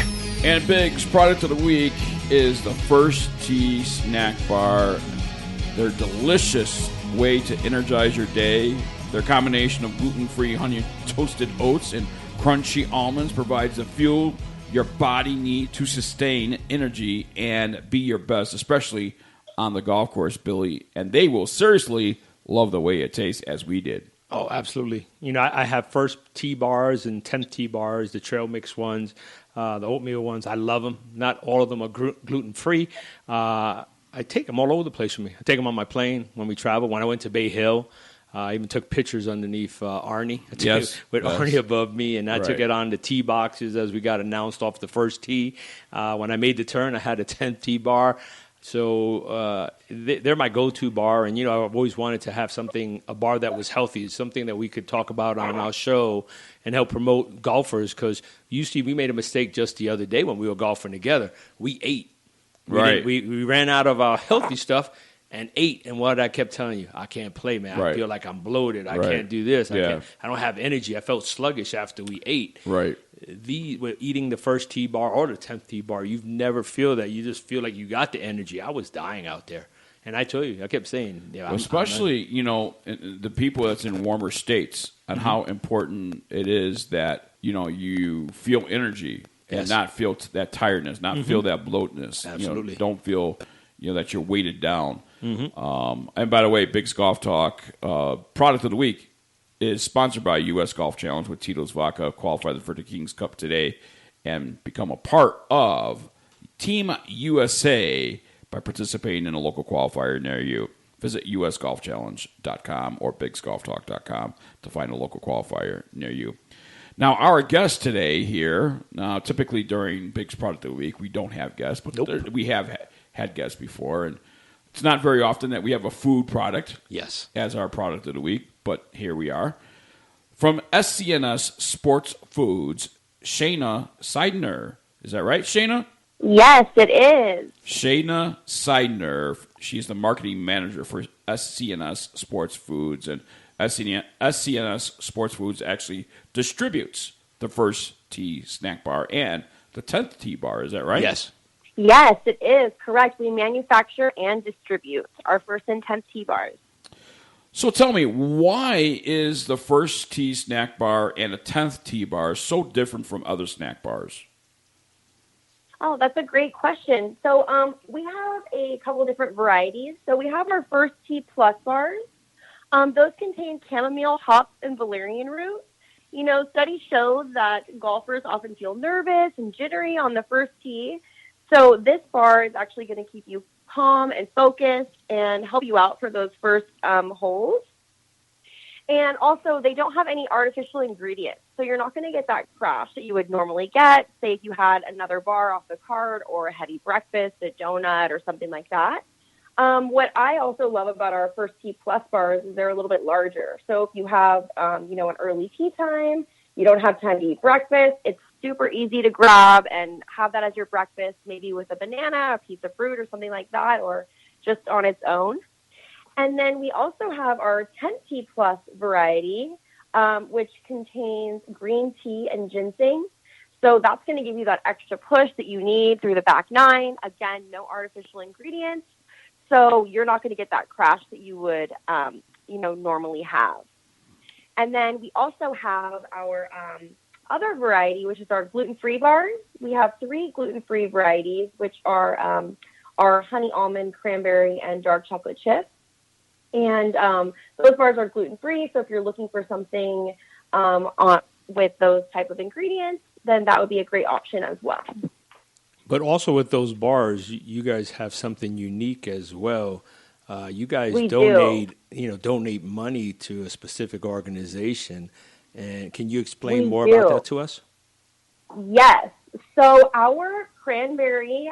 And Big's Product of the Week is the First Tee Snack Bar. Their delicious way to energize your day. Their combination of gluten-free honey toasted oats and crunchy almonds provides the fuel your body needs to sustain energy and be your best, especially on the golf course, Billy. And they will seriously love the way it tastes, as we did. Oh, absolutely. You know, I have first tee bars and 10th tee bars, the trail mix ones, the oatmeal ones. I love them. Not all of them are gluten-free. I take them all over the place with me. I take them on my plane when we travel. When I went to Bay Hill, I even took pictures underneath Arnie. I took it with Arnie above me, and I took it on the tee boxes as we got announced off the first tee. When I made the turn, I had a 10th tee bar. So they're my go-to bar, and, you know, I've always wanted to have a bar that was healthy, something that we could talk about on our show and help promote golfers, because we made a mistake just the other day when we were golfing together. We ate. We ran out of our healthy stuff and ate, and what I kept telling you, I can't play, man. I feel like I'm bloated. I can't do this. I don't have energy. I felt sluggish after we ate. Right. With eating the first tee bar or the 10th tee bar, you never feel that. You just feel like you got the energy. I was dying out there. And I told you, I kept saying, especially, you know, the people that's in warmer states, and how important it is that, you know, you feel energy and not feel that tiredness, not feel that bloatness. Absolutely. You know, don't feel, you know, that you're weighted down. And by the way, Big's Golf Talk Product of the Week is sponsored by U.S. Golf Challenge with Tito's Vodka. Qualify for the King's Cup today and become a part of Team USA by participating in a local qualifier near you. Visit usgolfchallenge.com or bigsgolftalk.com to find a local qualifier near you. Now, our guest today here, typically during Big's Product of the Week, we don't have guests, but we have had guests before, and it's not very often that we have a food product as our product of the week, but here we are. From SCNS Sports Foods, Shayna Seidner. Is that right, Shayna? Yes, it is. Shayna Seidner. She's the marketing manager for SCNS Sports Foods, and SCNS Sports Foods actually distributes the First Tee Snack Bar and the 10th Tee Bar. Is that right? Yes. Yes, it is. Correct. We manufacture and distribute our first and 10th tee bars. So tell me, why is the First Tee Snack Bar and the 10th Tee Bar so different from other snack bars? Oh, that's a great question. So we have a couple different varieties. So we have our First Tee Plus bars. Those contain chamomile, hops, and valerian root. You know, studies show that golfers often feel nervous and jittery on the first tee. So this bar is actually going to keep you calm and focused and help you out for those first holes. And also, they don't have any artificial ingredients. So you're not going to get that crash that you would normally get, say if you had another bar off the cart or a heavy breakfast, a donut, or something like that. What I also love about our First Tee Plus bars is they're a little bit larger. So if you have, an early tea time, you don't have time to eat breakfast, it's super easy to grab and have that as your breakfast, maybe with a banana, a piece of fruit, or something like that, or just on its own. And then we also have our 10th Tee Plus variety, which contains green tea and ginseng. So that's going to give you that extra push that you need through the back nine. Again, no artificial ingredients. So you're not going to get that crash that you would, normally have. And then we also have our other variety, which is our gluten-free bars. We have 3 gluten-free varieties, which are our honey almond, cranberry, and dark chocolate chip. And those bars are gluten-free, so if you're looking for something with those type of ingredients, then that would be a great option as well. But also with those bars, you guys have something unique as well. You guys donate money to a specific organization. And can you explain more about that to us? Yes. So our cranberry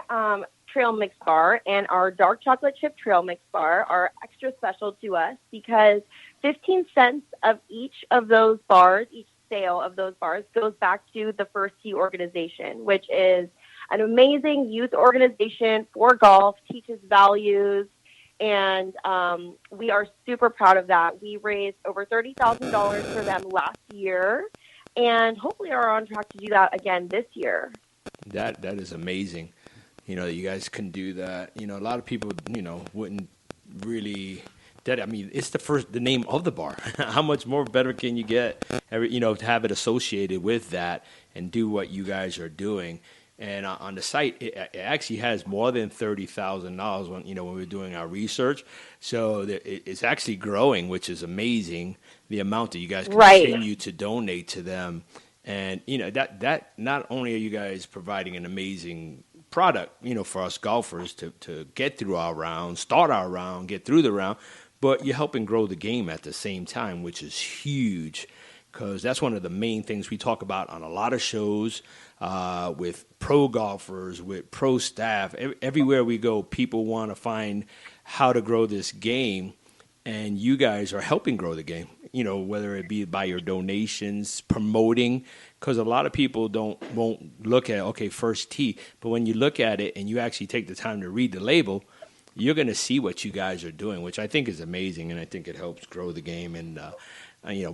trail mix bar and our dark chocolate chip trail mix bar are extra special to us because 15 cents of each of those bars, each sale of those bars, goes back to the First Tee organization, which is an amazing youth organization for golf, teaches values, and we are super proud of that. We raised over $30,000 for them last year, and hopefully are on track to do that again this year. That is amazing. That you guys can do that. A lot of people, wouldn't really. It's the name of the bar. How much more better can you get? To have it associated with that and do what you guys are doing. And on the site, it actually has more than $30,000 when we were doing our research. So it's actually growing, which is amazing. The amount that you guys continue to donate to them, and that not only are you guys providing an amazing product, for us golfers to get through our round, start our round, get through the round, but you're helping grow the game at the same time, which is huge. Because that's one of the main things we talk about on a lot of shows with pro golfers, with pro staff. Everywhere we go, people want to find how to grow this game, and you guys are helping grow the game. Whether it be by your donations, promoting, because a lot of people won't look at First Tee, but when you look at it and you actually take the time to read the label, you're going to see what you guys are doing, which I think is amazing, and I think it helps grow the game. And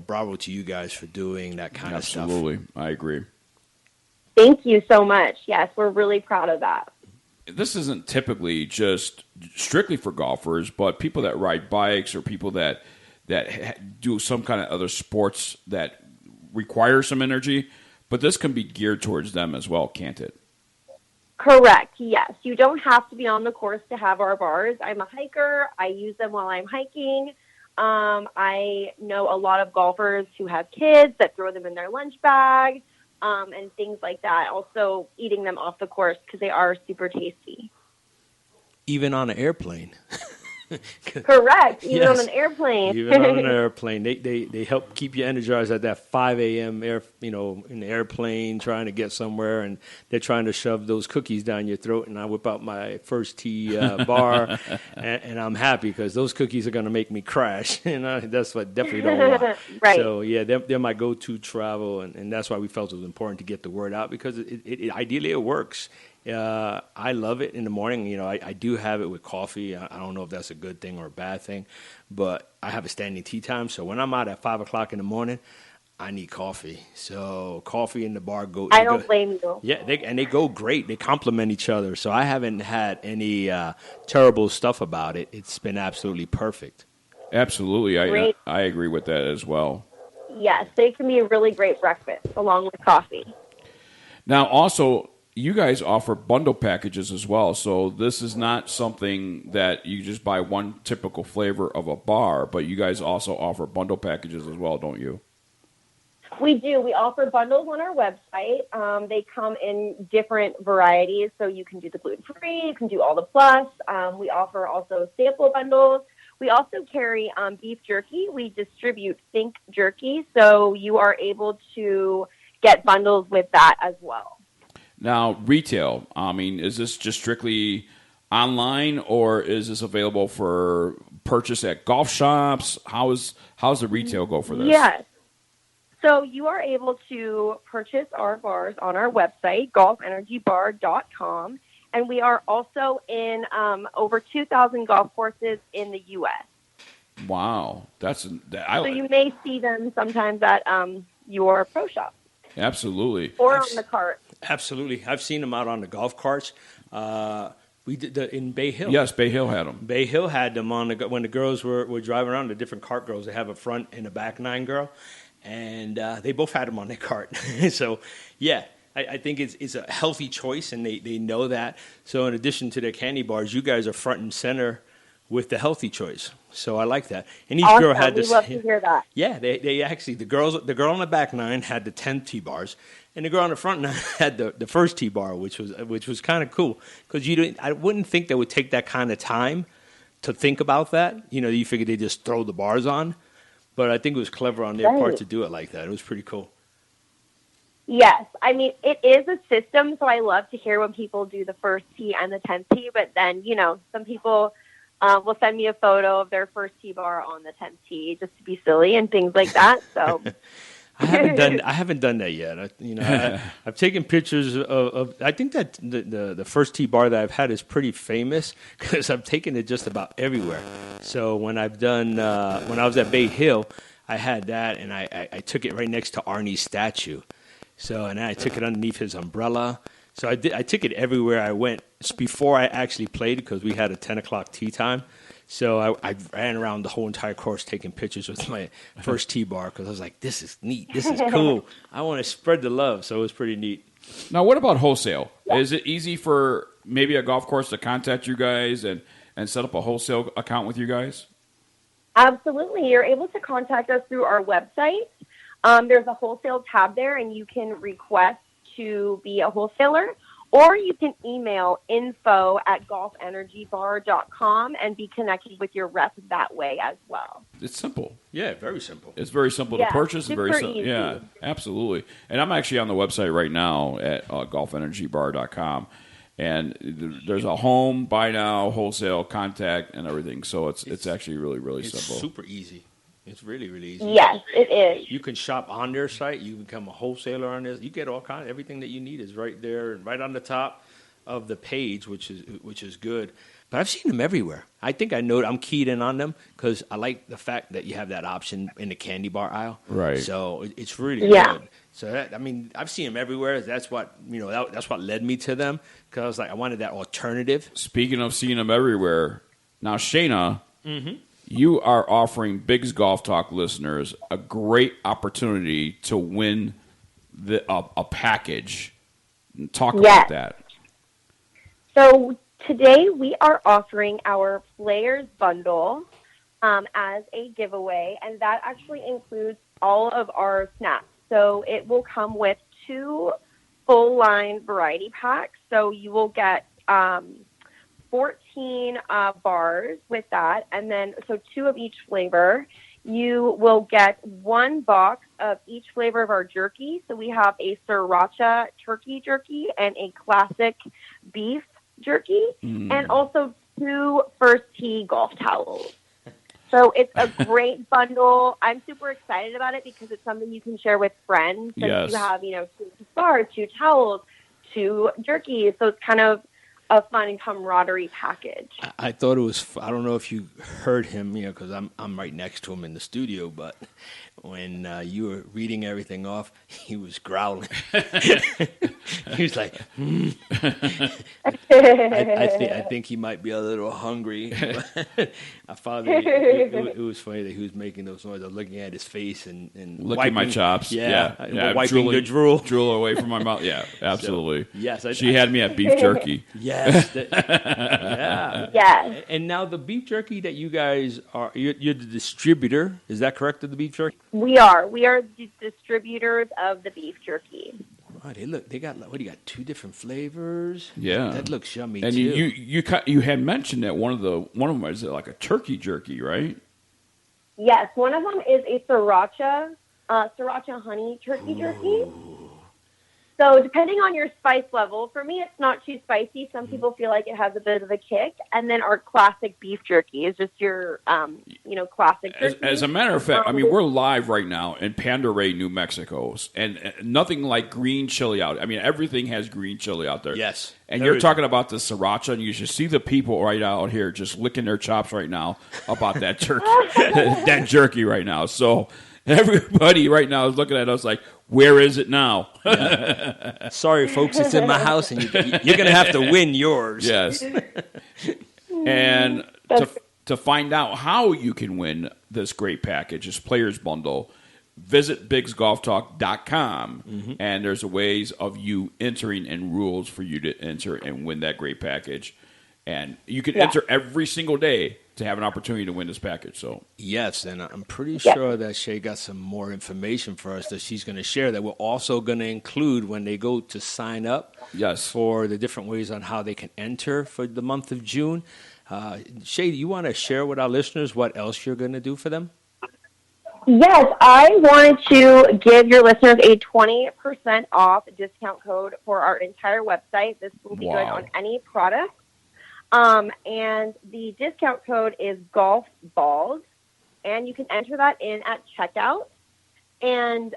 bravo to you guys for doing that kind of stuff. Absolutely. I agree. Thank you so much. Yes, we're really proud of that. This isn't typically just strictly for golfers, but people that ride bikes or people that do some kind of other sports that require some energy, but this can be geared towards them as well, can't it? Correct, yes. You don't have to be on the course to have our bars. I'm a hiker. I use them while I'm hiking. I know a lot of golfers who have kids that throw them in their lunch bag and things like that. Also eating them off the course because they are super tasty. Even on an airplane. Correct. Even on an airplane. Even on an airplane. They help keep you energized at that 5 a.m. In the airplane trying to get somewhere, and they're trying to shove those cookies down your throat, and I whip out my First Tee bar, and I'm happy because those cookies are going to make me crash, and that's what I definitely don't want. Right. So, yeah, they're my go-to travel, and that's why we felt it was important to get the word out because ideally it works. I love it in the morning. I do have it with coffee. I don't know if that's a good thing or a bad thing, but I have a standing tea time. So when I'm out at 5 o'clock in the morning, I need coffee. So coffee in the bar go. I don't blame you. Yeah, they go great. They complement each other. So I haven't had any terrible stuff about it. It's been absolutely perfect. Absolutely, I agree with that as well. Yes, they can be a really great breakfast along with coffee. Now, also, you guys offer bundle packages as well, so this is not something that you just buy one typical flavor of a bar, but you guys also offer bundle packages as well, don't you? We do. We offer bundles on our website. They come in different varieties, so you can do the gluten-free, you can do all the plus. We offer also sample bundles. We also carry beef jerky. We distribute Think Jerky, so you are able to get bundles with that as well. Now, retail, is this just strictly online, or is this available for purchase at golf shops? How's the retail go for this? Yes. So you are able to purchase our bars on our website, golfenergybar.com, and we are also in over 2,000 golf courses in the U.S. Wow. So you may see them sometimes at your pro shop. Absolutely. Or on the cart. Absolutely. I've seen them out on the golf carts. We did in Bay Hill. Yes, Bay Hill had them. Bay Hill had them when the girls were driving around, the different cart girls. They have a front and a back nine girl, and they both had them on their cart. So, yeah, I think it's a healthy choice, and they know that. So in addition to their candy bars, you guys are front and center with the healthy choice. So I like that. And each girl had this. We love to hear that. Yeah, they actually, the girl on the back nine had the 10 tee bars, and the girl on the front nine had the first tee bar, which was kind of cool because I wouldn't think they would take that kind of time to think about that. You figure they just throw the bars on, but I think it was clever on their part to do it like that. It was pretty cool. Yes, I mean, it is a system, so I love to hear when people do the first tee and the 10th tee, but then, some people will send me a photo of their first tee bar on the 10th tee just to be silly and things like that, so... I haven't done that yet. I've taken pictures of. I think that the first tee bar that I've had is pretty famous because I've taken it just about everywhere. So when I've done when I was at Bay Hill, I had that, and I took it right next to Arnie's statue. So and I took it underneath his umbrella. So I took it everywhere I went. It's before I actually played because we had a 10:00 tee time. So I ran around the whole entire course taking pictures with my first tee bar because I was like, this is neat. This is cool. I want to spread the love. So it was pretty neat. Now, what about wholesale? Yeah. Is it easy for maybe a golf course to contact you guys and set up a wholesale account with you guys? Absolutely. You're able to contact us through our website. There's a wholesale tab there, and you can request to be a wholesaler. Or you can email info@golfenergybar.com and be connected with your rep that way as well. It's simple. Yeah, very simple. It's very simple to purchase. And very simple. Yeah, absolutely. And I'm actually on the website right now at golfenergybar.com. And there's a home, buy now, wholesale, contact, and everything. So it's actually really, really simple. It's super easy. It's really, really easy. Yes, it is. You can shop on their site. You become a wholesaler on this. You get all kinds. Everything that you need is right there and right on the top of the page, which is good. But I've seen them everywhere. I think I'm keyed in on them because I like the fact that you have that option in the candy bar aisle. Right. So it's really good. So I've seen them everywhere. That's what that's what led me to them because I was like I wanted that alternative. Speaking of seeing them everywhere, now Shayna. Mm-hmm. You are offering Biggs Golf Talk listeners a great opportunity to win a package. Talk about that. So today we are offering our Players Bundle as a giveaway, and that actually includes all of our snaps. So it will come with 2 full-line variety packs. So you will get 14 bars with that, and then 2 of each flavor. You will get 1 box of each flavor of our jerky. So we have a sriracha turkey jerky and a classic beef jerky, and also 2 first tee golf towels. So it's a great bundle. I'm super excited about it because it's something you can share with friends. So you have 2 bars, 2 towels, 2 jerkies. So it's kind of a fun and camaraderie package. I thought it was. I don't know if you heard him, because I'm right next to him in the studio. But when you were reading everything off, he was growling. He was like, I think he might be a little hungry. I found it was funny that he was making those noises. I was looking at his face and licking wiping my chops. Yeah. Wiping the drool away from my mouth. Yeah, absolutely. So, yes, she had me at beef jerky. Yes. Yeah. Yes. And now the beef jerky that you guys you're the distributor. Is that correct of the beef jerky? We are. We are the distributors of the beef jerky. Right. They got 2 different flavors. Yeah. That looks yummy and too. You had mentioned that one of them is like a turkey jerky, right? Yes, one of them is a sriracha honey turkey jerky. So depending on your spice level, for me it's not too spicy. Some people feel like it has a bit of a kick. And then our classic beef jerky is just your, classic jerky. As a matter of fact, we're live right now in Pendaries, New Mexico, and nothing like green chili out. Everything has green chili out there. Yes. And you're talking about the sriracha, and you should see the people right out here just licking their chops right now about that turkey, that jerky right now. So everybody right now is looking at us like, where is it now? Yeah. Sorry, folks, it's in my house, and you're going to have to win yours. Yes. And to find out how you can win this great package, this Players Bundle, visit BiggsGolfTalk.com, and there's a ways of you entering and rules for you to enter and win that great package. And you can enter every single day to have an opportunity to win this package. So yes, and I'm pretty sure that Shay got some more information for us that she's going to share that we're also going to include when they go to sign up for the different ways on how they can enter for the month of June. Shay, do you want to share with our listeners what else you're going to do for them? Yes, I wanted to give your listeners a 20% off discount code for our entire website. This will be good on any product. And the discount code is Golf Balls, and you can enter that in at checkout. And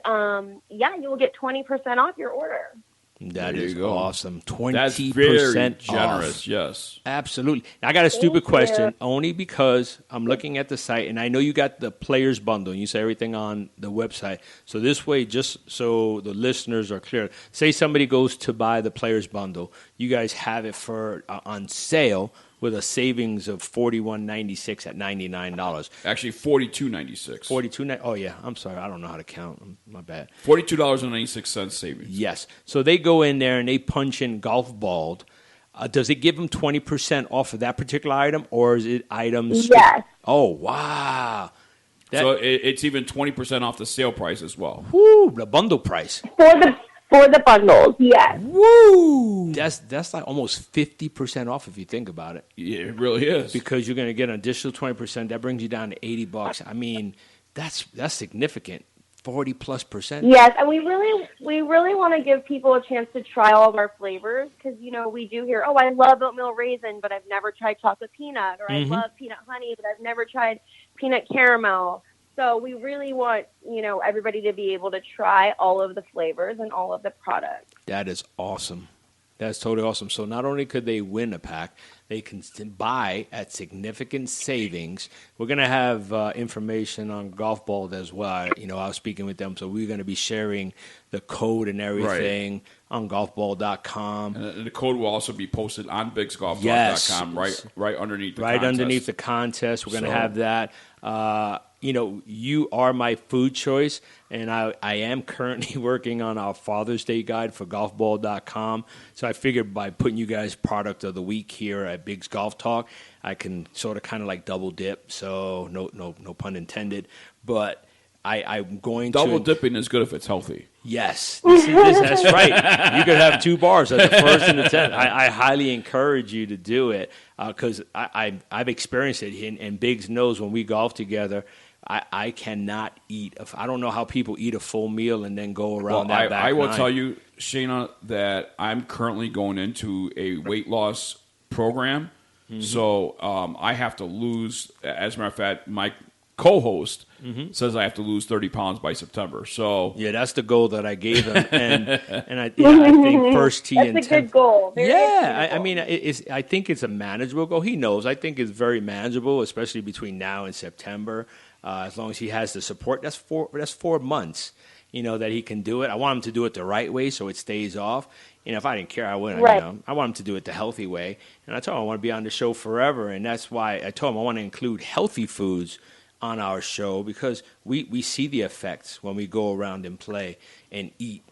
you will get 20% off your order. That is awesome. 20% That's very off. generous, yes. Absolutely. I got a stupid question, only because I'm looking at the site, and I know you got the players bundle, and you say everything on the website. So this way, just so the listeners are clear, say somebody goes to buy the players bundle, you guys have it for on sale with a savings of $41.96 at $99. Actually, $42.96. $42. Oh yeah, I'm sorry, I don't know how to count. My bad. $42.96 savings. Yes. So they go in there and they punch in golf balled. Does it give them 20% off of that particular item, or is it items? Yes. Oh wow. So it's even 20% off the sale price as well. Woo, the bundle price. For the bundles, yes. Woo! That's like almost 50% off if you think about it. Yeah, it really is. Because you're going to get an additional 20%. That brings you down to $80. I mean, that's significant. 40+%. Yes, and we really want to give people a chance to try all of our flavors because we do hear, I love oatmeal raisin, but I've never tried chocolate peanut, or I love peanut honey, but I've never tried peanut caramel. So we really want, everybody to be able to try all of the flavors and all of the products. That is awesome. That's totally awesome. So not only could they win a pack, they can buy at significant savings. We're going to have information on Golf Ball as well. I was speaking with them, so we're going to be sharing the code and everything on golfball.com. And the code will also be posted on bigsgolftalk.com right underneath the contest. Right underneath the contest. We're going to have that. You are my food choice, and I am currently working on our Father's Day guide for golfball.com. So I figured by putting you guys product of the week here at Big's Golf Talk, I can sort of kind of like double dip. So no pun intended. But I'm going double dipping is good if it's healthy. Yes, that's right. You could have 2 bars at the first and the 10th. I highly encourage you to do it because I've experienced it, and Biggs knows when we golf together, I cannot eat. I don't know how people eat a full meal and then go around that back I will nine. tell you, Shayna, that I'm currently going into a weight loss program. Mm-hmm. So I have to lose, as a matter of fact, my co-host says I have to lose 30 pounds by September. So yeah, that's the goal that I gave him, and I think first tee and 10th. That's a good goal. I mean, I think it's a manageable goal. He knows. I think it's very manageable, especially between now and September. As long as he has the support, that's 4 months. That he can do it. I want him to do it the right way so it stays off. If I didn't care, I wouldn't. Right. I want him to do it the healthy way. And I told him I want to be on the show forever, and that's why I told him I want to include healthy foods on our show because we see the effects when we go around and play and eat,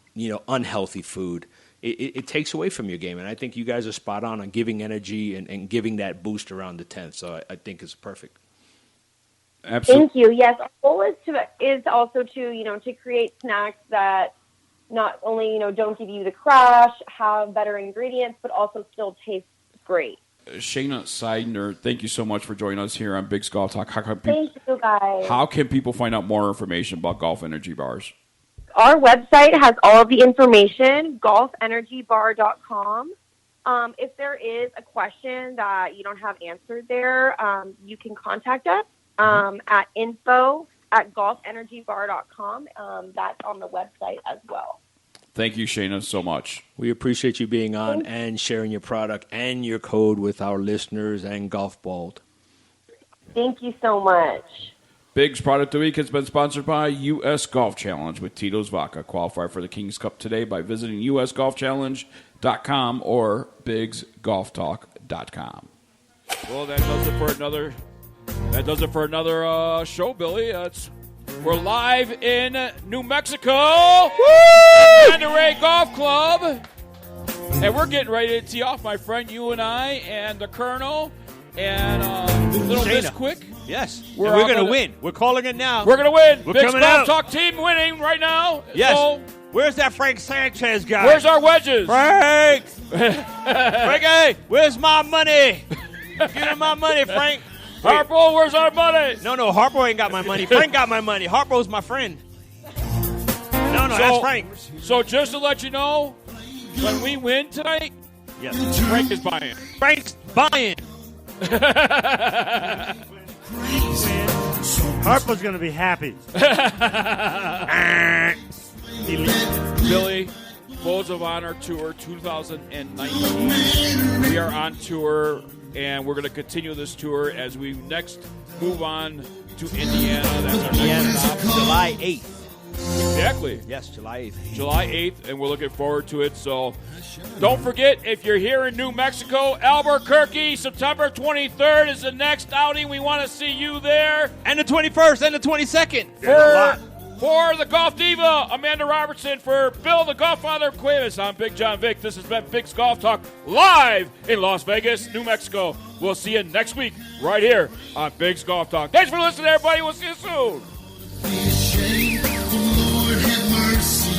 unhealthy food. It takes away from your game, and I think you guys are spot on giving energy and giving that boost around the 10th. So I think it's perfect. Absolutely. Thank you. Yes, our goal is also to create snacks that not only don't give you the crash, have better ingredients, but also still taste great. Shayna Seidner, thank you so much for joining us here on Big's Golf Talk. Thank you, guys. How can people find out more information about Golf Energy Bars? Our website has all of the information, golfenergybar.com. If there is a question that you don't have answered there, you can contact us at info@golfenergybar.com. That's on the website as well. Thank you, Shayna, so much. We appreciate you being on and sharing your product and your code with our listeners and Golf Ball. Thank you so much. Big's Product of the Week has been sponsored by U.S. Golf Challenge with Tito's Vodka. Qualify for the King's Cup today by visiting usgolfchallenge.com or bigsgolftalk.com. Well, that does it for another show, Billy. We're live in New Mexico. Pendaries Golf Club. And we're getting ready to tee off, my friend, you and I and the Colonel and little Miss Quick. Yes. We're going to win. We're calling it now. We're going to win. We're Big coming Golf out. Talk team winning right now. Yes. So, where's that Frank Sanchez guy? where's our wedges? Frank! Frankie, where's my money? Give me my money, Frank. Harpo, where's our money? No, Harpo ain't got my money. Frank got my money. Harpo's my friend. No, that's Frank. So just to let you know, when we win tonight, yes, Frank is buying. Frank's buying. Harpo's going to be happy. Billy, Folds of Honor Tour 2019. We are on tour, and we're going to continue this tour as we next move on to Indiana. That's our next stop. July 8th. Exactly. Yes, July 8th. July 8th, and we're looking forward to it. So don't forget, if you're here in New Mexico, Albuquerque, September 23rd is the next outing. We want to see you there. And the 21st and the 22nd. For the Golf Diva, Amanda Robertson, for Bill, the Golf Father Cuevas, I'm Big John Vick. This has been Big's Golf Talk live in Las Vegas, New Mexico. We'll see you next week right here on Big's Golf Talk. Thanks for listening, everybody. We'll see you soon. Lord have mercy,